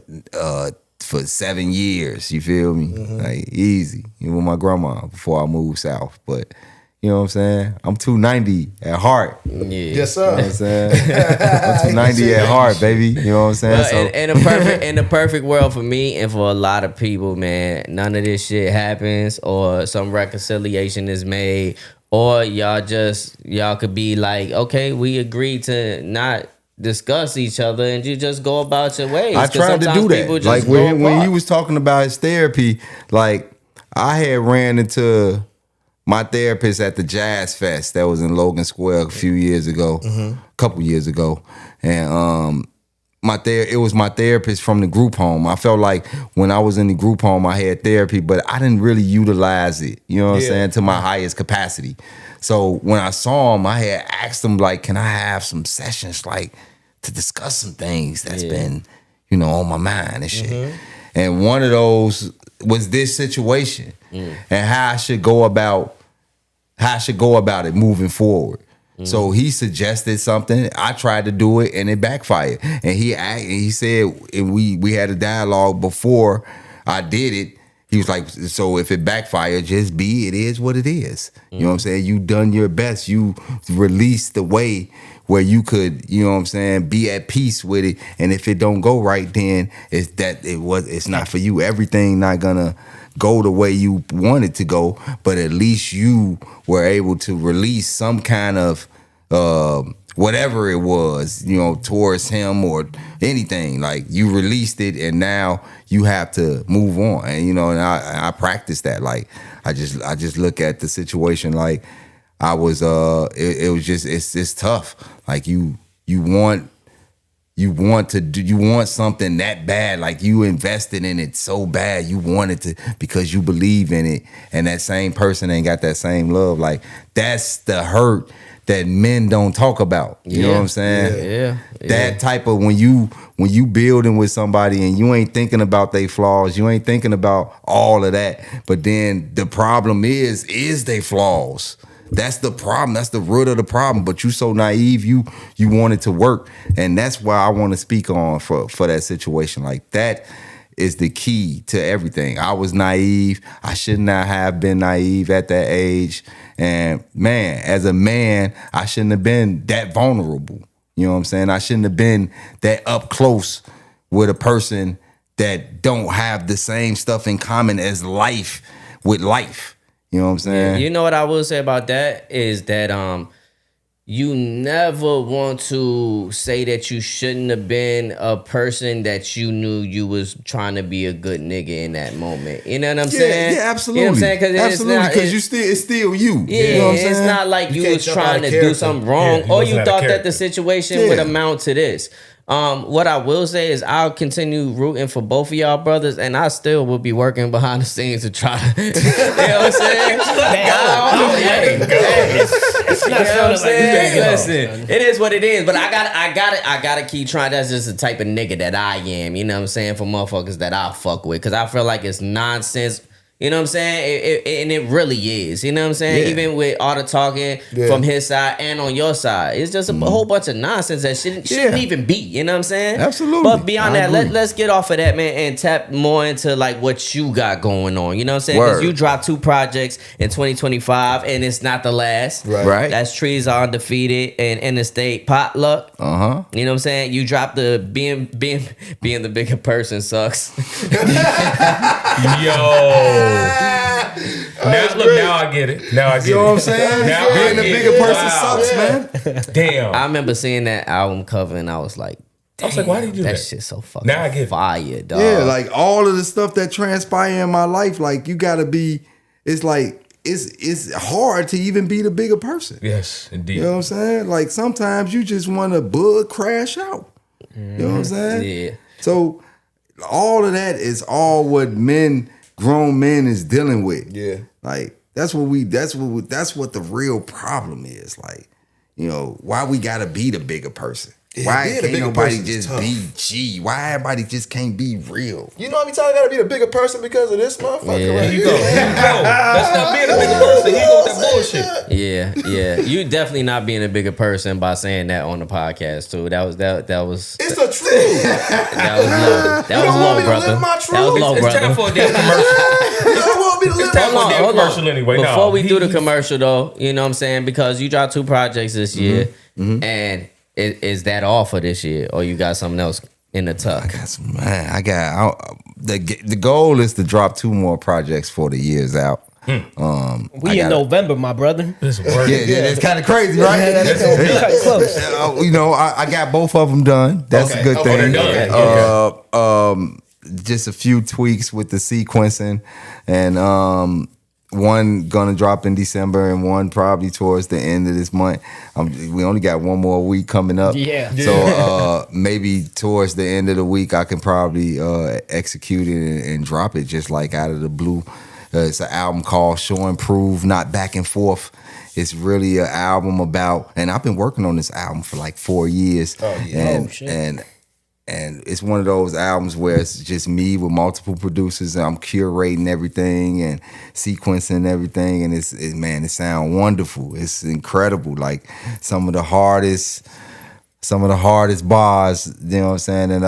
7 years, you feel me? Like, easy. With my grandma before I moved south. But you know what I'm saying? I'm 290 at heart. Yeah. Yes, sir. You know what I'm saying? I'm 290 at heart, baby. You know what I'm saying? Well, in the perfect world for me and for a lot of people, man, none of this shit happens or some reconciliation is made, or y'all could be like, okay, we agreed to not discuss each other and you just go about your ways. I tried to do that. Like when he was talking about his therapy, like I had ran into my therapist at the Jazz Fest that was in Logan Square a couple years ago, and it was my therapist from the group home. I felt like when I was in the group home, I had therapy, but I didn't really utilize it. You know what I'm saying, to my highest capacity. So when I saw him, I had asked him, like, can I have some sessions, like, to discuss some things that's been, on my mind and shit. And one of those was this situation and how I should go about it moving forward. So he suggested something. I tried to do it and it backfired. And he said, and we had a dialogue before I did it. He was like, so if it backfired, just it is what it is. You know what I'm saying? You done your best. You released the way where you could, you know what I'm saying, be at peace with it. And if it don't go right, then it's not for you. Everything not gonna go the way you want it to go, but at least you were able to release some kind of whatever it was, towards him or anything. Like, you released it and now you have to move on. And and I practice that. Like, I just look at the situation like I was it's tough. Like, you want something that bad, like you invested in it so bad, you want it to because you believe in it, and that same person ain't got that same love. Like, that's the hurt that men don't talk about. You know what I'm saying? Yeah. That type of when you building with somebody and you ain't thinking about their flaws, you ain't thinking about all of that. But then the problem is they flaws. That's the problem. That's the root of the problem. But you so naive, you want it to work. And that's why I want to speak on for that situation. Like, that is the key to everything. I was naive. I should not have been naive at that age. And man, as a man, I shouldn't have been that vulnerable. You know what I'm saying? I shouldn't have been that up close with a person that don't have the same stuff in common as life with life. You know what I'm saying? Yeah, you know what I will say about that is that you never want to say that you shouldn't have been a person that you knew you was trying to be a good nigga in that moment. You know what I'm saying? Yeah, absolutely. You know what I'm saying? Absolutely, because it's still you. Yeah, you know what I'm saying? It's not like you was trying to do something wrong, or you thought that the situation would amount to this. What I will say is I'll continue rooting for both of y'all brothers, and I still will be working behind the scenes to try to, you know what I'm saying? It's not what I'm saying. Listen, it is what it is, but I gotta keep trying. That's just the type of nigga that I am, you know what I'm saying, for motherfuckers that I fuck with, because I feel like it's nonsense. You know what I'm saying? And it really is. You know what I'm saying? Yeah. Even with all the talking from his side and on your side, it's just a whole bunch of nonsense that shouldn't even be. You know what I'm saying? Absolutely. But beyond I that, agree. let's get off of that, man, and tap more into like what you got going on. You know what I'm saying? Because Word. you dropped 2 projects in 2025, and it's not the last. Right. That's Trees Are Undefeated and Interstate Potluck. You know what I'm saying? You dropped the being the bigger person sucks. Yo. Now I get it. Now I get it. You know what I'm saying? Now Being I the get bigger it. person Wow. sucks, man. Damn. I remember seeing that album cover and I was like, I was like, why did you do that that? shit's so fucking Now I get it. fire, dog. Yeah, like all of the stuff that transpire in my life, like you gotta be, it's like, it's hard to even be the bigger person. Yes, indeed. You know what I'm saying? Like sometimes you just want to bug crash out. You know what I'm saying? Yeah. So all of that is all what grown men is dealing with. Yeah. Like that's what the real problem is. Like, you know, why we gotta be the bigger person? Yeah, Why being the can't bigger nobody person is just tough. be G? Why everybody just can't be real? You know how many times I gotta be the bigger person because of this motherfucker Yeah. right Here you here? go. Here you go. That's not being a bigger person. Here you go with that bullshit. Yeah. You definitely not being a bigger person by saying that on the podcast too. That was It's the truth. that was low. That You was don't low, want me to brother. live my That was low, truth? It's time brother. for a damn commercial. You don't want me to live time my for a damn commercial anyway. Before No, we do the he- commercial though, you know what I'm saying? Because you dropped 2 projects this year, and is that all for this year, or you got something else in the tuck? The goal is to drop 2 more projects for the years out. We in November, my brother. This word. Yeah, it's kind of crazy, right? That's gonna be cutting close. You know, I got both of them done. That's a good Okay, thing. they're done. Just a few tweaks with the sequencing, and one gonna drop in December, and one probably towards the end of this month. We only got 1 more week coming up. Yeah. So maybe towards the end of the week, I can probably execute it and drop it just like out of the blue. It's an album called Show and Prove, Not Back and Forth. It's really an album about, and I've been working on this album for like 4 years. Oh, yeah. And, Oh, shit. and it's one of those albums where it's just me with multiple producers, and I'm curating everything and sequencing everything, and it sounds wonderful. It's incredible. Like some of the hardest bars, you know what I'm saying? And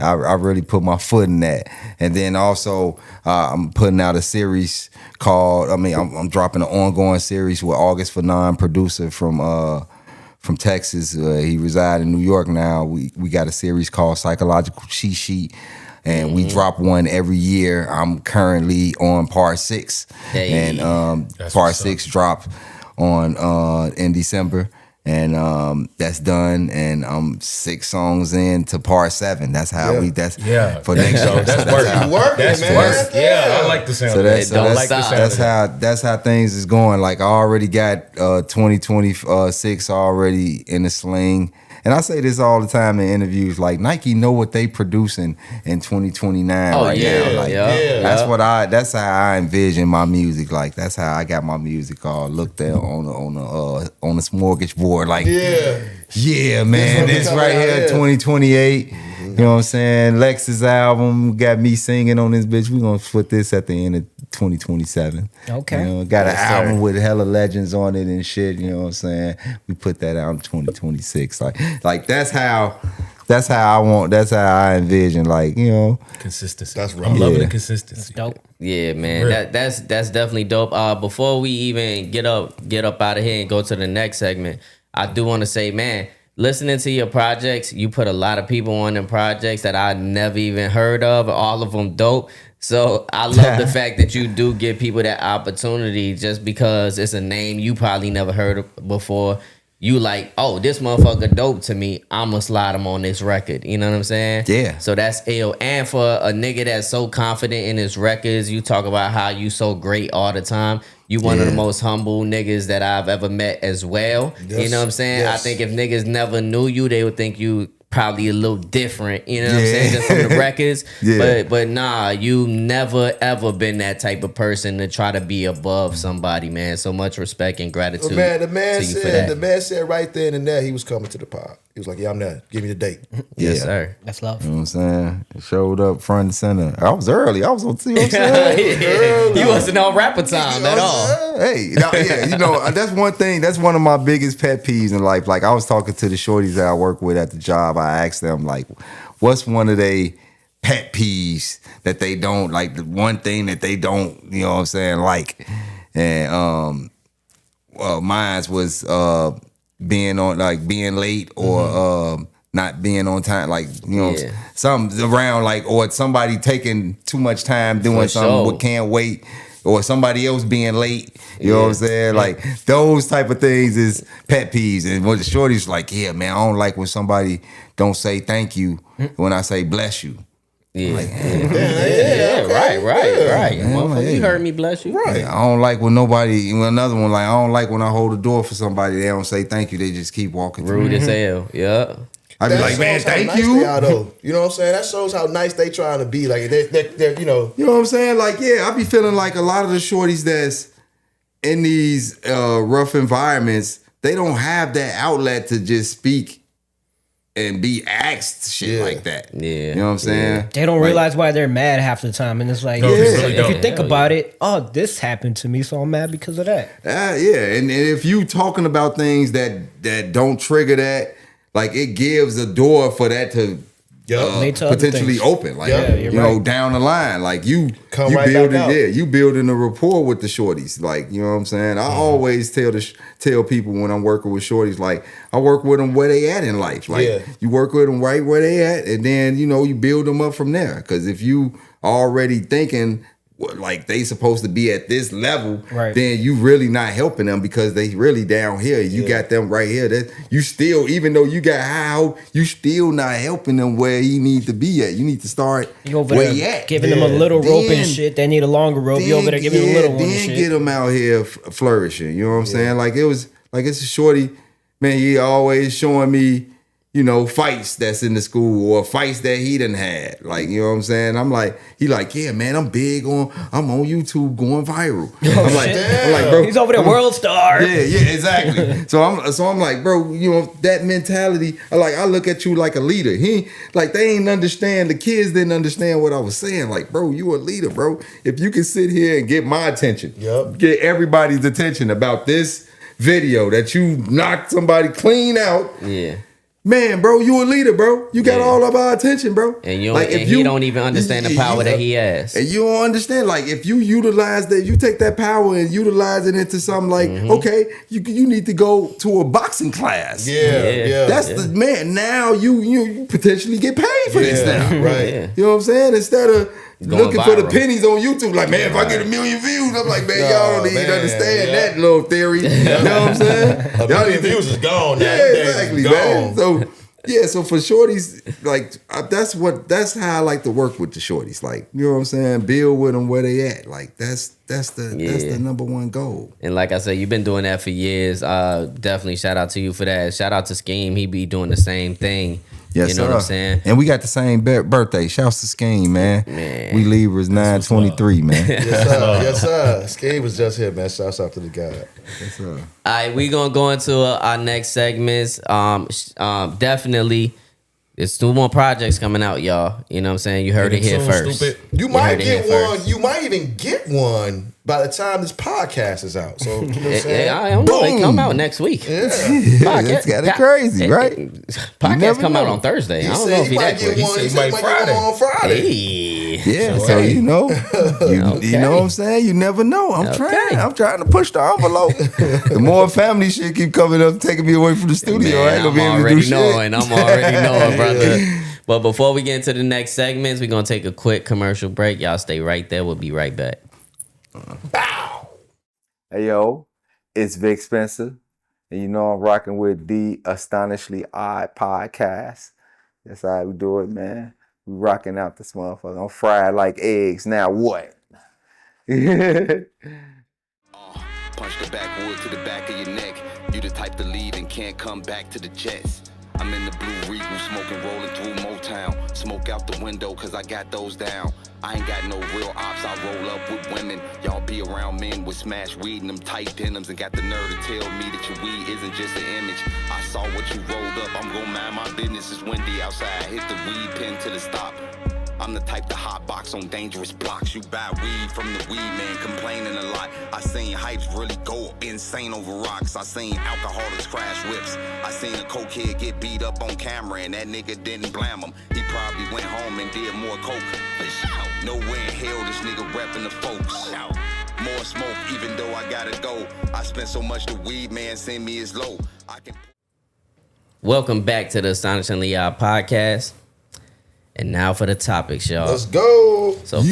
I really put my foot in that. And then also, I'm putting out a series called, I'm dropping an ongoing series with August Fanon, producer from Texas. He resides in New York now. We got a series called Psychological Cheat Sheet, and we drop one every year. I'm currently on part 6, Hey. and That's part what's up. 6 drop on in December. And that's done, and I'm 6 songs into part 7. That's how Yeah. for next year. That's So work. how- You working, That's man. work. Yeah, I like the sound. So of that's, that. Don't that's, stop. that's how things is going. Like I already got 2026 already in the sling. And I say this all the time in interviews, like Nike know what they producing in 2029 Oh, right yeah, now. Like yeah. that's how I envision my music. Like that's how I got my music all looked at on this mortgage board. Like yeah, man, This this one right coming out, here, yeah. 2028. You know what I'm saying? Lex's album got me singing on this bitch. We gonna put this at the end of 2027. Okay. You know, got an Yes, sir. album with hella legends on it and shit. You know what I'm saying? We put that out in 2026. Like that's how I envision. Like, you know, Consistency. That's right. I'm loving Yeah. the consistency. Dope. Yeah, man, Real. that's definitely dope. Before we even get up out of here and go to the next segment, I do want to say, man, listening to your projects, you put a lot of people on them projects that I never even heard of. All of them dope. So I love the fact that you do give people that opportunity just because it's a name you probably never heard of before. You like, oh, this motherfucker dope to me. I'ma slide him on this record. You know what I'm saying? Yeah. So that's ill. And for a nigga that's so confident in his records, you talk about how you so great all the time. You one of the Yeah. most humble niggas that I've ever met as well. You Yes. know what I'm saying? I Yes. think if niggas never knew you, they would think you probably a little different. You know what I'm Yeah. saying? Just from the records. Yeah. But nah, you never ever been that type of person to try to be above somebody, man. So much respect and gratitude The man to you for said that. the man said right then and there he was coming to the pod. He was like, yeah, I'm there. Give me the date. Yes, sir. That's love. You know what I'm saying? It showed up front and center. I was early. I was on, you know what I'm saying? He wasn't on rapper time at all. Hey, that's one thing. That's one of my biggest pet peeves in life. Like, I was talking to the shorties that I work with at the job. I asked them, like, what's one of they pet peeves that they don't, like, the one thing that they don't, you know what I'm saying, like. And mine was being late or not being on time, like, you know, something around, like, or somebody taking too much time doing something what can't wait, or somebody else being late. You know what I'm saying? Like, those type of things is pet peeves. And when the shorty's like, yeah, man, I don't like when somebody don't say thank you when I say bless you. Yeah, like, right. Man, you heard me, bless you. Right. I don't like when another one, like, I don't like when I hold the door for somebody, they don't say thank you, they just keep walking through. Rude as hell, yeah. I be like, man, thank you. They are, though. You know what I'm saying? That shows how nice they trying to be. Like, they're you know. You know what I'm saying? Like, yeah, I be feeling like a lot of the shorties that's in these rough environments, they don't have that outlet to just speak and be asked shit like that. Yeah. You know what I'm saying? They don't realize why they're mad half the time. And it's like, if you think about it, this happened to me, so I'm mad because of that. And if you talking about things that don't trigger that, like, it gives a door for that to potentially open, like, you know, down the line, like, you building a rapport with the shorties, like, you know what I'm saying. I always tell people when I'm working with shorties, like, I work with them where they at in life, like, you work with them right where they at, and then, you know, you build them up from there. Because if you already thinking like they supposed to be at this level, then you really not helping them, because they really down here. You got them right here. That you still, even though you got high hope, you still not helping them where you need to be at. You need to start where you at. Giving them a little rope and shit. They need a longer rope. You over there giving them a little one and shit. Then get them out here flourishing. You know what I'm saying? Like, it's a shorty, man, he always showing me, you know, fights that's in the school or fights that he done had. Like, you know what I'm saying? I'm like, he like, yeah, man, I'm on YouTube going viral. I'm like, bro, he's over there, world star. Yeah, exactly. So I'm like, bro, you know, that mentality, I look at you like a leader. They ain't understand, the kids didn't understand what I was saying. Like, bro, you a leader, bro. If you can sit here and get my attention, get everybody's attention about this video that you knocked somebody clean out. Yeah. Man, bro, you a leader, bro. You got all of our attention, bro. And you don't even understand the power that he has. And you don't understand, like, if you utilize that, you take that power and utilize it into something like, okay, you need to go to a boxing class. That's the man. Now you potentially get paid for this now. Right. You know what I'm saying? Instead of looking for the pennies on YouTube, like, man, if I get 1 million views, I'm like, man, y'all don't even understand that little theory. You know what I'm saying? 1 million views is gone now. Yeah, exactly, man. So for shorties, like, that's how I like to work with the shorties. Like, you know what I'm saying? Build with them where they at. Like, that's the number one goal. And like I said, you've been doing that for years. Definitely shout out to you for that. Shout out to Scheme. He be doing the same thing. Yes, you know what I'm saying? And we got the same birthday. Shouts to Scheme, man. We Libras 9/23, man. Yes, sir. Scheme was just here, man. Shouts out to the guy. Yes, sir. All right, we gonna go into our next segments. Definitely, there's 2 more projects coming out, y'all. You know what I'm saying? You heard it here first. You might get one. You might even get one by the time this podcast is out. So, you know what I'm saying? I don't know. They come out next week. It's got it crazy, right? Podcast come out on Thursday. I don't know if he that quick. He might get one on Friday. Yeah, so you know what I'm saying? You never know. I'm trying to push the envelope. The more family shit keep coming up, taking me away from the studio, I ain't gonna be able to do shit. I'm already knowing, brother. But before we get into the next segments, we're gonna take a quick commercial break. Y'all stay right there. We'll be right back. Bow. Hey yo, it's Vic Spencer, and you know I'm rocking with the Astonishingly ODD Podcast. That's how we do it, man. We rocking out this motherfucker. I'm fried like eggs. Now what? Punch the backwood to the back of your neck. You the type to leave and can't come back to the Jets. I'm in the blue Regal, smoking, rolling through Motown. Smoke out the window, cause I got those down. I ain't got no real ops, I roll up with women. Y'all be around men with smashed weed and them tight denims and got the nerve to tell me that your weed isn't just an image. I saw what you rolled up, I'm gon' mind my business. It's windy outside, hit the weed pen to the stop. I'm the type to hotbox on dangerous blocks. You buy weed from the weed man, complaining a lot. I seen hypes really go insane over rocks. I seen alcoholics crash whips. I seen a cokehead get beat up on camera and that nigga didn't blam him. He probably went home and did more coke. Nowhere in hell this nigga repping the folks. More smoke even though I gotta go. I spent so much the weed man send me is low. I can. Welcome back to the Astonishingly ODD Podcast. And now for the topics, y'all. Let's go. So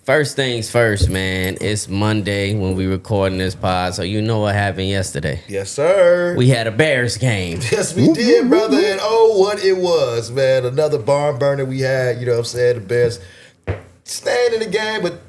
first things first, man. It's Monday when we recording this pod, so you know what happened yesterday. Yes, sir. We had a Bears game. Yes, we did, brother. And oh, what it was, man. Another barn burner we had. You know what I'm saying? The Bears staying in the game, but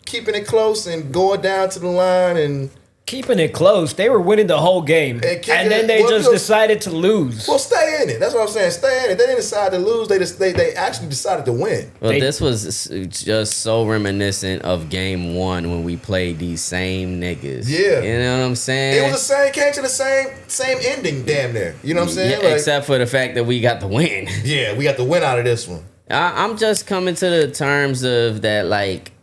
keeping it close and going down to the line and Keeping it close. They were winning the whole game. And then they just decided to lose. Well, stay in it. That's what I'm saying. Stay in it. They didn't decide to lose. They actually decided to win. Well, this was just so reminiscent of game one when we played these same niggas. Yeah. You know what I'm saying? It was the same, came to the same ending damn near. You know what I'm saying? Yeah, except for the fact that we got the win. Yeah, we got the win out of this one. I'm just coming to the terms of that, like,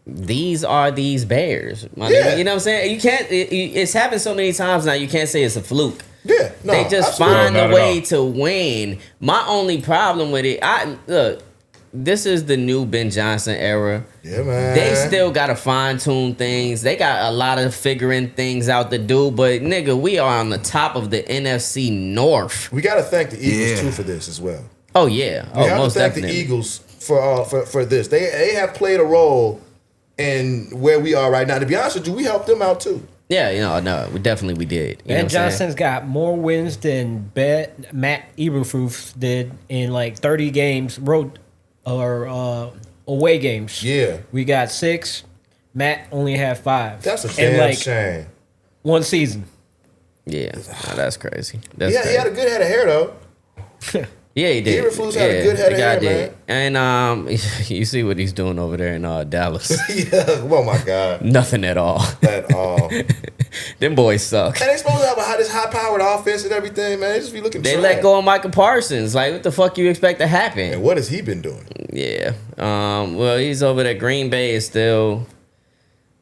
these are these Bears. Yeah. You know what I'm saying? You can't, it's happened so many times now, you can't say it's a fluke. Yeah, no, they just absolutely. find a way to win. My only problem with it, look, this is the new Ben Johnson era. Yeah, man. They still got to fine tune things. They got a lot of figuring things out to do. But nigga, we are on the top of the NFC North. We got to thank the Eagles too for this as well. Oh yeah, We have most to thank definitely. the Eagles for this. They have played a role in where we are right now. To be honest with you, we helped them out too. Yeah, no, we did. You know Ben what I'm Johnson's saying? got more wins than Matt Eberflus did in like 30 games, road or away games. Yeah. We got 6. Matt only had 5. That's a in damn like shame. one season. Yeah, no, that's crazy. He had a good head of hair though. Yeah, he did. Eberflus had a good head of the guy hair, did. And you see what he's doing over there in Dallas. Yeah. Oh my God. Nothing at all. At all. Them boys suck. And they supposed to have this high-powered offense and everything, man. They just be looking They trash. let go of Micah Parsons. Like, what the fuck you expect to happen? And what has he been doing? Yeah. Well, he's over there. Green Bay is still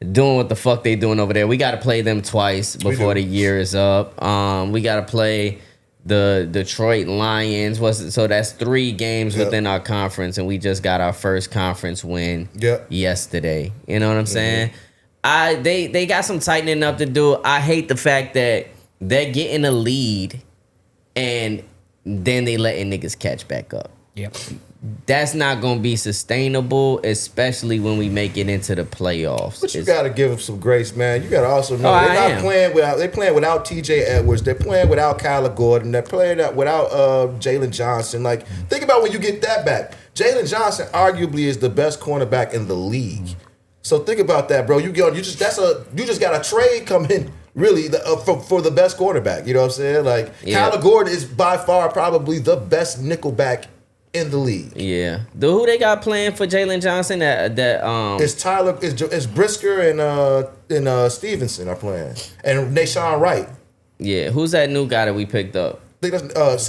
doing what the fuck they doing over there. We got to play them twice before the year is up. We got to play the Detroit Lions. So that's 3 games within our conference, and we just got our first conference win yesterday. You know what I'm saying? They got some tightening up to do. I hate the fact that they're getting a lead and then they letting niggas catch back up. Yep. That's not going to be sustainable, especially when we make it into the playoffs. But you got to give them some grace, man. You got to also know they're playing without TJ Edwards. They're playing without Kyler Gordon. They're playing without Jalen Johnson. Like, think about when you get that back. Jalen Johnson arguably is the best cornerback in the league. So think about that, bro. You just got a trade coming really for the best quarterback. You know what I'm saying? Like, Kyler Gordon is by far probably the best nickelback in the league. Yeah. Who they got playing for Jalen Johnson? It's Tyler. It's Brisker and Stevenson are playing, and Nashawn Wright. Yeah. Who's that new guy that we picked up? I think that's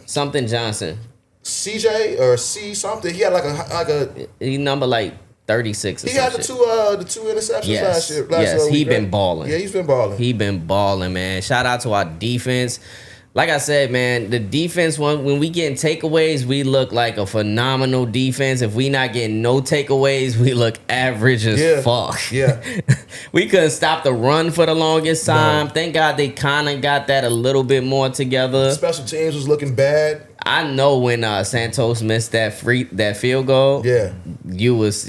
something Johnson. CJ or C something. He had like a he number like 36. He had the two interceptions last year. Yes, he been balling. Yeah, he's been balling. He been balling, man. Shout out to our defense. Like I said, man, the defense, when we getting takeaways, we look like a phenomenal defense. If we not getting no takeaways, we look average as fuck. Yeah. We couldn't stop the run for the longest time. No. Thank God they kind of got that a little bit more together. Special teams was looking bad. I know when Santos missed that field goal. Yeah,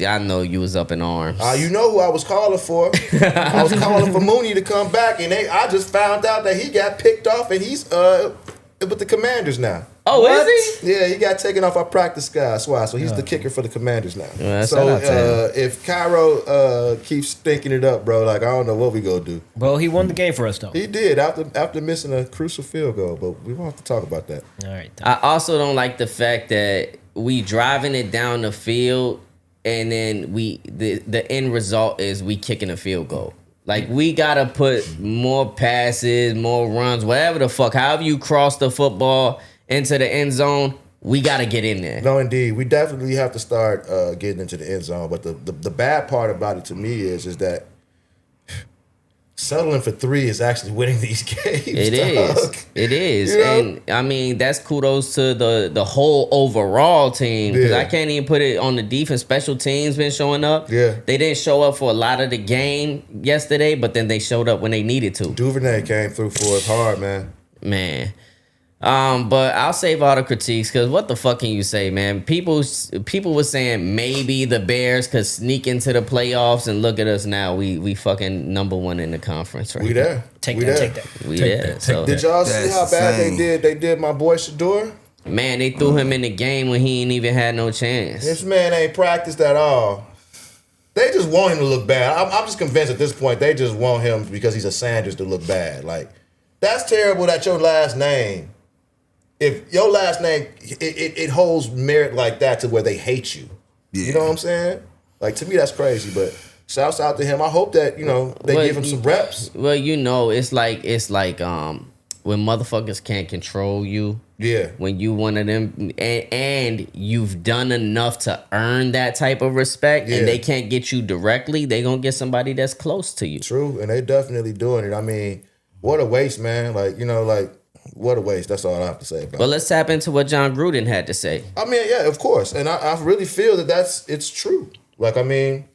I know you was up in arms. You know who I was calling for? I was calling for Mooney to come back, and I just found out that he got picked off, and he's with the Commanders now. Oh, what? Is he? Yeah, he got taken off our practice squad, so he's the kicker for the Commanders now. Well, so if Cairo keeps stinking it up, bro, like I don't know what we gonna do. Well, he won the game for us though. He did after missing a crucial field goal, but we won't have to talk about that. All right. I also don't like the fact that we driving it down the field and then the end result is we kicking a field goal. Like, we gotta put more passes, more runs, whatever the fuck. However you cross the football into the end zone, we gotta get in there. No, indeed, we definitely have to start getting into the end zone. But the bad part about it to me is that settling for 3 is actually winning these games. It is. You know? And I mean, that's kudos to the whole overall team. Because I can't even put it on the defense. Special teams been showing up. Yeah. They didn't show up for a lot of the game yesterday, but then they showed up when they needed to. Duvernay came through for us hard, man. Man. But I'll save all the critiques, because what the fuck can you say, man? People were saying maybe the Bears could sneak into the playoffs, and look at us now. We fucking number 1 in the conference right We there. Take we that. there. Take that. We there. So, Did y'all see how bad they did my boy Shador? man, they threw him in the game when he ain't even had no chance. This man ain't practiced at all. They just want him to look bad. I'm just convinced at this point they just want him because he's a Sanders to look bad. Like, that's terrible that your last name, if your last name, it holds merit like that to where they hate you. Yeah. You know what I'm saying? Like, to me, that's crazy. But shouts out to him. I hope that, they give him some reps. Well, it's like when motherfuckers can't control you. Yeah. When you one of them, and you've done enough to earn that type of respect, and they can't get you directly, they gonna get somebody that's close to you. True, and they definitely doing it. I mean, what a waste, man. What a waste. That's all I have to say about it. But let's tap into what John Gruden had to say. I mean, yeah, of course. And I really feel that it's true. Like, I mean,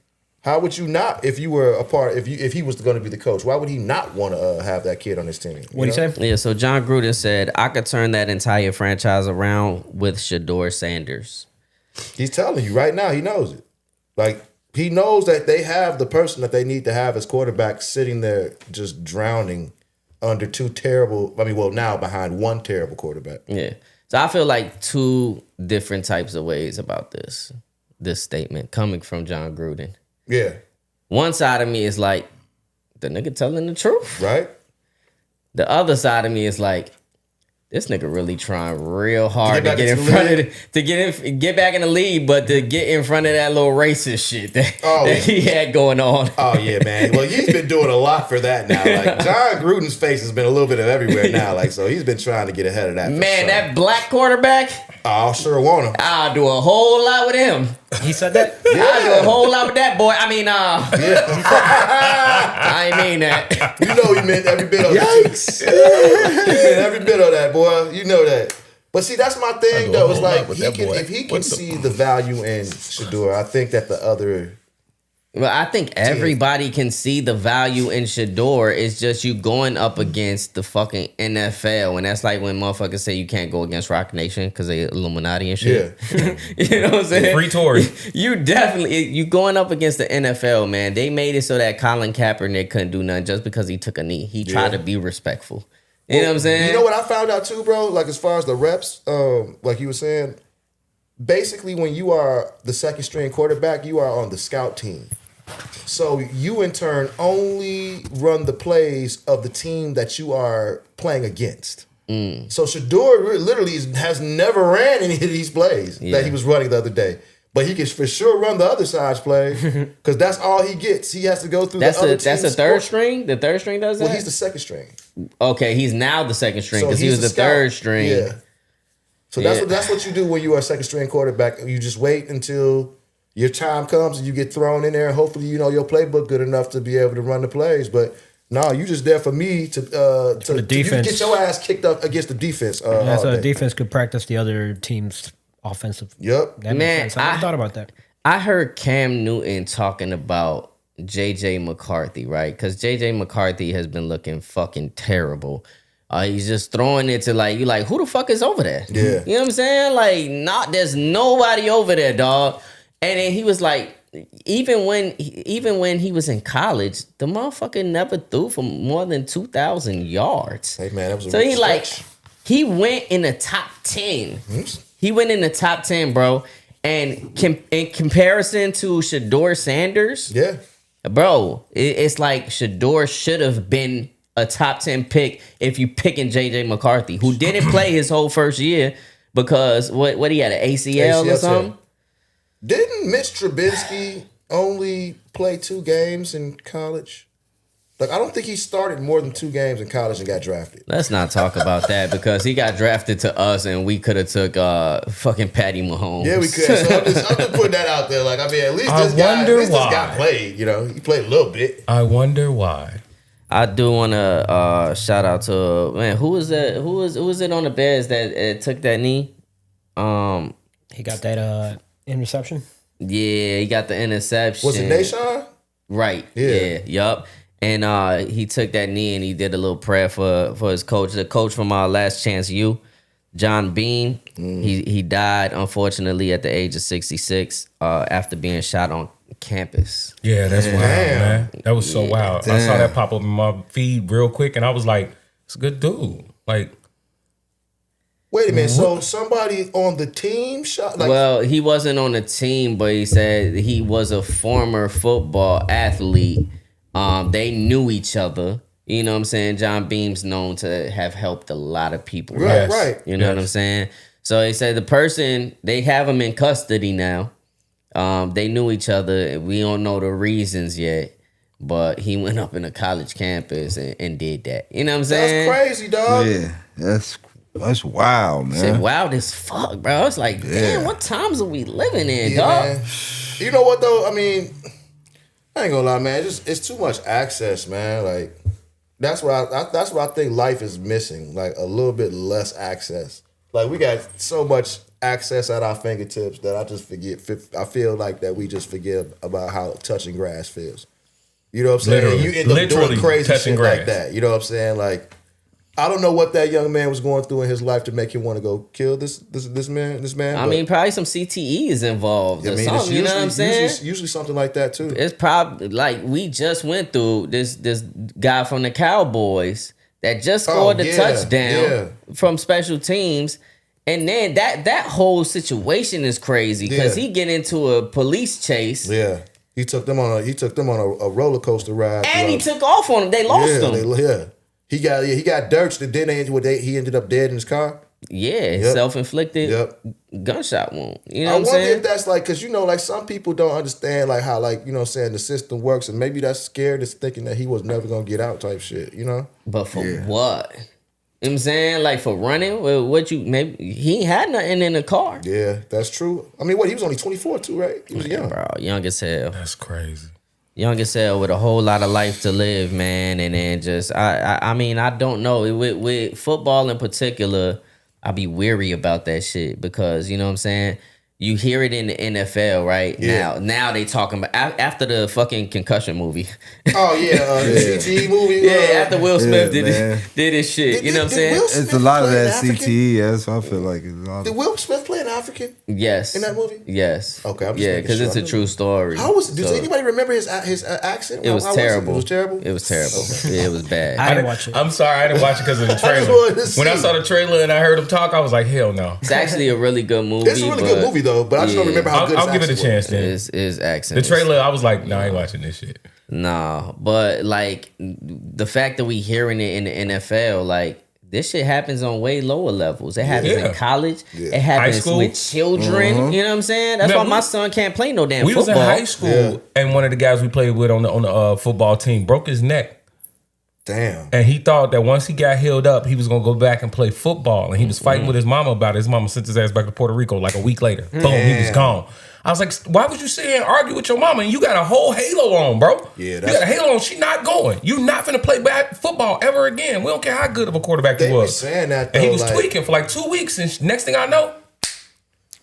how would you not, if you were a part, if he was going to be the coach, why would he not want to have that kid on his team? What did he say? Yeah, so John Gruden said, I could turn that entire franchise around with Shador Sanders. He's telling you right now, he knows it. Like, he knows that they have the person that they need to have as quarterback sitting there just drowning under now behind one terrible quarterback. Yeah. So I feel like 2 different types of ways about this statement coming from John Gruden. Yeah. One side of me is like, the nigga telling the truth. Right? The other side of me is like, this nigga really trying real hard to get in front of get back in the league, but to get in front of that little racist shit that he had going on. Oh yeah, man. Well, he's been doing a lot for that now. Like, John Gruden's face has been a little bit of everywhere now. Like, so he's been trying to get ahead of that. Man, that black quarterback, I sure want him. I'll do a whole lot with him. He said that? Yeah. I'll do a whole lot with that boy. I mean, I ain't mean that. You know he meant every bit of that. Yikes. He meant every bit of that, boy. You know that. But see, that's my thing, though. It's like, if he can see the value in Shador, I think that the other... Well, I think everybody can see the value in Shador. It's just you going up against the fucking NFL. And that's like when motherfuckers say you can't go against Rock Nation because they Illuminati and shit. Yeah. You know what I'm saying? Free Tory. You going up against the NFL, man. They made it so that Colin Kaepernick couldn't do nothing just because he took a knee. He tried to be respectful. You know what I'm saying? You know what I found out too, bro? Like, as far as the reps, like you were saying, basically when you are the second string quarterback, you are on the scout team. So you in turn only run the plays of the team that you are playing against. So Shador literally has never ran any of these plays that he was running the other day. But he can for sure run the other side's play because that's all he gets. He has to go through the other team's. That's the third string? The third string does that? Well, he's the second string. Okay, he's now the second string because he was the third string. Yeah. So that's what you do when you are a second string quarterback. You just wait until your time comes and you get thrown in there, and hopefully you know your playbook good enough to be able to run the plays. But no, you just there for me to defense. Get your ass kicked up against the defense. So the defense could practice the other team's offensive. Yep. That makes sense. I never thought about that. I heard Cam Newton talking about J.J. McCarthy, right? Because J.J. McCarthy has been looking fucking terrible. He's just throwing it to you like, who the fuck is over there? Yeah. You know what I'm saying? Like, there's nobody over there, dog. And then he was like, even when he was in college, the motherfucker never threw for more than 2,000 yards. Hey man, that was a so stretch. he went in the top 10. He went in the top 10, bro. And in comparison to Shador Sanders, bro, it's like Shador should have been a top 10 pick if you picking J.J. McCarthy, who didn't play his whole first year because what he had, an ACL or something? Didn't Mitch Trubisky only play 2 games in college? Like, I don't think he started more than 2 games in college and got drafted. Let's not talk about that because he got drafted to us and we could have took fucking Patty Mahomes. Yeah, we could. So I'm just putting that out there. Like, I mean, at least this guy played. You know, he played a little bit. I wonder why. I do want to shout out to man. Who was that? Who was it on the Bears that took that knee? He got that interception. Yeah, he got the interception. Was it Deshaun? Right. Yeah. Yup. And he took that knee and he did a little prayer for his coach. The coach from Last Chance U, John Bean. He died unfortunately at the age of 66 after being shot on campus. Yeah, that's wild, man. That was so wild. Damn. I saw that pop up in my feed real quick, and I was like, "It's a good dude." Like, wait a minute. So somebody on the team shot? Like, well, he wasn't on the team, but he said he was a former football athlete. They knew each other. You know what I'm saying? John Beam's known to have helped a lot of people. Right. You know what I'm saying? So he said the person, they have him in custody now. They knew each other. We don't know the reasons yet, but he went up in a college campus and did that. You know what I'm saying? That's crazy, dog. Yeah, that's wild, man. Shit, wild as fuck, bro. I was like, damn, what times are we living in, dog? Man. You know what though? I mean, I ain't gonna lie, man. It's too much access, man. Like that's what I think life is missing. Like a little bit less access. Like we got so much access at our fingertips that I just forget. I feel like that we just forget about how touching grass feels. You know what I'm saying? Literally, You end up doing crazy shit like that. You know what I'm saying? Like I don't know what that young man was going through in his life to make him want to go kill this man. I mean, probably some CTE is involved or something. You know what I'm saying? Usually something like that too. It's probably like we just went through this guy from the Cowboys that just scored the touchdown from special teams. And then that whole situation is crazy because he get into a police chase. Yeah. He took them on a roller coaster ride. And he took off on them. They lost him. He got dirged, and then he ended up dead in his car. Yeah, self-inflicted gunshot wound. You know what I'm saying? I wonder if that's like, because, you know, like some people don't understand like how, like, you know what I'm saying, the system works, and maybe that's scared is thinking that he was never going to get out type shit, you know? But for what? You know what I'm saying? Like for running? Maybe he had nothing in the car. Yeah, that's true. I mean, he was only 24 too, right? He was young. Bro, young as hell. that's crazy. Young as hell with a whole lot of life to live, man. And then just, I mean, I don't know. With football in particular, I be weary about that shit because, you know what I'm saying? You hear it in the NFL, right? Yeah. Now they talking about, after the fucking concussion movie. Oh, yeah, the CTE movie. Yeah, after Will Smith did his shit. You know what I'm saying? It's a lot of that CTE, yes. I feel like it's a lot. Did Will Smith play an African? Yes. In that movie? Yes. Okay, I'm just yeah, making because sure. it's a true story. Does anybody remember his accent? It was terrible. It was terrible? It was terrible. Yeah, it was bad. I didn't watch it. I'm sorry, I didn't watch it because of the trailer. When I saw the trailer and I heard him talk, I was like, hell no. It's actually a really good movie. It's a really good movie, though, but I just don't remember how good I'll give it a chance then. His accent. The trailer, I was like, nah, I ain't watching this shit. Nah, but like the fact that we hearing it in the NFL, like this shit happens on way lower levels. It happens in college. It happens with children. You know what I'm saying? That's why my son can't play no damn football. We was in high school, and one of the guys we played with on the football team broke his neck. Damn. And he thought that once he got healed up, he was gonna go back and play football. And he was fighting with his mama about it. His mama sent his ass back to Puerto Rico like a week later. Boom, he was gone. I was like, why would you sit here and argue with your mama and you got a whole halo on, bro? Yeah, you got a halo on. She not going. You not finna play football ever again. We don't care how good of a quarterback he was. Saying that, though, and he was tweaking for like 2 weeks. And next thing I know,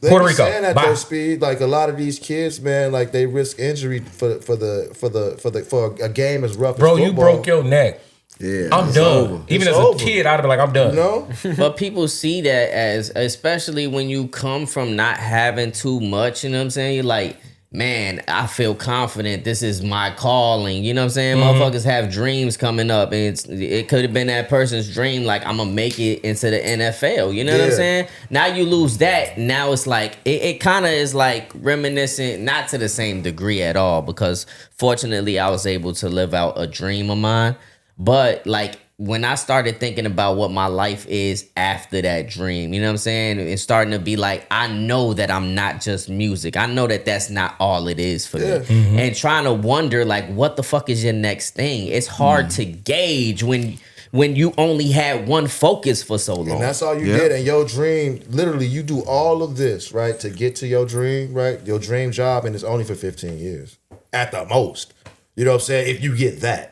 Puerto Rico. Saying that though, Speed, like a lot of these kids, man, like they risk injury for a game as rough as football. Bro, you broke your neck. Yeah, I'm done. Over. Even It's as over. a kid, I'd be like, I'm done. You know? But people see that as, especially when you come from not having too much, you know what I'm saying? You're like, man, I feel confident. This is my calling. You know what I'm saying? Motherfuckers have dreams coming up. And it could have been that person's dream, like, I'm going to make it into the NFL. You know what I'm saying? Now you lose that. Now it's like, it kind of is like reminiscent, not to the same degree at all, because fortunately I was able to live out a dream of mine. But like when I started thinking about what my life is after that dream, you know what I'm saying? It's starting to be like, I know that I'm not just music. I know that that's not all it is for me. And trying to wonder, like, what the fuck is your next thing? It's hard to gauge when you only had one focus for so long. And that's all you did. And your dream, literally, you do all of this, right, to get to your dream, right? Your dream job, and it's only for 15 years at the most. You know what I'm saying? If you get that.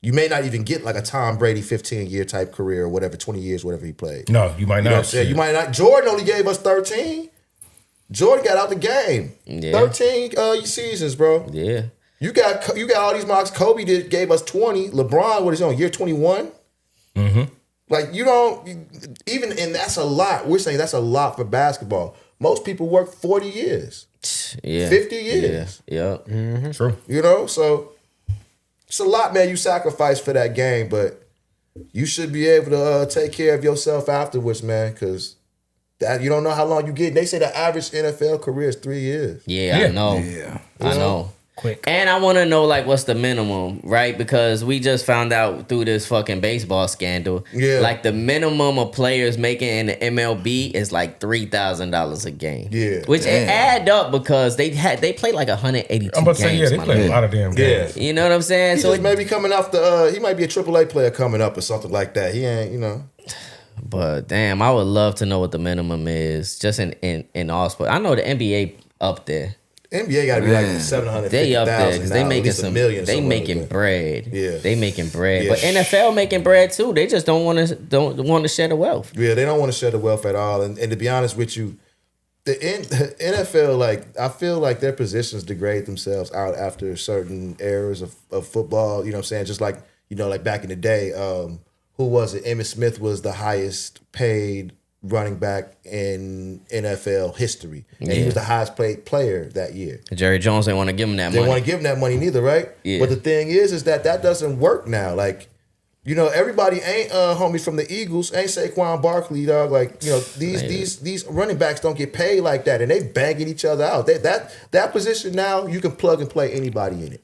You may not even get like a Tom Brady 15-year type career or whatever, 20 years, whatever he played. No, you might not. You know what I'm saying? You might not. Jordan only gave us 13. Jordan got out the game. 13 seasons, bro. Yeah. You got all these marks. Kobe gave us 20. LeBron, what is he on, year 21? Like, you don't, even, and that's a lot. We're saying that's a lot for basketball. Most people work 40 years. 50 years. Yeah. True. You know, so it's a lot, man, you sacrifice for that game, but you should be able to take care of yourself afterwards, man, because that you don't know how long you get. They say the average NFL career is 3 years. Yeah, I know. Yeah. I know. Quick. And I want to know, like, what's the minimum, right? Because we just found out through this fucking baseball scandal. Yeah. Like, the minimum of players making in the MLB is like $3,000 a game. Yeah. Which it add up because they play like 182 I'm about to say, games. they play a lot of damn games. You know what I'm saying? He So just maybe coming off the, he might be a AAA player coming up or something like that. He ain't, you know. But damn, I would love to know what the minimum is just in all sports. I know the NBA up there. NBA got to be like 750,000. They up there because they now, making at least $1 million. they making like bread. Yeah. They making bread. Yeah. But NFL making bread too. They just don't want to share the wealth. Yeah, they don't want to share the wealth at all. And to be honest with you, the NFL, like, I feel like their positions degrade themselves out after certain eras of football. You know what I'm saying? Just like, you know, like back in the day, who was it? Emmitt Smith was the highest paid running back in NFL history. And he was the highest paid player that year. Jerry Jones didn't want to give him that They money. want to give him that money neither, right? Yeah. But the thing is that doesn't work now. Like, you know, everybody ain't homies from the Eagles, ain't Saquon Barkley, dog. Like, you know, these running backs don't get paid like that, and they banging each other out. That position now, you can plug and play anybody in it.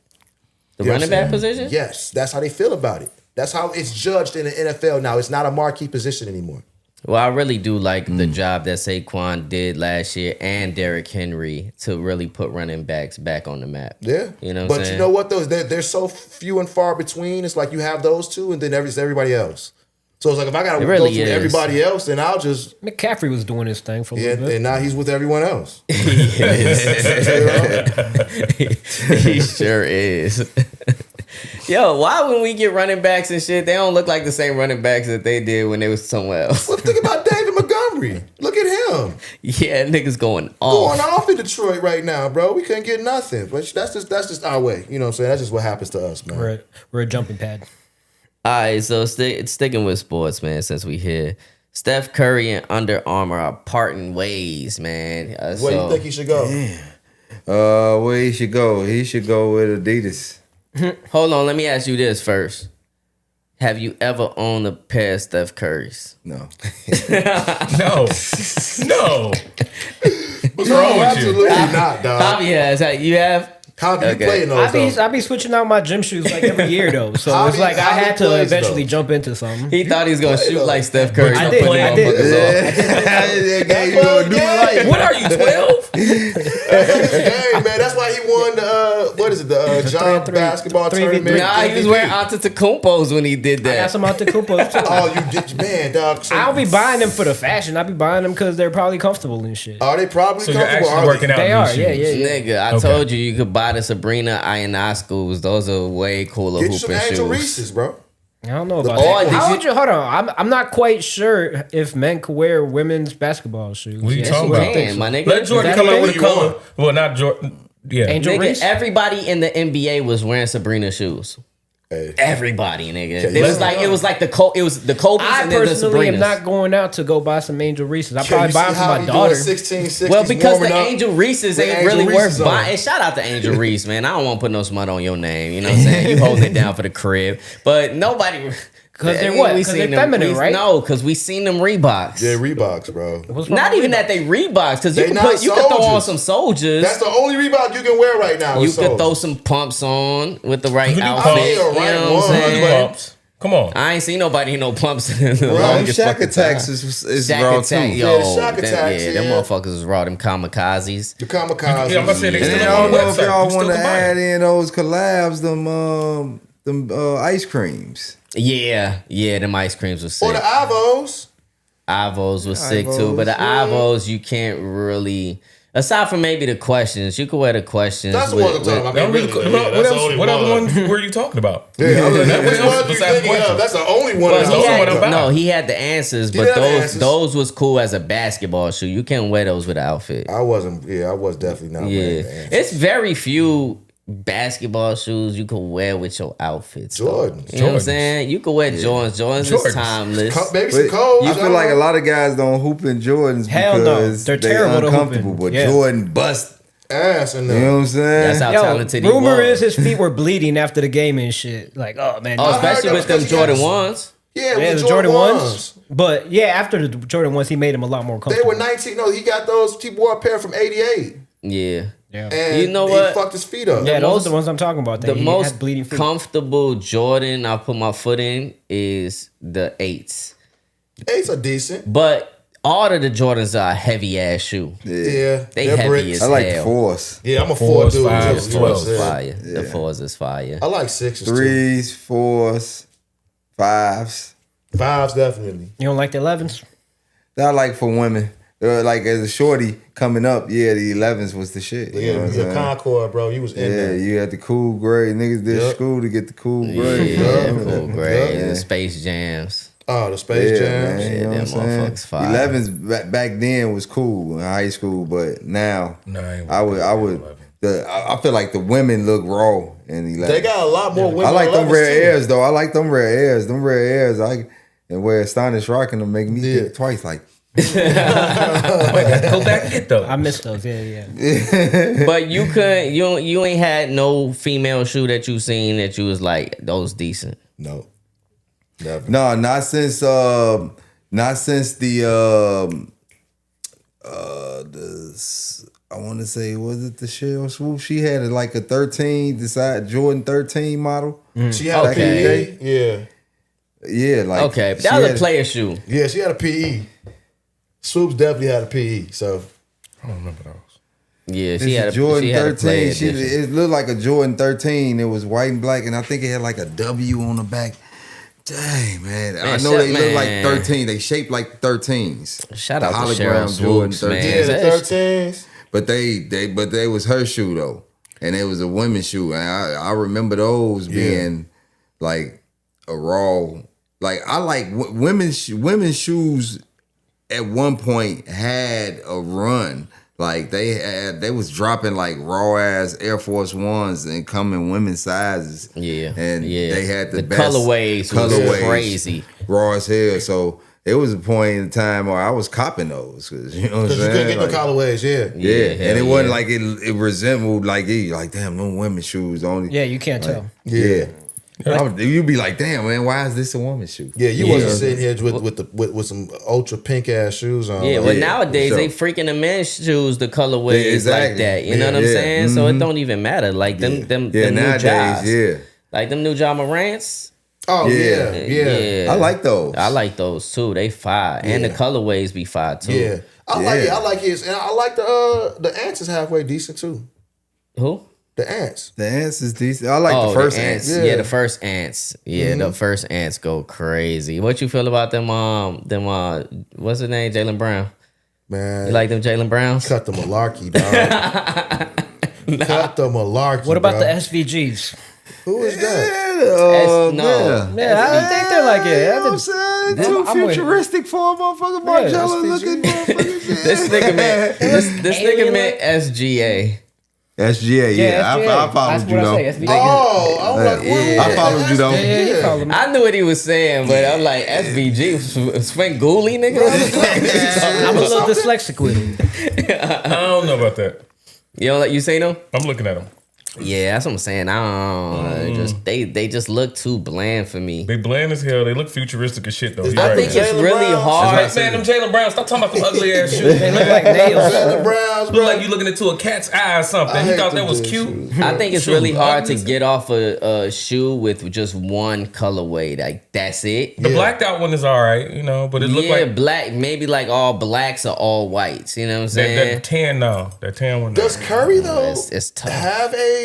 The You know running what I'm back saying? position? Yes, that's how they feel about it. That's how it's judged in the NFL now. It's not a marquee position anymore. Well, I really do like the job that Saquon did last year and Derrick Henry to really put running backs back on the map. Yeah. You know what I'm But saying? you know what, though? They're so few and far between. It's like you have those two and then everybody else. So it's like if I got to really go through is. everybody else, then I'll just... McCaffrey was doing his thing for a Yeah, little bit. and now he's with everyone else. He sure is. Yo, why when we get running backs and shit, they don't look like the same running backs that they did when they was somewhere else? Well, think about David Montgomery. Look at him. Yeah, niggas going off. Going off in Detroit right now, bro. We couldn't get nothing. But that's just our way. You know what I'm saying? That's just what happens to us, man. We're a jumping pad. All right, so sticking with sports, man, since we here. Steph Curry and Under Armour are parting ways, man. Where do you think he should go? Where he should go? He should go with Adidas. Hold on, let me ask you this first. Have you ever owned a pair of Steph Curry's? No. No. What's wrong with you? Absolutely not, dog. Javi has. You have? How do you Okay. play in those, though? I be switching out my gym shoes like every year though, so How it's he- like I how he had to plays, eventually though? jump into something. He thought he was going to shoot though. like Steph Curry. I did. What are you, 12? Hey, man, that's why he won the, what is it, the giant basketball 3v3. tournament. Nah, he was MVP. wearing Antetokounmpos when he did I got that. some Antetokounmpos too. Oh, you did, man, dog. So, I don't be buying them for the fashion. I be buying them because they're probably comfortable and shit. Are they probably So you're comfortable? actually working out They in are, these yeah, shoes. yeah. Nigga, I Okay. told you could buy the Sabrina I&I schools. Those are way cooler Get you some hooping Angel shoes. Reese's, bro. I don't know about Or that. did How you- would you? Hold on. I'm not quite sure if men could wear women's basketball shoes. What are you Yes, talking I about? think Man, so. my nigga. Let Jordan Is that come a out thing? with a color. Well, not Jordan. Yeah. Angel Nigga, Reese? everybody in the NBA was wearing Sabrina shoes. Hey. Everybody, nigga. Okay, It was like the Kobe's I and then the personally am Sabrinas. not going out to go buy some Angel Reese's. I Can probably you buy see them for how my he daughter. doing 1660s Well, because the warming up? Angel Reese's The ain't Angel really worth Reese's on. buying. And shout out to Angel Reese, man. I don't want to put no smut on your name. You know what I'm saying? You holding it down for the crib. But nobody... 'Cause they're what? 'Cause they're feminine, right? No, because we seen them Reeboks. Yeah, Reeboks, bro. What's wrong Not with even Reebok? that they Reeboks, because you They can not you can throw on soldiers. some soldiers. That's the only Reebok you can wear right now. You is could throw soldiers. some pumps on with the right You can do outfit. pumps. You know Right what I'm one, saying? but- Pumps. Come on. I ain't seen nobody in no pumps in the Bro, longest Shack fucking Attacks time. is Shack raw Attack, too. yo, Yeah, Shack Attacks, them yeah. motherfuckers is raw. Them kamikazes. The kamikaze. Yeah, I'm about to say they And still I on don't the know if website. y'all You still want to can buy add it. in those collabs, them ice creams. Yeah, them ice creams was Or sick. the Avos. Ivos was sick too, but the yeah. Ivos you can't really. Aside from maybe the questions, you could wear the questions. That's the one I'm talking about. Don't really, Really, what that's the else? only What other one. ones were you talking about? Yeah, I was like, which What one else you besides thinking questions? of? That's the only one. Well, that he I had- was what talking about. no, he had the answers, He but had the those answers. those was cool as a basketball shoe. You can't wear those with an outfit. I wasn't. Yeah, I was definitely not. Yeah, wearing the answers. it's very few basketball shoes you can wear with your outfits. though. Jordans. You know what I'm Jordans. saying? You can wear Jordans. Jordans Jordans. is timeless. Maybe But some cold. I feel like a lot of guys don't hoop in Jordans Hell no. because They're they terrible to uncomfortable. hoop in. But Yeah. Jordan bust. ass in You know there. what I'm saying? That's how Yo, talented he rumor was. is his feet were bleeding after the game and shit. Like, oh man. Oh, I heard especially that with them because he got Jordan some- ones. Yeah, yeah, with the Jordan ones. But yeah, after the Jordan ones, he made them a lot more They comfortable. were 19. No, he got those. He wore a pair from 88. Yeah. And You know he what? fucked his feet up. Yeah, those most- are the ones I'm talking about. The He most had bleeding feet. comfortable Jordan I put my foot in is the 8s. 8s are decent. But all of the Jordans are a heavy ass shoe. Yeah. They they're heavy bricks. I like hell. the fours. Yeah, I'm a 4 Fours, dude. fives, too, you know what I'm 12s. saying? Fire. The 4s is fire. I like 6s too. 3s, 4s, 5s. 5s definitely. You don't like the 11s? That I like for women. Like as a shorty coming up, yeah, the 11s was the shit. You know what I'm Yeah, saying? Concord, bro. You was in Yeah, there. you had the cool gray. Niggas did Yup. school to get the cool gray. Yeah, you know? cool, great. Yeah. The Space Jams. Oh, the Space Yeah, Jams. man, you know them what I'm saying? motherfuckers fire. 11s back then was cool in high school, but now No, I would. I feel like the women look raw in 11. They got a lot more women. I like them 11s rare too. airs though. I like them rare airs. Them rare airs. And where Astonish rocking them make me think twice. Like Go back and get those. I miss those. Yeah. But you couldn't you ain't had no female shoe that you seen that you was like, those decent. No. Never. no, not since the I want to say, was it the Shell Swoop? She had like a 13, Jordan 13 model. She had Okay. a PE. Yeah. Yeah, like Okay, but she that was had a player shoe. Yeah, she had a PE. Swoops definitely had a PE. So I don't remember those. Yeah, It's she had a a Jordan she had a 13. player edition. It looked like a Jordan 13. It was white and black, and I think it had like a W on the back. Dang, man. I know they look like 13. They shaped like 13s. Shout The out to hologram Cheryl Jordan Swoops, man. yeah, the That's- 13s. But they was her shoe though, and it was a women's shoe. And I remember those being like a raw. Like I like women's shoes. At one point had a run. Like they was dropping like raw ass Air Force Ones and come in women's sizes. Yeah, and yeah. they had the best colorways was crazy. raw as hell. So it was a point in time where I was copping those because you know what I'm Because you saying. couldn't get no Like, colorways, yeah. yeah, hell and it wasn't yeah. like it resembled like damn, no women's shoes only. Yeah, you can't tell. Yeah. You'd be like, damn, man, why is this a woman's shoe? Yeah, you wasn't sitting here with some ultra pink ass shoes on. Yeah, like, but Yeah, nowadays for they sure. freaking the men's shoes, the colorways like Exactly. that. You know Yeah, what I'm yeah. saying? So it don't even matter. Like them Yeah, new nowadays, jobs. yeah. Like them new Ja Morants. Oh Yeah. yeah. I like those. I like those too. They fire. And the Yeah. colorways be fire too. Yeah. I like his, and I like the ants is halfway decent too. Who? The ants. The ants is decent. I like the first ants. Yeah, the first ants. Yeah, the first ants go crazy. What you feel about them? What's his name? Jaylen Brown. Man, You like them Jaylen Browns? cut the malarkey, dog. Cut the malarkey. What about bro. the SVGs? Who is that? No. Yeah, I think they're like it. You know what I'm saying? Too I'm with- futuristic for a motherfucking Margiela looking motherfucking shit. This nigga meant this nigga meant SGA. SGA, yeah. SGA. I followed That's you what though. I say, SVG. Oh, I'm like, what? I followed you though. Yeah, he called them. I knew what he was saying, but I'm like SVG, Svengoolie, nigga. I'm a little dyslexic with it. I don't know about that. You seen him? I'm looking at them. Yeah, that's what I'm saying. I don't they just look too bland for me. They bland as hell. They look futuristic as shit though. I think it's really hard. Man, them Jalen Browns. Stop talking about them ugly ass shoes. They look like nails. Jalen Browns, Look like you looking into a cat's eye or something. He thought that was cute. I think it's really hard to get off a shoe with just one colorway. Like that's it. The blacked out one is all right, you know, but it looked like black. Maybe like all blacks or all whites. You know what I'm saying? that tan though. That tan one. Does Curry though it's tough. have a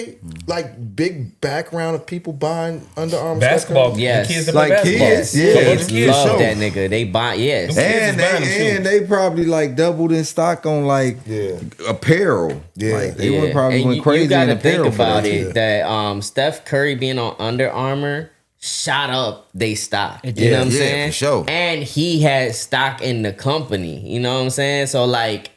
big background of people buying Under Armour basketball? Yes. The kids that Like play basketball. kids, yeah. Kids love that nigga. They buy yes. And they probably like doubled in stock on like apparel. Yeah. Like, they went probably And went crazy you gotta in apparel think for about that it shit. that Steph Curry being on Under Armour shot up they stock. You know what I'm saying? for sure. And he had stock in the company. You know what I'm saying? So like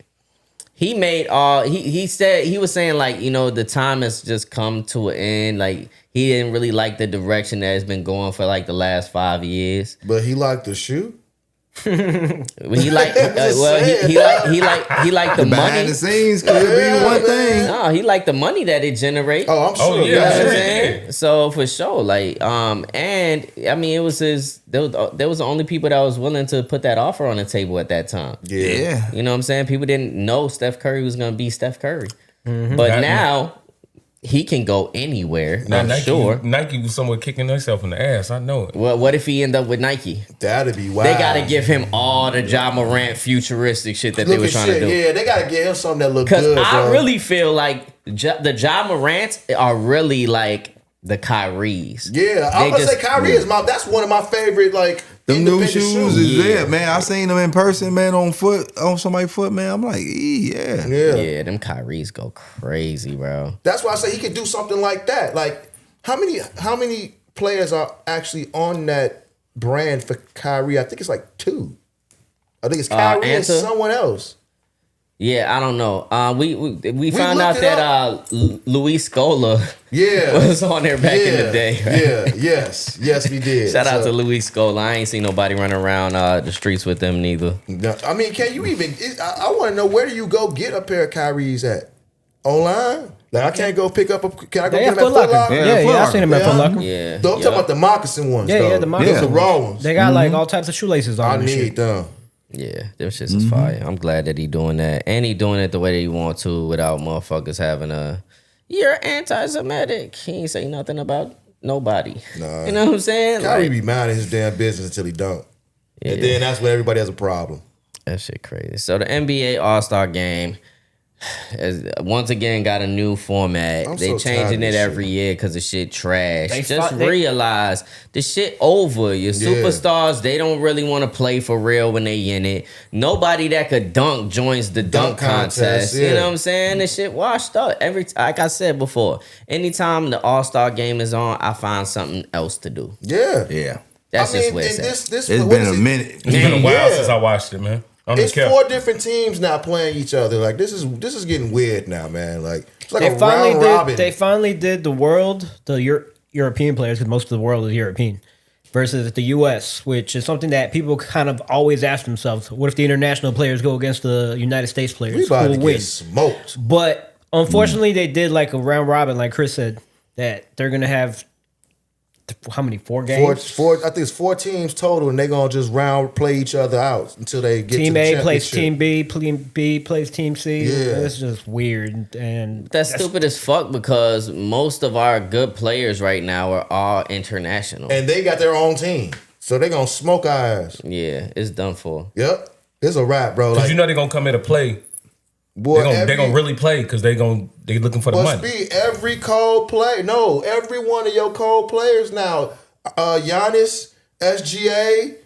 he made he said he was saying like, you know, the time has just come to an end. Like he didn't really like the direction that it's been going for like the last 5 years. But he liked the shoe. He like he liked the money. Behind the scenes could be one thing. No, he liked the money that it generates. Oh, I'm sure. yeah. You know what I'm Sure. saying? So for sure, like, and I mean, it was there was the only people that was willing to put that offer on the table at that time. Yeah. You know what I'm saying? People didn't know Steph Curry was gonna be Steph Curry, but now he can go anywhere. Now, I'm Nike was somewhere kicking themselves in the ass. I know it. Well, what if he end up with Nike? That'd be wild. They gotta give him all the Ja Morant futuristic shit that they were trying to do. Yeah, they gotta give him something that look Because good. I bro. really feel like the Ja Morants are really like the Kyries. Yeah, I'm gonna say Kyrie is that's one of my favorite like Them new independent shoes is there, man. I seen them in person, man, on somebody's foot, man. I'm like, yeah. Yeah, them Kyries go crazy, bro. That's why I say he could do something like that. Like how many players are actually on that brand for Kyrie? I think it's like 2. I think it's Kyrie and someone else. Yeah, I don't know. We found out looked it that Luis Scola was on there back in the day. Right? Yes, we did. Shout out to Luis Scola. I ain't seen nobody running around the streets with them neither. No, I mean, can you even? I want to know, where do you go get a pair of Kyries at? Online? Like I can't go pick up a. Can I go get them at Foot Locker? Yeah, I seen them at Foot Locker. Yeah, Don't talk about the moccasin ones. Yeah, the moccasin. Those are raw ones. They got like all types of shoelaces on. I need them. Yeah, them shits is fire. I'm glad that he doing that. And he doing it the way that he want to without motherfuckers having you're anti-Semitic. He ain't say nothing about nobody. Nah. You know what I'm saying? Kyrie Like, be minding his damn business until he don't. Yeah. And then that's when everybody has a problem. that shit crazy. So the NBA All-Star Game has once again got a new format. I'm They so tired changing of it this every year because the shit trash. They Realize the shit over. Your superstars, they don't really want to play for real when they in it. Nobody that could dunk joins the dunk contest. You know what I'm saying? The shit washed up. Like I said before, anytime the All-Star Game is on, I find something else to do. Yeah. That's just and what it's this It's been a minute. It's been a while since I watched it, man. It's 4 different teams now playing each other. Like this is getting weird now, man. Like it's like a round robin. They finally did the European players, because most of the world is European, versus the U.S., which is something that people kind of always ask themselves: what if the international players go against the United States players? We about Who to will win? get smoked. But unfortunately, they did like a round robin, like Chris said, that they're gonna have how many? 4 games? Four. I think it's 4 teams total, and they're gonna just play each other out until they get Team to the A plays championship. Team B, Team B plays Team C. Yeah. It's just weird, and That's stupid as fuck because most of our good players right now are all international. And they got their own team, so they're gonna smoke our ass. Yeah, it's done for. Yep, it's a wrap, bro. Because Like, you know they're gonna come here to play. boy, They're gonna really play because they looking for the must money. be every cold play. No, every one of your cold players now. Giannis, SGA,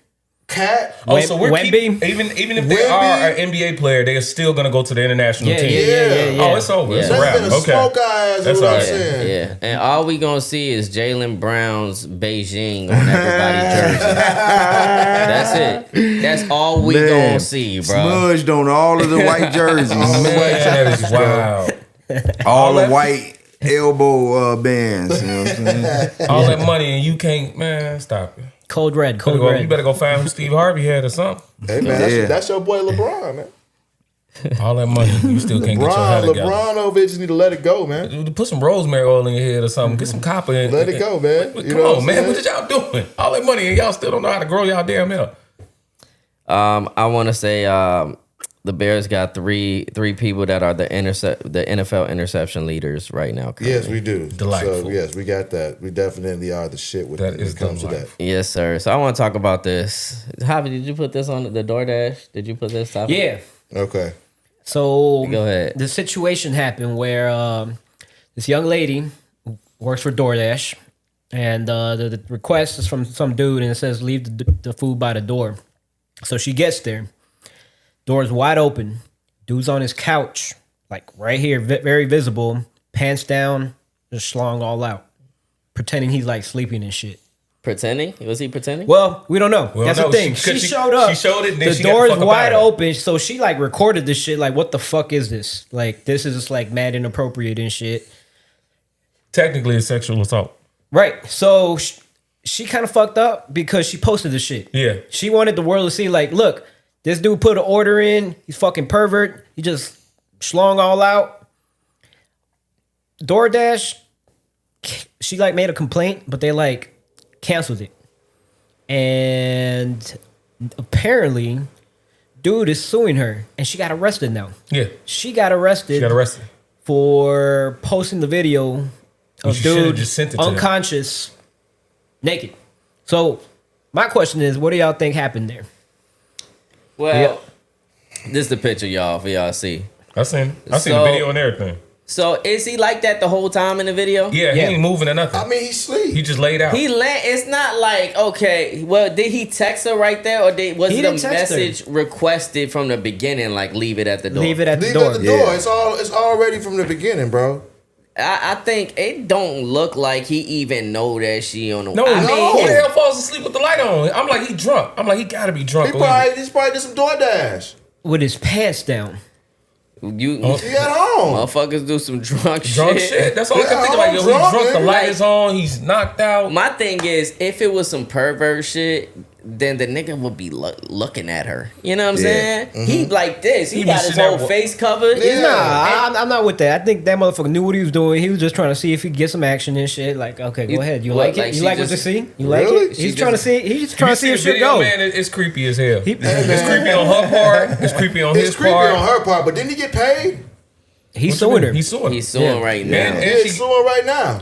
Cat. Oh, so we're Wemby? even if they Wemby? are an NBA player, they are still gonna go to the international Yeah, team. yeah. Oh, it's over. It's a They're wrap. gonna Okay. smoke our ass. That's Is what all I'm right. saying. Yeah, and all we gonna see is Jaylen Brown's Beijing on everybody's jersey. That's it. That's all we Man, gonna see, bro. Smudged on all of the white jerseys. All the white Man, that jerseys, is bro. wild. all the white elbow bands. You know what I'm saying? All that money and you can't, man, stop it. Cold Red. You better go find who Steve Harvey had or something. Hey man, that's your boy LeBron, man. All that money, you still can't get your hair together. LeBron over here just need to let it go, man. Put some rosemary oil in your head or something. Get some copper in. Let it go, man. Come on, man. What y'all doing? All that money and y'all still don't know how to grow y'all damn hair. I want to say the Bears got three people that are the NFL interception leaders right now. Currently. Yes, we do. Delightful. So, yes, we got that. We definitely are the shit when it comes to that. Yes, sir. So I want to talk about this. Javi, did you put this on the DoorDash? Did you put this topic? Yeah. Okay. So Go ahead. The situation happened where this young lady works for DoorDash, and the request is from some dude, and it says leave the food by the door. So she gets there, door's wide open, dude's on his couch, like right here, very visible, pants down, just schlong all out, pretending he's like sleeping and shit. Pretending? Was he pretending? Well, we don't know. That's the thing. She showed up. She showed it. And then the she door got is the fuck wide about it. open, so she like recorded this shit. Like, what the fuck is this? Like, this is just like mad inappropriate and shit. Technically, it's sexual assault. Right. So she kind of fucked up because she posted this shit. Yeah. She wanted the world to see, like, look, this dude put an order in. He's fucking pervert. He just schlong all out. DoorDash, she like made a complaint, but they like canceled it. And apparently, dude is suing her, and she got arrested now. Yeah. She got arrested. She got arrested for posting the video of dude just sent it to unconscious, naked. So my question is, what do y'all think happened there? Well, this is the picture, y'all, for y'all to see. I seen the video and everything. So is he like that the whole time in the video? Yeah, he ain't moving or nothing. I mean, he sleep. He just laid out. It's not like, okay, well, did he text her right there, or was He the didn't text her. message requested from the beginning, like leave it at the door? Leave it at the Leave door. at the door. It's already from the beginning, bro. I think it don't look like he even know that she on the. No, I mean, who the hell falls asleep with the light on? I'm like, he drunk. I'm like, he gotta be drunk. He's probably did some DoorDash. With his pants down. you He at home. motherfuckers do some drunk Drunk shit. That's all I can think about. Yo, he's drunk. The light is on. He's knocked out. My thing is, if it was some pervert shit, then the nigga would be looking at her. You know what I'm saying? He like this. He He got be his sitting whole there face covered. Yeah. Nah, I'm not with that. I think that motherfucker knew what he was doing. He was just trying to see if he could get some action and shit. Like, okay, go ahead. You what, like it? like You she like what you just- see? You like Really? it? She He's trying to just- see. He's just trying to see if the shit video, go. man, it's creepy as hell. He- It's creepy on her part. It's creepy on his It's creepy part. on her part, but didn't he get paid? He's suing her. He's suing. He's suing right now. And Yeah, she- he's suing right now.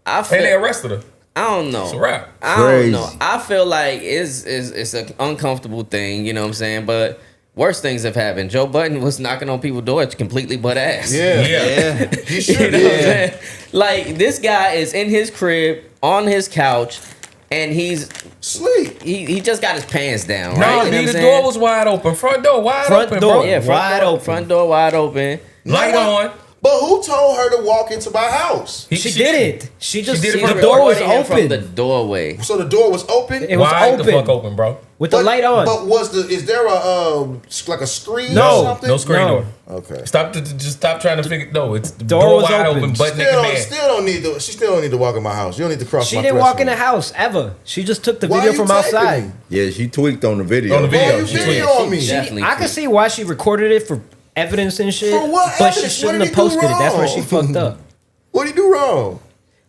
I And they feel, arrested her. I don't know. It's a wrap. I Crazy. don't know. I feel like it's an uncomfortable thing, you know what I'm saying? But worse things have happened. Joe Budden was knocking on people's doors completely butt ass. Yeah. Yeah. He You should know what I'm be. saying? Like, this guy is in his crib, on his couch, and Sleep. he just got his pants down, right? No, You know what the I'm door saying? was wide open. Front door wide Front open, door. bro. Yeah, Wide open. Front door wide open. Light on. But who told her to walk into my house? She didn't. She just did it the from the door was Recording him from the open doorway. So the door was open. It was Wide the fuck open open, bro. with the light on. But is there a like a screen No. or something? No screen No. door. Okay. Just stop trying to figure. No, it's the Door door was wide open. open, butt naked Still man. she still don't need to walk in my house. You don't need to cross She my didn't walk in the threshold. house ever. She just took the Why video you from taping outside. me? Yeah, she tweaked on the video. On the Why video. you She video tweaked. on me? Definitely. I can see why she recorded it for evidence and shit. For what But she evidence? shouldn't What have did he do posted it. That's where she wrong? fucked up. What did he do wrong?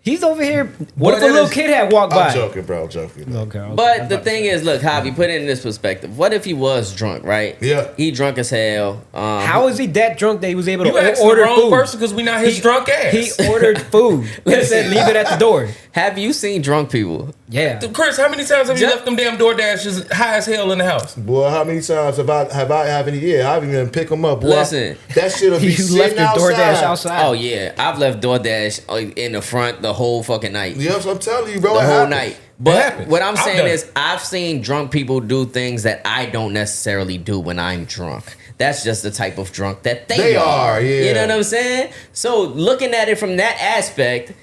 He's over here. What if But a little that is- kid had walked by? I'm joking, bro. I'm joking. Okay. But the thing is, look, Javi, put it in this perspective. What if he was drunk, right? Yeah. He drunk as hell. How is he that drunk that he was able You to asked order the wrong food? person because we not his drunk ass. He ordered food. He said, "Leave it at the door." Have you seen drunk people? Yeah. Chris, how many times have you left them damn door dashes high as hell in the house? Boy, how many times have any? Yeah, I've even pick them up. Boy, Listen. that shit'll be You sitting left your DoorDash outside. Oh yeah, I've left DoorDash in the front the whole fucking night, Yes, I'm telling you, bro. the it whole happens. night. But happens. what I'm I've saying done is, it. I've seen drunk people do things that I don't necessarily do when I'm drunk. That's just the type of drunk that they They are. are, yeah. You know what I'm saying? So looking at it from that aspect,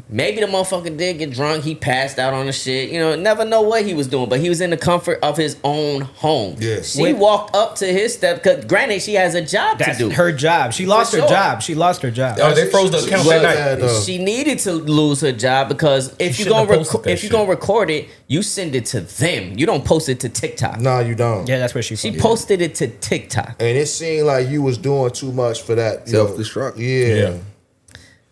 Maybe the motherfucker did get drunk. He passed out on the shit. You know, never know what he was doing, but he was in the comfort of his own home. Yes. She walked up to his step. Cause granted, she has a job That's to do. her job. She lost her sure. job. She lost her job. Oh, they froze the account that night. She needed to lose her job because if She you're shouldn't have posted that if you're gonna record it, you send it to them. You don't post it to TikTok. Nah, you don't. Yeah, that's where she posted it to TikTok. And it seemed like you was doing too much for that. Self-destruct. Yeah.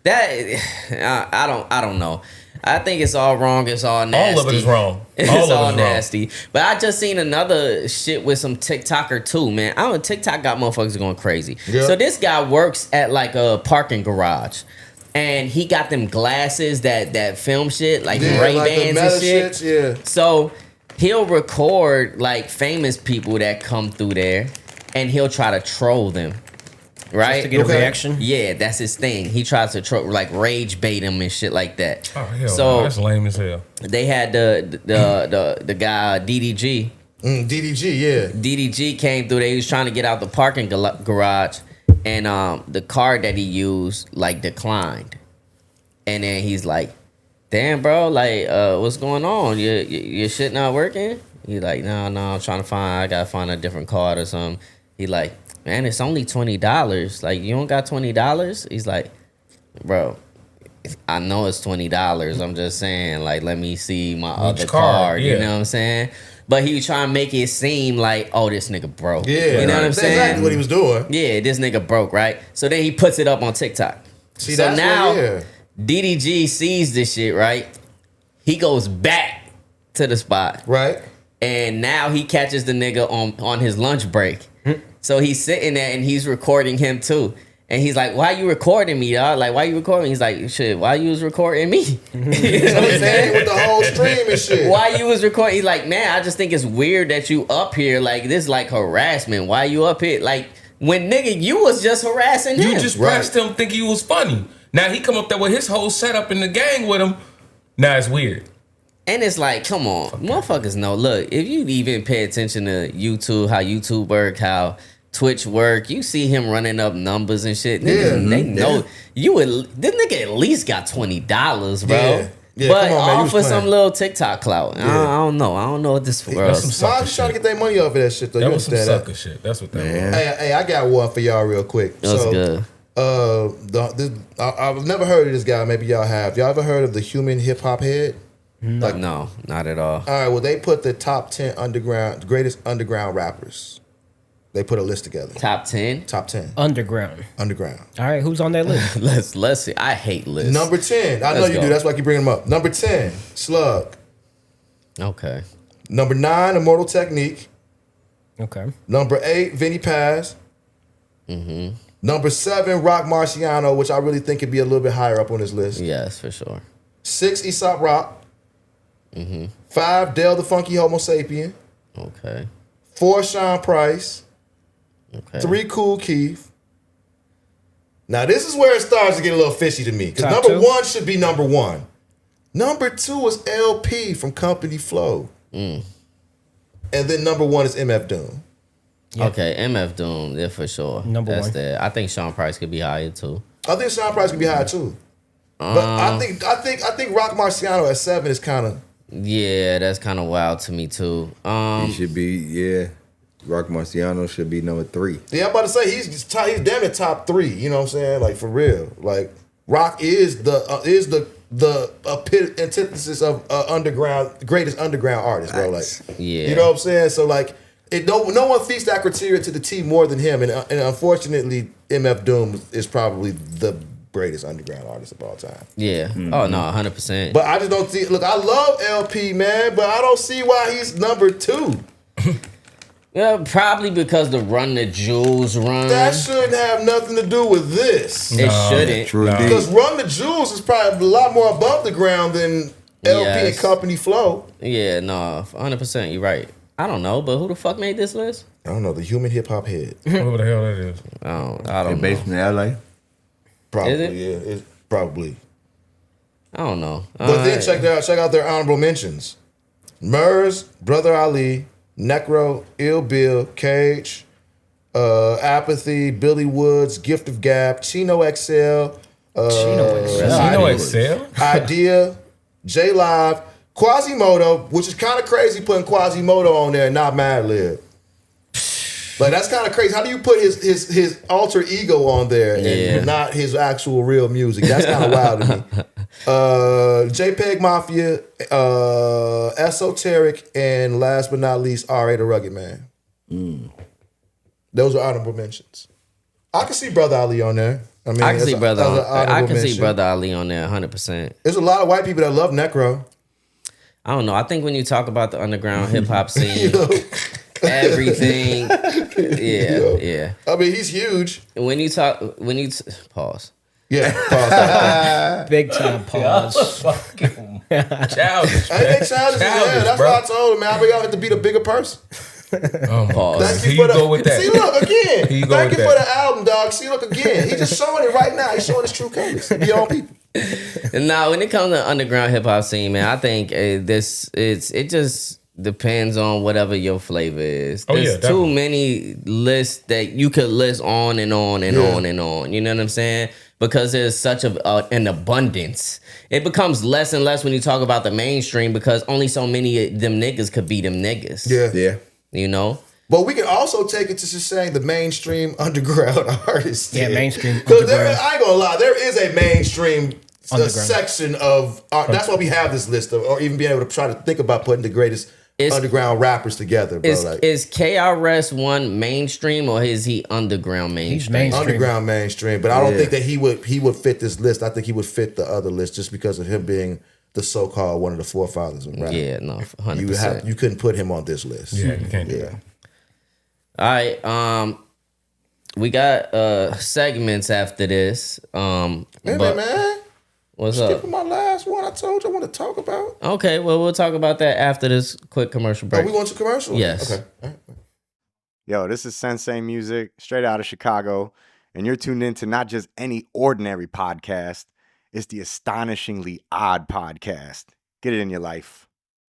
That I don't know. I think it's all wrong. It's all nasty. All of it is wrong. It's All of all it is nasty. But I just seen another shit with some TikToker too, man. I don't know, TikTok got motherfuckers going crazy. Yep. So this guy works at like a parking garage. And he got them glasses that film shit, like Ray-Bans and shit. Yeah. So he'll record like famous people that come through there and he'll try to troll them. Right? Just to get a reaction? Yeah, that's his thing. He tries to like rage bait him and shit like that. Oh hell, So no, that's lame as hell. they had the guy DDG. DDG, yeah. DDG came through. They was trying to get out the parking garage, and the card that he used like declined. And then he's like, "Damn, bro, like, what's going on? Your shit not working?" He's like, "No, I gotta find a different card or something." He like, "Man, it's only $20. Like, you don't got $20?" He's like, "Bro, I know it's $20. I'm just saying, like, let me see my other card." Yeah. You know what I'm saying? But he was trying to make it seem like, oh, this nigga broke. Yeah. You know what I'm That's saying? exactly what he was doing. Yeah, this nigga broke, right? So then he puts it up on TikTok. See, so that's now what, DDG sees this shit, right? He goes back to the spot. Right. And now he catches the nigga on his lunch break. So he's sitting there and he's recording him too. And he's like, "Why you recording me, dog? Like, why you recording me?" He's like, "Shit, why you was recording me?" You know what I'm saying? With the whole stream and shit. Why you was recording? He's like, "Man, I just think it's weird that you up here. Like, this is like harassment. Why you up here? Like, when nigga, you was just harassing him." You just pressed him thinking he was funny. Now he come up there with his whole setup in the gang with him. Now it's weird. And it's like, come on, motherfuckers know. Look, if you even pay attention to YouTube, how YouTube work, how Twitch work, you see him running up numbers and shit. Niggas, they know you would. This nigga at least got $20, bro. Yeah, but come on, man, all you for was some playing. little TikTok clout. I don't know. I don't know what this world. That's some Why just trying to get their money off of that shit though? That You was some understand sucker shit. That's what that was. Hey, I got one for y'all real quick. That's good. I've never heard of this guy. Maybe y'all have. Y'all ever heard of the Human Hip Hop Head? No, not at all. All right. Well, they put the top 10 greatest underground rappers. They put a list together. Top 10? Top 10 Underground. underground. All right, who's on that list? Let's see. I hate lists. Number 10. I know Let's you go. do. That's why I keep bringing them up. Number 10, Slug. Okay. Number 9, Immortal Technique. Okay. Number 8, Vinny Paz. Number 7, Rock Marciano, which I really think could be a little bit higher up on this list. Yes, for sure. 6, Aesop Rock. 5, Dale the Funky Homo Sapien. Okay. 4, Sean Price. Okay. 3, Kool Keith. Now, this is where it starts to get a little fishy to me. Because Top number 2? 1 should be number 1. Number 2 is LP from Company Flow. And then number 1 is MF Doom. Okay, MF Doom, yeah, for sure. Number That's one. there. I think Sean Price could be higher too. I think Sean Price could be higher too. But I think Rock Marciano at 7 is kind of. Yeah, that's kind of wild to me too. He should be, Rock Marciano should be number 3. Yeah, I'm about to say he's damn it top 3. You know what I'm saying? Like for real. Like Rock is the antithesis of greatest underground artist, bro. Like Yeah. you know what I'm saying? So like no one feats that criteria to the T more than him, and unfortunately, MF Doom is probably the greatest underground artist of all time. Yeah. Oh no, 100%. But I just don't see. Look, I love LP, man, but I don't see why he's number 2. Yeah, probably because the Run the Jewels run. That shouldn't have nothing to do with this. It shouldn't. True indeed. Because Run the Jewels is probably a lot more above the ground than LP and Yes. Company Flow. Yeah, no, 100%. You're right. I don't know, but who the fuck made this list? I don't know, the Human Hip Hop Head. Whoever the hell that is. I don't know. Based in LA. Probably, Is it? yeah. It's probably. I don't know. But then check out their honorable mentions. Murs, Brother Ali, Necro, Ill Bill, Cage, Apathy, Billy Woods, Gift of Gab, Chino XL, Chino Excel? Idea, J Live, Quasimodo, which is kind of crazy putting Quasimodo on there and not Madlib. Like, that's kind of crazy. How do you put his alter ego on there and not his actual real music? That's kind of wild to me. JPEG Mafia, Esoteric, and last but not least, R.A. the Rugged Man. Those are honorable mentions. I can see Brother Ali on there. I can see Brother Ali on there 100%. There's a lot of white people that love Necro. I don't know. I think when you talk about the underground hip hop scene, everything, yeah. I mean, he's huge. When you pause. Yeah, pause. Big time pause. Childish. I ain't childish. That's bro. what I told him, man. We got to be the bigger person. Pause. Thank you for go with that. See, look again. Here you go Thank with you that. for the album, dog. See, look again. He's just showing it right now. He's showing his true colors. Be on people. Now, when it comes to underground hip hop scene, man, I think it just depends on whatever your flavor is. There's too many lists that you could list on and on and on and on. You know what I'm saying? Because there's such an abundance. It becomes less and less when you talk about the mainstream because only so many of them niggas could be them niggas. Yeah. You know? But we can also take it to just saying the mainstream underground artists. Yeah, mainstream Because I ain't gonna lie, there is a mainstream section of art. That's why we have this list of, or even being able to try to think about putting the greatest underground rappers together, bro. Is KRS-One mainstream or is he underground mainstream? He's mainstream. Underground mainstream, but I don't think that he would fit this list. I think he would fit the other list just because of him being the so-called one of the forefathers of rap. Yeah, no, 100%. You couldn't put him on this list. Yeah, you can't do that. All right, we got segments after this. Man. What's up? Skipping my last one. I told you I want to talk about. Okay, well, we'll talk about that after this quick commercial break. Oh, we want to commercial? Yes. Okay. All right. Yo, this is Sensei Music, straight out of Chicago, and you're tuned in to not just any ordinary podcast, it's the Astonishingly Odd Podcast. Get it in your life.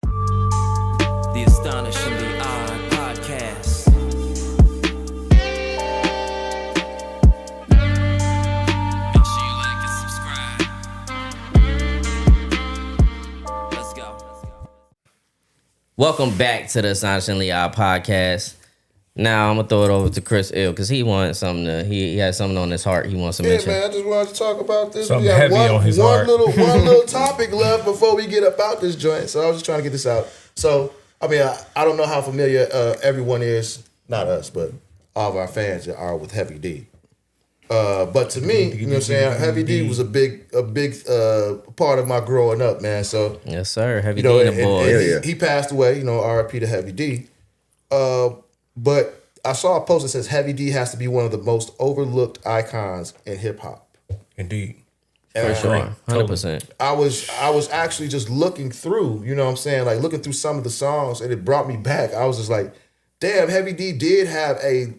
The Astonishingly Odd Podcast. Make sure you like and subscribe. Let's go. Welcome back to the Astonishingly Odd Podcast. Now I'm gonna throw it over to Chris Ill because he wanted something to. He has something on his heart he wants to mention. Yeah, man. I just wanted to talk about this. Something we got heavy on his heart. One little topic left before we get about this joint. So I was just trying to get this out. So I mean, I don't know how familiar everyone is. Not us, but all of our fans are with Heavy D. But to me, you know what I'm saying, Heavy D was a big part of my growing up, man. So Yes, sir. Heavy D and the boys. he passed away. You know, R.I.P. to Heavy D. But I saw a post that says Heavy D has to be one of the most overlooked icons in hip hop. Indeed. For sure. 100%. I was actually just looking through, you know what I'm saying, like looking through some of the songs, and it brought me back. I was just like, damn, Heavy D did have a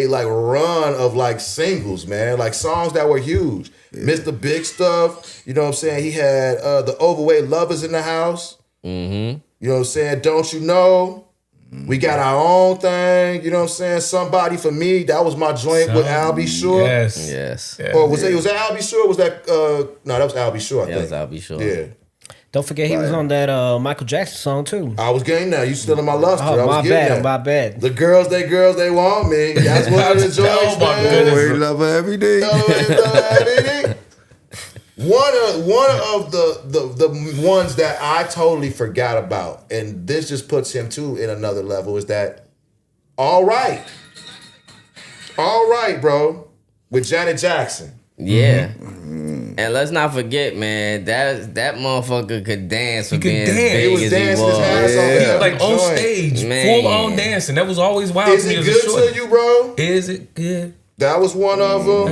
like run of like singles, man, like songs that were huge. Mr. Big Stuff, you know what I'm saying? He had the Overweight Lovers in the House. Mm-hmm. You know what I'm saying? Don't You Know? We got our own thing, you know what I'm saying? Somebody for Me, that was my joint with Al B. Sure. Yes. Or was that Al B. Sure? Or was that no, that was Al B. Sure, I think. That was Al B. Sure. Yeah. Don't forget he was on that Michael Jackson song too. I was getting that. You still in my luster. Oh, I was getting that. my bad. The girls, they want me. That's what the joints, Oh, my man. goodness. We love her every day. One of the ones that I totally forgot about, and this just puts him too in another level, is that All Right, bro, with Janet Jackson. Yeah. And let's not forget, man, that motherfucker could dance for being dance. big He was as dancing he his was. ass off. He Yeah. like on Joint. stage, Man. full on dancing. That was always wild Is to me it as a good shorty. to you, bro? Is it good? That was one of them.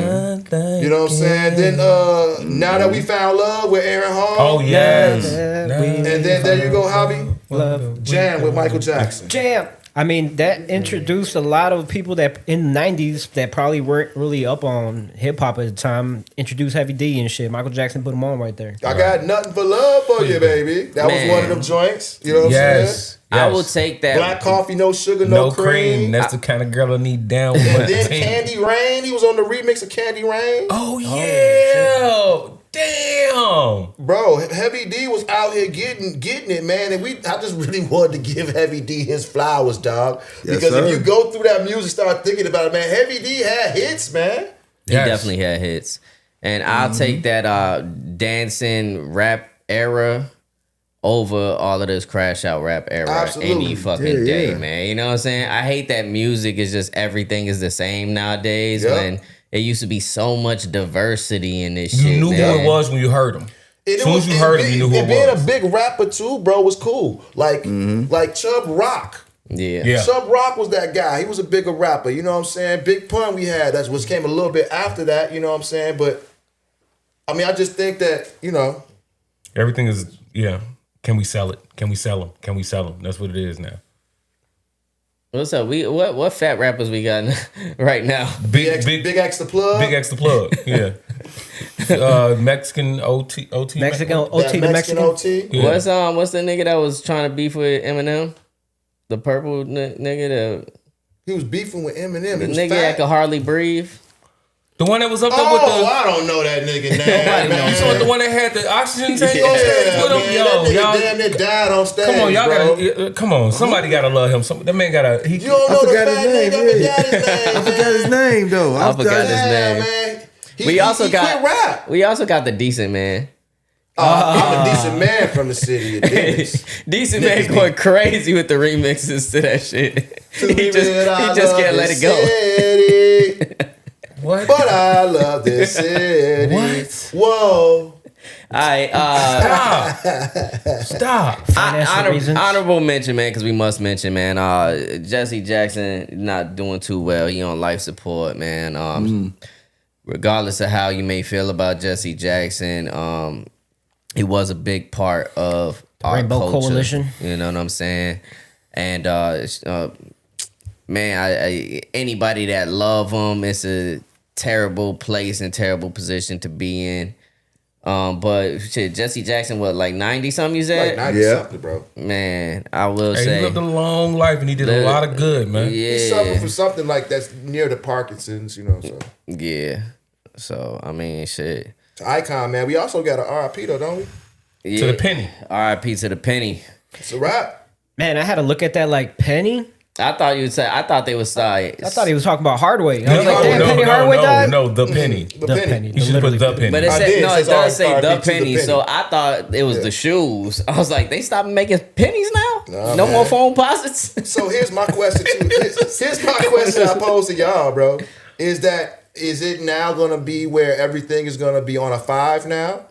You know what I'm saying? Then Now That We Found Love with Aaron Hall. Oh yes. And then there you go, Hobby. Love. Jam with Michael Jackson. Jam. I mean, that introduced a lot of people that in the 90s that probably weren't really up on hip hop at the time. Introduced Heavy D and shit. Michael Jackson put them on right there. I got nothing for love for you, baby. That was one of them joints. You know what I'm saying? I will take that. Black coffee, no sugar, no cream. That's the kind of girl I need down with. And then Candy Rain. He was on the remix of Candy Rain. Oh yeah. Damn. Bro, Heavy D was out here getting it, man. And I just really wanted to give Heavy D his flowers, dog. Because if you go through that music, start thinking about it, man, Heavy D had hits, man. He definitely had hits. And I'll take that dancing rap era over all of this crash out rap era any fucking day, man. You know what I'm saying? I hate that music is just everything is the same nowadays when it used to be so much diversity in this shit. You knew who it was when you heard him. As soon as you heard him, you knew who it was. Being a big rapper too, bro, was cool. Like Chubb Rock. Yeah. Chubb Rock was that guy. He was a bigger rapper. You know what I'm saying? Big Pun we had. That's what came a little bit after that. You know what I'm saying? But I mean, I just think that, everything is, Can we sell it? Can we sell them? Can we sell them? That's what it is now. What's up? What fat rappers we got right now? Big X the Plug. Big X the Plug. Yeah. Mexican OT. Mexican OT. The Mexican OT. Yeah. What's the nigga that was trying to beef with Eminem? The purple nigga. He was beefing with Eminem. The nigga that could hardly breathe. The one that was up there with the... I don't know that nigga name. You saw the one that had the oxygen tank on stage with him? Yo, y'all damn near died on stage. Come on, y'all gotta... Come on, somebody gotta love him. That man gotta... You don't know the fat nigga. I forgot his name, though. I forgot his name. Man. We also quit rap. We also got the Decent Man. I'm a decent man from the city of Dennis. Decent Man going crazy with the remixes to that shit. He just can't let it go. What? But I love this city. What? Whoa. Stop. Honorable mention, man, because we must mention, man. Jesse Jackson not doing too well. He on life support, man. Regardless of how you may feel about Jesse Jackson, he was a big part of our Rainbow culture, Coalition. You know what I'm saying? And man, anybody that love him, it's a terrible place and terrible position to be in. But shit, Jesse Jackson, what, like 90 something you said? Like 90 something, bro. Man, I will say. He lived a long life and he did a lot of good, man. Yeah. He suffered from something like that's near the Parkinson's, so. Yeah. So, I mean, shit. It's an icon, man. We also got an RIP though, don't we? Yeah. To the penny. RIP to the penny. It's a wrap. Man, I had to look at that like Penny. I thought they was I thought he was talking about Hardaway. I was like, damn, Penny Hardaway died? No, the penny. The penny. You should put the penny. But it does say the penny, penny. so I thought it was the shoes. I was like, they stopped making pennies now? No man. more phone posits? So here's my question too. Here's my question I pose to y'all, bro. Is it now gonna be where everything is gonna be on a 5 now?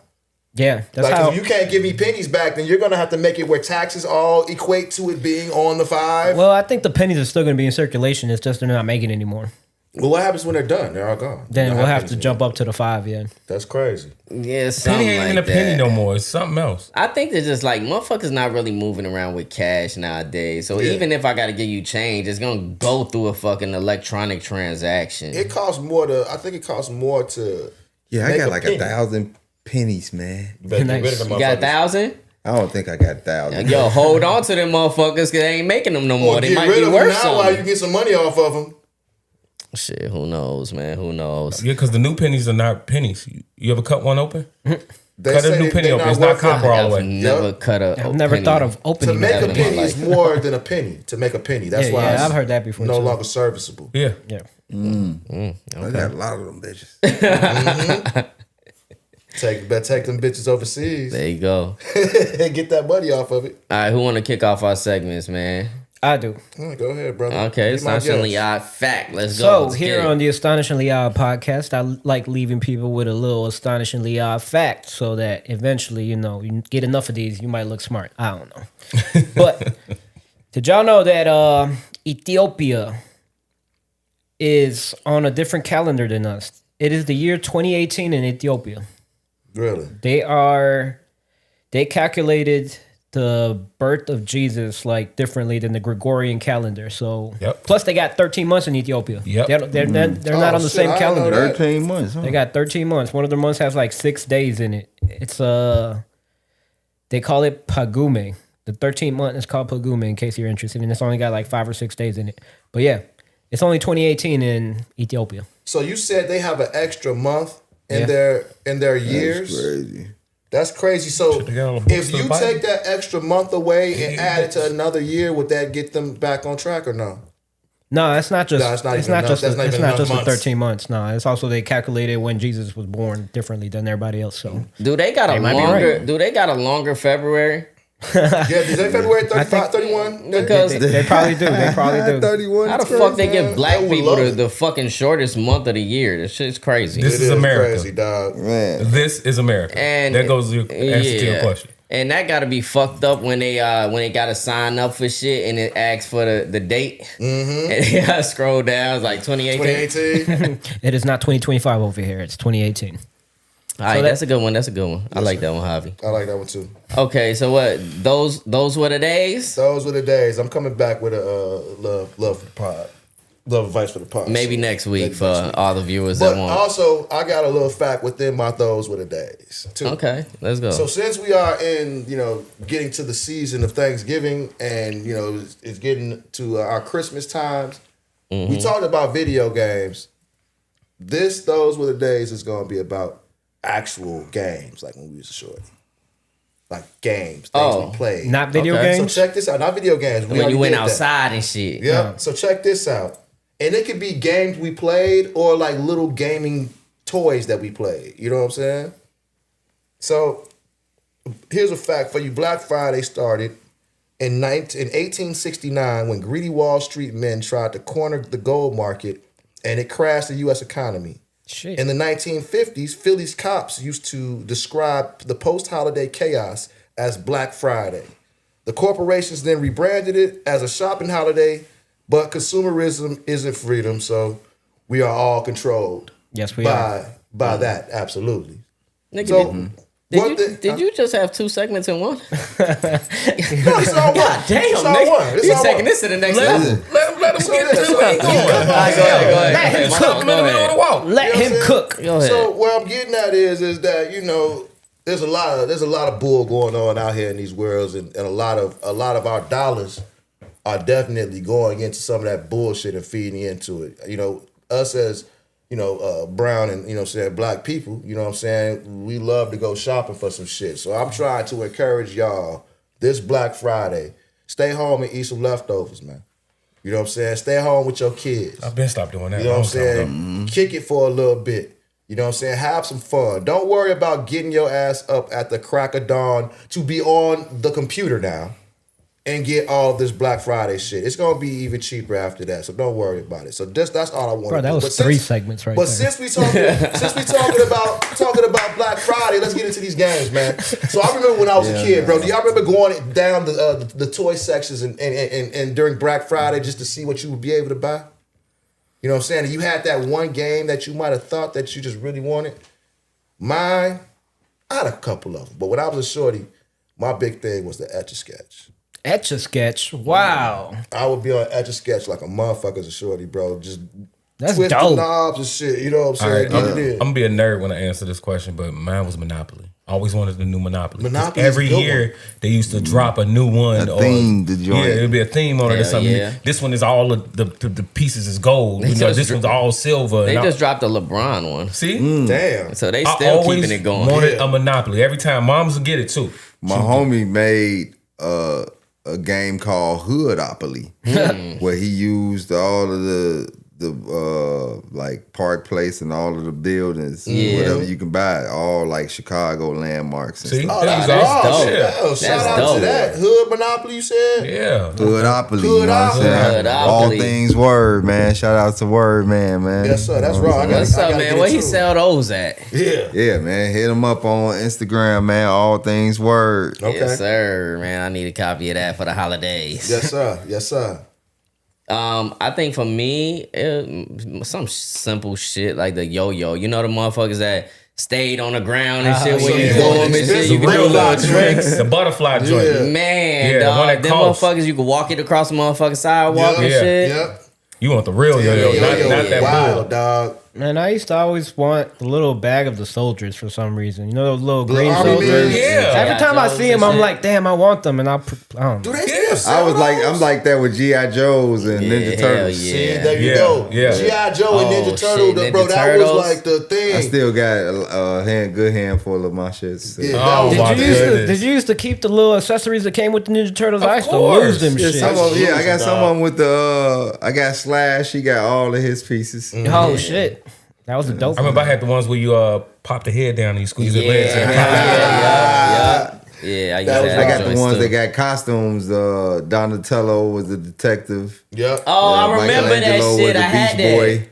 Yeah, that's Like, how. if you can't give me pennies back, then you're gonna have to make it where taxes all equate to it being on the 5. Well, I think the pennies are still going to be in circulation. It's just they're not making it anymore. Well, what happens when they're done? They're all gone. Then we'll have to jump up to the 5. Yeah, That's crazy. Yeah, something Penny ain't like even a penny that. no more. It's something else. I think they're just like, motherfuckers not really moving around with cash nowadays. So even if I got to give you change, it's going to go through a fucking electronic transaction. It costs more to. I think it costs more to. Yeah, I make got a like penny. 1,000 pennies, man. You better get rid Nice. of them You got motherfuckers. 1,000? I don't think I got 1,000. Yo, hold on to them motherfuckers because they ain't making them no more. Or They get might rid be of them worth now while you something. get some money off of them. Shit, who knows, man? Who knows? Yeah, because the new pennies are not pennies. You ever cut one open? They Cut a say new penny they're open. It's not worth it. copper all the I've way. never cut a I've never penny. thought of To opening make that a in my penny life. is more than a penny. To make a penny. That's why yeah, it's I've heard that before. no too. longer serviceable. Yeah. Yeah, I got a lot of them bitches. Better take them bitches overseas. There you go. Get that money off of it. All right, who want to kick off our segments, man? I do. Go ahead, brother. Okay, Be my astonishingly guest. odd fact. Let's go. So Let's here get it. on the Astonishingly Odd podcast, I like leaving people with a little astonishingly odd fact, so that eventually, you get enough of these, you might look smart. I don't know, but did y'all know that Ethiopia is on a different calendar than us? It is the year 2018 in Ethiopia. Really? They calculated the birth of Jesus like differently than the Gregorian calendar. So Yep. plus they got 13 months in Ethiopia. Yep. They're not on the shit, same I didn't know calendar. that. 13 months. Huh? They got 13 months. One of their months has like 6 days in it. It's they call it Pagume. The 13th month is called Pagume in case you're interested, and it's only got like 5 or 6 days in it. But yeah, it's only 2018 in Ethiopia. So you said they have an extra month in their years. That's crazy. That's crazy. So Should they get all the books if to the you Bible? take that extra month away and Yeah, add it to another year, would that get them back on track or no? No, it's not just. No, it's not it's even not enough. just. That's not It's even not enough just the months. 13 months. No, it's also they calculated when Jesus was born differently than everybody else. So Do they got a might be longer? right. Do they got a longer February? Yeah, is that February 35, 31? Because they probably do. They probably do. 31. how the is fuck they crazy. give black I would people love it. the fucking shortest month of the year? This shit's crazy. This is America. Crazy, dog. Man. This is America. And that goes to your answer to your question. And that got to be fucked up when they got to sign up for shit and it asks for the date. Mm-hmm. And they gotta scroll down. It's like 2018. 2018. It is not 2025 over here. It's 2018. All right, that's a good one. That's a good one. I like that one, Javy. I like that one too. Okay, so what? Those were the days. Those were the days. I'm coming back with a love for the pod. Love advice for the pod. Maybe So, next week maybe for next week. all the viewers But that want. also, I got a little fact within my those were the days too. Okay, let's go. So since we are in, getting to the season of Thanksgiving and, it's getting to our Christmas times, we talked about video games. Those were the days is going to be about actual games, like when we was a shorty. Like games, things we played. Not video Okay. games. So check this out. Not video games. We when already you went did that. outside and shit. Yeah. So check this out. And it could be games we played or like little gaming toys that we played. You know what I'm saying? So here's a fact for you. Black Friday started in 1869 when greedy Wall Street men tried to corner the gold market and it crashed the U.S. economy. Shit. In the 1950s, Philly's cops used to describe the post-holiday chaos as Black Friday. The corporations then rebranded it as a shopping holiday, but consumerism isn't freedom, so we are all controlled. Yes, we are. By that, absolutely. Nigga, So, did you just have 2 segments in one? No, it's all one. God damn, It's all nigga. one. It's You all taking one. this to the next Let level. him So, get yeah, to so- it. Go Yeah. on. Go ahead. Let him Go cook. ahead. In the middle of the walk. Let him cook. Go ahead. So what I'm getting at is that there's a lot of bull going on out here in these worlds, and a lot of our dollars are definitely going into some of that bullshit and feeding into it. Us as brown and saying black people, what I'm saying, we love to go shopping for some shit. So I'm trying to encourage y'all this Black Friday, stay home and eat some leftovers, man. You know what I'm saying? Stay home with your kids. I've been stopped doing that. You know what I'm a long time saying? Kick it for a little bit. You know what I'm saying? Have some fun. Don't worry about getting your ass up at the crack of dawn to be on the computer now and get all this Black Friday shit. It's gonna be even cheaper after that, so don't worry about it. So that's all I want. Bro, that was 3 segments right But there. since we talking about Black Friday, let's get into these games, man. So I remember when I was a kid, bro. Do y'all remember going down the toy sections and during Black Friday just to see what you would be able to buy? You know what I'm saying? You had that one game that you might have thought that you just really wanted. Mine, I had a couple of them, but when I was a shorty, my big thing was the Etch-a-Sketch. Etch-a-Sketch. Wow. I would be on Etch-a-Sketch like a motherfucker as a shorty, bro. Just That's twist the dope. knobs and shit. You know what I'm All saying? right, Get it in. I'm gonna be a nerd when I answer this question, but mine was Monopoly. I always wanted the new Monopoly. 'Cause Monopoly is every a good year they used to drop a new one. A theme to join. Yeah, it'd be a theme on it or Hell something. yeah. This one is all of the pieces is gold. They just This one's all silver. They and just dropped the LeBron one. see. Damn. So they I still always keeping it going. wanted a Monopoly. Every time moms would get it too. My homie made a game called Hoodopoly, where he used all of the like Park Place and all of the buildings, whatever you can buy, all like Chicago landmarks and See? stuff. Oh, that's That's awesome. dope. Yeah, shout That's out dope. to that. Hood Monopoly, you said? Yeah. Hoodopoly, you know what I'm saying? Hoodopoly. All things Word, man. Shout out to Word, man. Yes, sir. That's right. What's up, gotta man? get Where it he too. sell those at? Yeah. Yeah, man. Hit him up on Instagram, man. All things Word. Okay. Yes, sir, man. I need a copy of that for the holidays. Yes, sir. Yes, sir. I think for me, some simple shit like the yo-yo. You know the motherfuckers that stayed on the ground and shit so when you you go go and shit. expensive You can do real little life tricks. The butterfly joint. Yeah. Man, Yeah, the one dog, that them costs. motherfuckers, you can walk it across the motherfucking sidewalk and Yeah. shit. Yep. You want the real yo-yo, not that Wow, bull. dog. Man, I used to always want the little bag of the soldiers for some reason. You know those little The green army soldiers? men? Yeah. Every time I see them, I'm shit. like, damn, I want them. And I don't Do know. they still sell I was like, those? I'm like that with G.I. Joes and Ninja Yeah, Turtles. hell See, yeah. there you Yeah, go. yeah. G.I. Joe and Oh, Ninja shit, Turtle, Ninja bro, that Turtles. was like the thing. I still got a good handful of my shits. Yeah, Oh, that my was goodness. Did you used to keep the little accessories that came with the Ninja Turtles? Of I used to course. lose them Yeah, shit. some of, I got Dog. someone with the. I got Slash. He got all of his pieces. Oh, shit. That was a dope I remember I had the ones where you pop the head down and you squeeze your legs in. Yeah, I used to have I got joints the ones too. that got costumes. Donatello was a detective. Yep. Oh, I remember that Michelangelo shit. was I a had Beach that. Boy.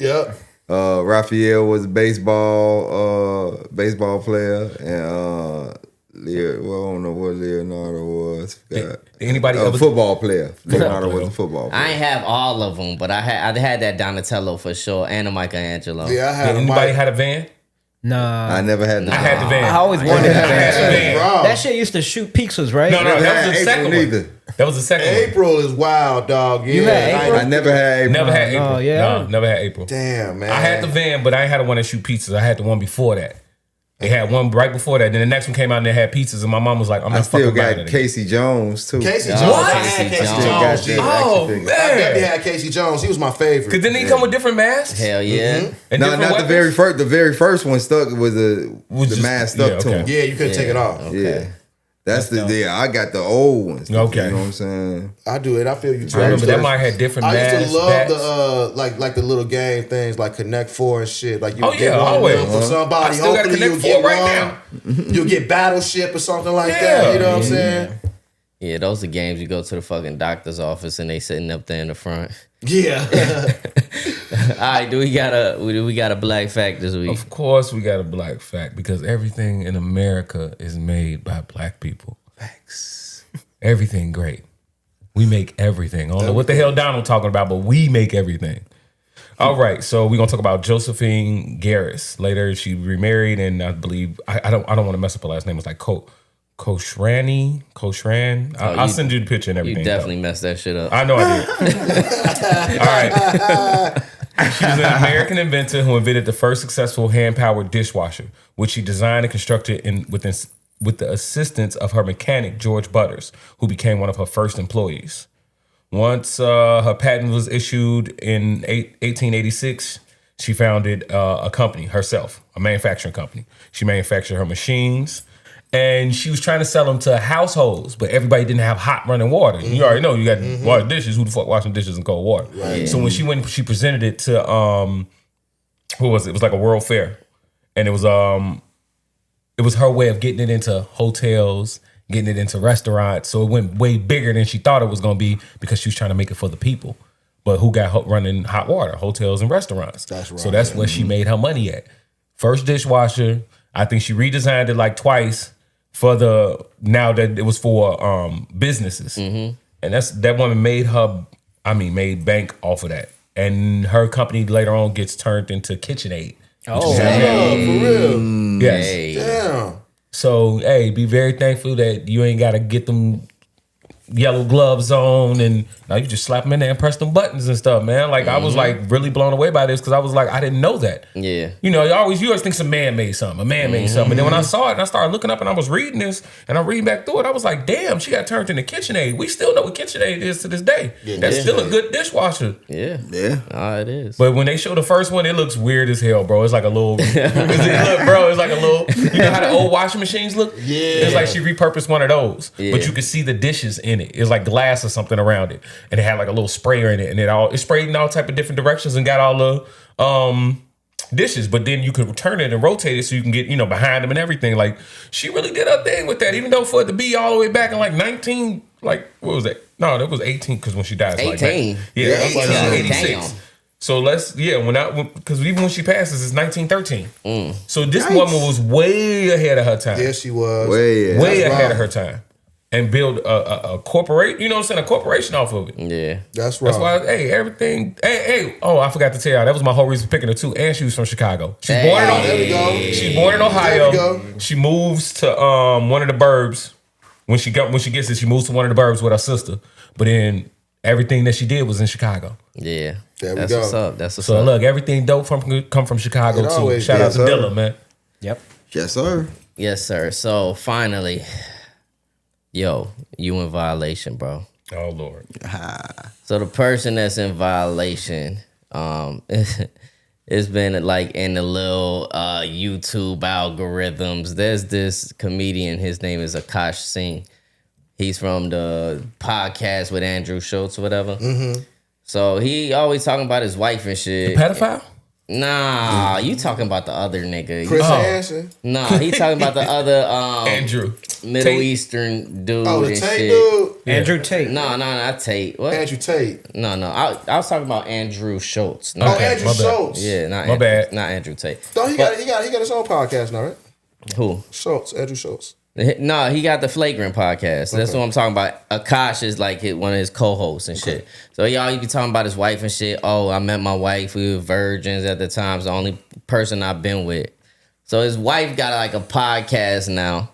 Yep. Raphael was a baseball player, and I don't know what Leonardo was. Forgot. Anybody A ever? football player. Leonardo was a football player. I ain't have all of them, but I had that Donatello for sure and a Michelangelo. Yeah, I had a Anybody mic. had a van? Nah. I never had I had the van. I always wanted I that. had the van. Wrong. That shit used to shoot pizzas, right? No, Never that had was the second April one. neither. That was the second one. April is wild, dog. Yeah, You had April? I never had April. Never had April. Oh, yeah. No, never had April. Damn, man. I had the van, but I ain't had the one that shoot pizzas. I had the one before that. They had one right before that. Then the next one came out and they had pizzas, and my mom was like, "I'm I not still fucking buying got it." Casey Jones too. Casey What? Jones. I had Casey Casey Jones. Jones. Still G. got I Oh action figures. definitely man! had Casey Jones. He was my favorite. Cause didn't he come with different masks? Hell yeah. Mm-hmm. And No, different not weapons? the very first. The very first one stuck was Was the just- mask stuck yeah, to him. okay. Yeah, you couldn't take it off. Yeah, that's the I got the old ones. Okay. You know what I'm saying? I do it. I feel you too. I remember used that to- might have different I masks. used to love bats. the like the little game things like Connect Four and shit. Like you Oh, would get yeah, one always. of them for somebody. I still got Hopefully Connect you'll 4 get right one. You'll get Battleship or something like Yeah. that. You know what I'm saying? Yeah, those are games you go to the fucking doctor's office and they sitting up there in the front. Yeah. All right, do we got a black fact this week? Of course, we got a black fact because everything in America is made by black people. Facts. Everything great. We make everything. I don't know what the hell Donald talking about, but we make everything. All right, so we're gonna talk about Josephine Garris. Later, she remarried, and I believe I don't want to mess up her last name. It's like Koshran. I'll send you the picture and You everything. definitely messed that shit up. I know I did. All right. She was an American inventor who invented the first successful hand-powered dishwasher, which she designed and constructed with the assistance of her mechanic, George Butters, who became one of her first employees. Once her patent was issued in 1886, she founded a company herself, a manufacturing company. She manufactured her machines, and she was trying to sell them to households, but everybody didn't have hot running water. Mm-hmm. You already know you got water dishes. Who the fuck washing dishes in cold water? Right. So when she presented it to who was it? It was like a World Fair, and it was her way of getting it into hotels, getting it into restaurants. So it went way bigger than she thought it was going to be because she was trying to make it for the people. But who got running hot water? Hotels and restaurants. That's right. So that's where she made her money at. First dishwasher. I think she redesigned it like twice now that it was for businesses. Mm-hmm. And that woman made bank off of that. And her company later on gets turned into KitchenAid. Oh, for real? Yes. Hey. Damn. So, hey, be very thankful that you ain't got to get them yellow gloves on and now you just slap them in there and press them buttons and stuff, man. Like, I was like really blown away by this because I was like, I didn't know that. Yeah. You know, you always think it's a man made something. And then when I saw it and I started looking up and I was reading this and I'm reading back through it, I was like, damn, she got turned into KitchenAid. We still know what KitchenAid is to this day. Yeah, that's still a good dishwasher. Yeah. It is. But when they show the first one, it looks weird as hell, bro. It's like a little, it's like a little, you know how the old washing machines look? Yeah. It's like she repurposed one of those, Yeah. but you could see the dishes in it. It's like glass or something around it. And it had like a little sprayer in it, and it sprayed in all type of different directions and got all the dishes. But then you could turn it and rotate it so you can get, behind them and everything. Like, she really did her thing with that, even though for it to be all the way back in like 19, like, what was that? No, that was 18 because when she died, it's 18. Like, yeah, that was like 86. Damn. So because even when she passes, it's 1913. So this woman was way ahead of her time. Yeah, she was. Way Way ahead of her time. and build a corporate, you know what I'm saying, a corporation off of it. Yeah. That's right. That's why, everything. Oh, I forgot to tell y'all, that was my whole reason for picking her too. And she was from Chicago. She's born in There we go. She's born in There we Ohio. go. She moves to one of the burbs. When she gets it, she moves to one of the burbs with her sister. But then everything that she did was in Chicago. Yeah. There we That's go. what's up. That's what's So up. look, everything dope come from Chicago It too. always Shout out does, to sir. Dilla, man. Yep. Yes, sir. Yes, sir. So finally, yo, you in violation, bro. Oh Lord. So the person that's in violation, it's been like in the little YouTube algorithms. There's this comedian. His name is Akash Singh. He's from the podcast with Andrew Schultz or whatever. Mm-hmm. So he always talking about his wife and shit. Pedophile? Nah, you talking about the other nigga. Chris Hansen. Nah, he talking about the other Andrew. Middle Tate. Eastern dude Oh, the and Tate shit. dude. Andrew Tate. No, not Tate. What? Andrew Tate. No. I was talking about Andrew Schultz. Oh, Okay, Andrew my bad. Schultz. Yeah, not My Andrew, bad. not Andrew Tate. No, he got his own podcast now, right? Who? Schultz, Andrew Schultz. No, he got the Flagrant podcast. That's what I'm talking about. Akash is like one of his co-hosts and shit. So y'all, you be talking about his wife and shit. Oh, I met my wife. We were virgins at the time. It's the only person I've been with. So his wife got like a podcast now,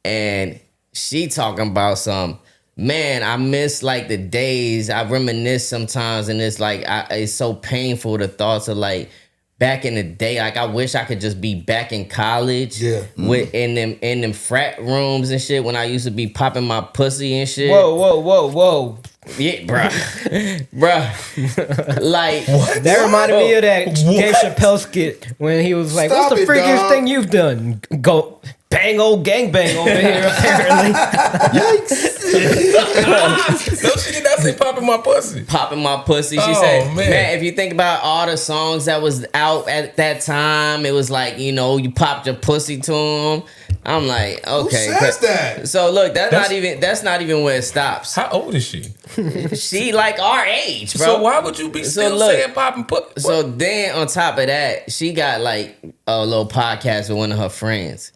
and she talking about some. Man, I miss like the days. I reminisce sometimes, and it's like it's so painful, the thoughts of like back in the day. Like I wish I could just be back in college, with in them frat rooms and shit when I used to be popping my pussy and shit. Whoa. Yeah, bruh. Like What? That reminded me of that What? Dave Chappelle skit when he was like, Stop "What's the it, freakiest dog. thing you've done?" Go bang old gangbang over here. Apparently, No, she did not say popping my pussy. popping my pussy. She Oh, said, man. man, if you think about all the songs that was out at that time, it was like, you know, you popped your pussy to them. I'm like, okay. Who says that? So look, that's not even where it stops. How old is she? She like our age, bro. So why would you be still look, saying popping pussy? So then on top of that, she got like a little podcast with one of her friends.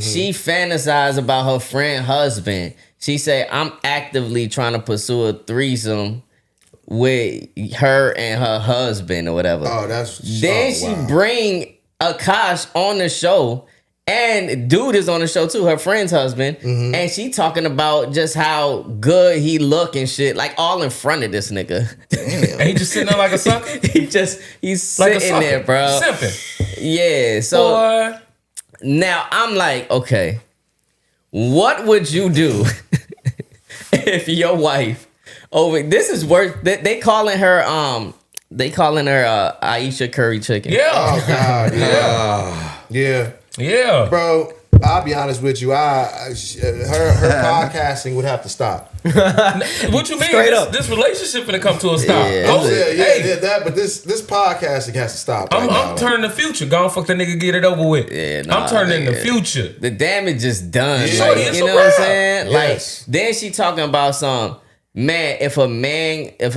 She fantasized about her friend husband. She said, I'm actively trying to pursue a threesome with her and her husband or whatever. Oh, that's Then oh, she wow. bring Akash on the show, and dude is on the show too, her friend's husband, and she talking about just how good he look and shit, like all in front of this nigga. And he just sitting there like a sucker? he's Like a sitting sucker. there, bro. Simping. Yeah, so Boy. now I'm like, okay, what would you do if your wife this is worse. They calling her Aisha Curry Chicken. Yeah. Oh God, yeah. Yeah. Bro, I'll be honest with you. Her podcasting would have to stop. What you mean? Straight up. This relationship gonna come to a stop. Yeah. Oh, hey, That. But this podcasting has to stop. Right now. I'm turning the future. Go on, fuck that nigga, get it over with. Yeah, nah, I'm turning the nigga. future. The damage is done. Yeah. Like, It's you a know what I'm wrap. saying? Yes. Like then she talking about some man. If a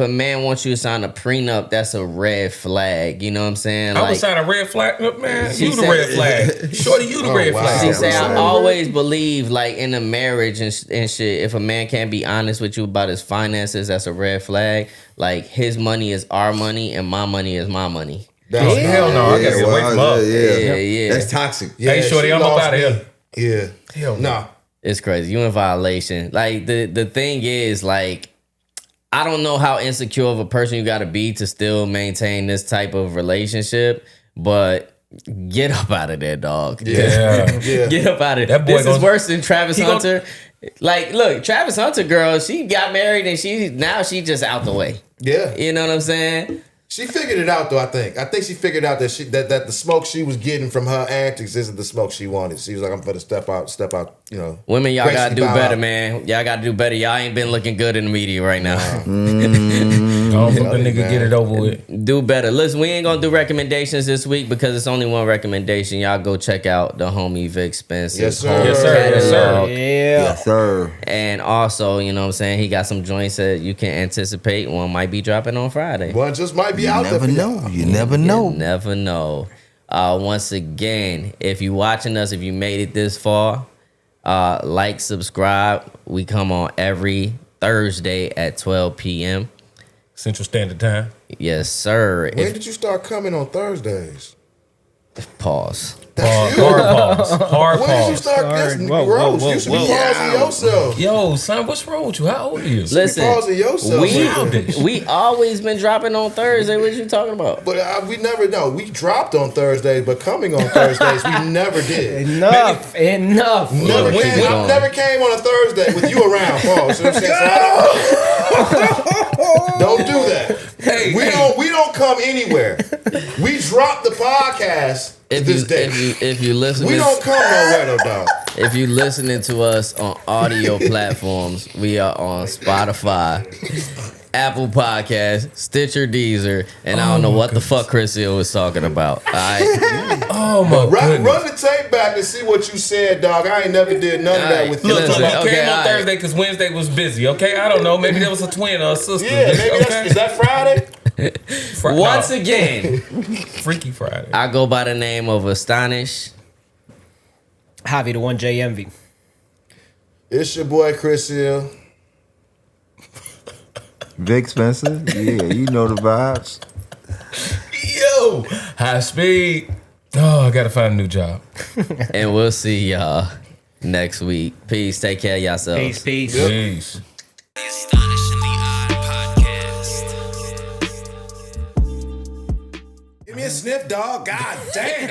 man wants you to sign a prenup, that's a red flag. You know what I'm saying? I Like, would sign a red flag, man. She You the said- red flag. Shorty, you the Oh, red wow. flag. She say, I Right. always believe, like, in a marriage and shit, if a man can't be honest with you about his finances, that's a red flag. Like, his money is our money and my money is my money. That's Hell no, I gotta get away from her. Yeah. That's toxic. Hey, shorty, she I'm up lost outta me. here. Yeah. Hell no. Nah. It's crazy. You in violation. Like, the thing is, like, I don't know how insecure of a person you got to be to still maintain this type of relationship, but get up out of there, dog. Yeah. Yeah. Get up out of That there. boy This is goes- worse than Travis he goes- Hunter. Like, look, Travis Hunter girl, she got married and she just out the way. Yeah. You know what I'm saying? She figured it out though, I think. I think she figured out that that the smoke she was getting from her antics isn't the smoke she wanted. She was like, I'm gonna step out, you know. Women, y'all gracefully gotta do bow better, out. man. Y'all gotta do better. Y'all ain't been looking good in the media right now. Go on, fuck the Yeah, nigga, man. get it over with. Do better. Listen, we ain't gonna do recommendations this week because it's only one recommendation. Y'all go check out the homie Vic Spencer. Yes, sir. Yes, sir. Yes, sir. yeah. Yes, sir. And also, you know what I'm saying, he got some joints that you can anticipate. One might be dropping on Friday. One just might be out there. Never for know. y'all. You never You know. never know. Once again, if you watching us, if you made it this far, Like, subscribe. We come on every Thursday at 12 p.m. Central Standard Time. Yes, sir. When did you start coming on Thursdays? Pause. Hard pause. Hard When did you pause. start listening? Whoa, Gross. whoa, You should whoa, be pausing yourself. Yo, son, what's wrong with you? How old are you? Listen, pausing yourself. we always been dropping on Thursday. What you talking about? But we never know. We dropped on Thursdays, but coming on Thursdays, we never did. Enough. Never Look, came, I never came on a Thursday with you around, Paul. So I'm saying, don't do that. Hey, We don't come anywhere. We drop the podcast this day. If you listen, We don't come nowhere though, dog. If you listening to us on audio platforms, we are on Spotify, Apple Podcasts, Stitcher, Deezer, and I don't know what the fuck Chris Hill was talking about. All right. Oh my goodness. Run the tape back and see what you said, dog. I ain't never did none of that with you. Look, Listen, I okay, came on all right. Thursday because Wednesday was busy. Okay, I don't know. Maybe there was a twin or a sister. Yeah, maybe okay? is that Friday? Once again, Freaky Friday. I go by the name of Astonish. Javy, the one J Envy. It's your boy Chris Hill. Vic Spencer, yeah, you know the vibes. Yo, high speed. Oh, I gotta find a new job. And we'll see y'all next week. Peace. Take care of yourselves. Peace. Peace. The Astonishingly Odd Podcast. Give me a sniff, dog. God damn.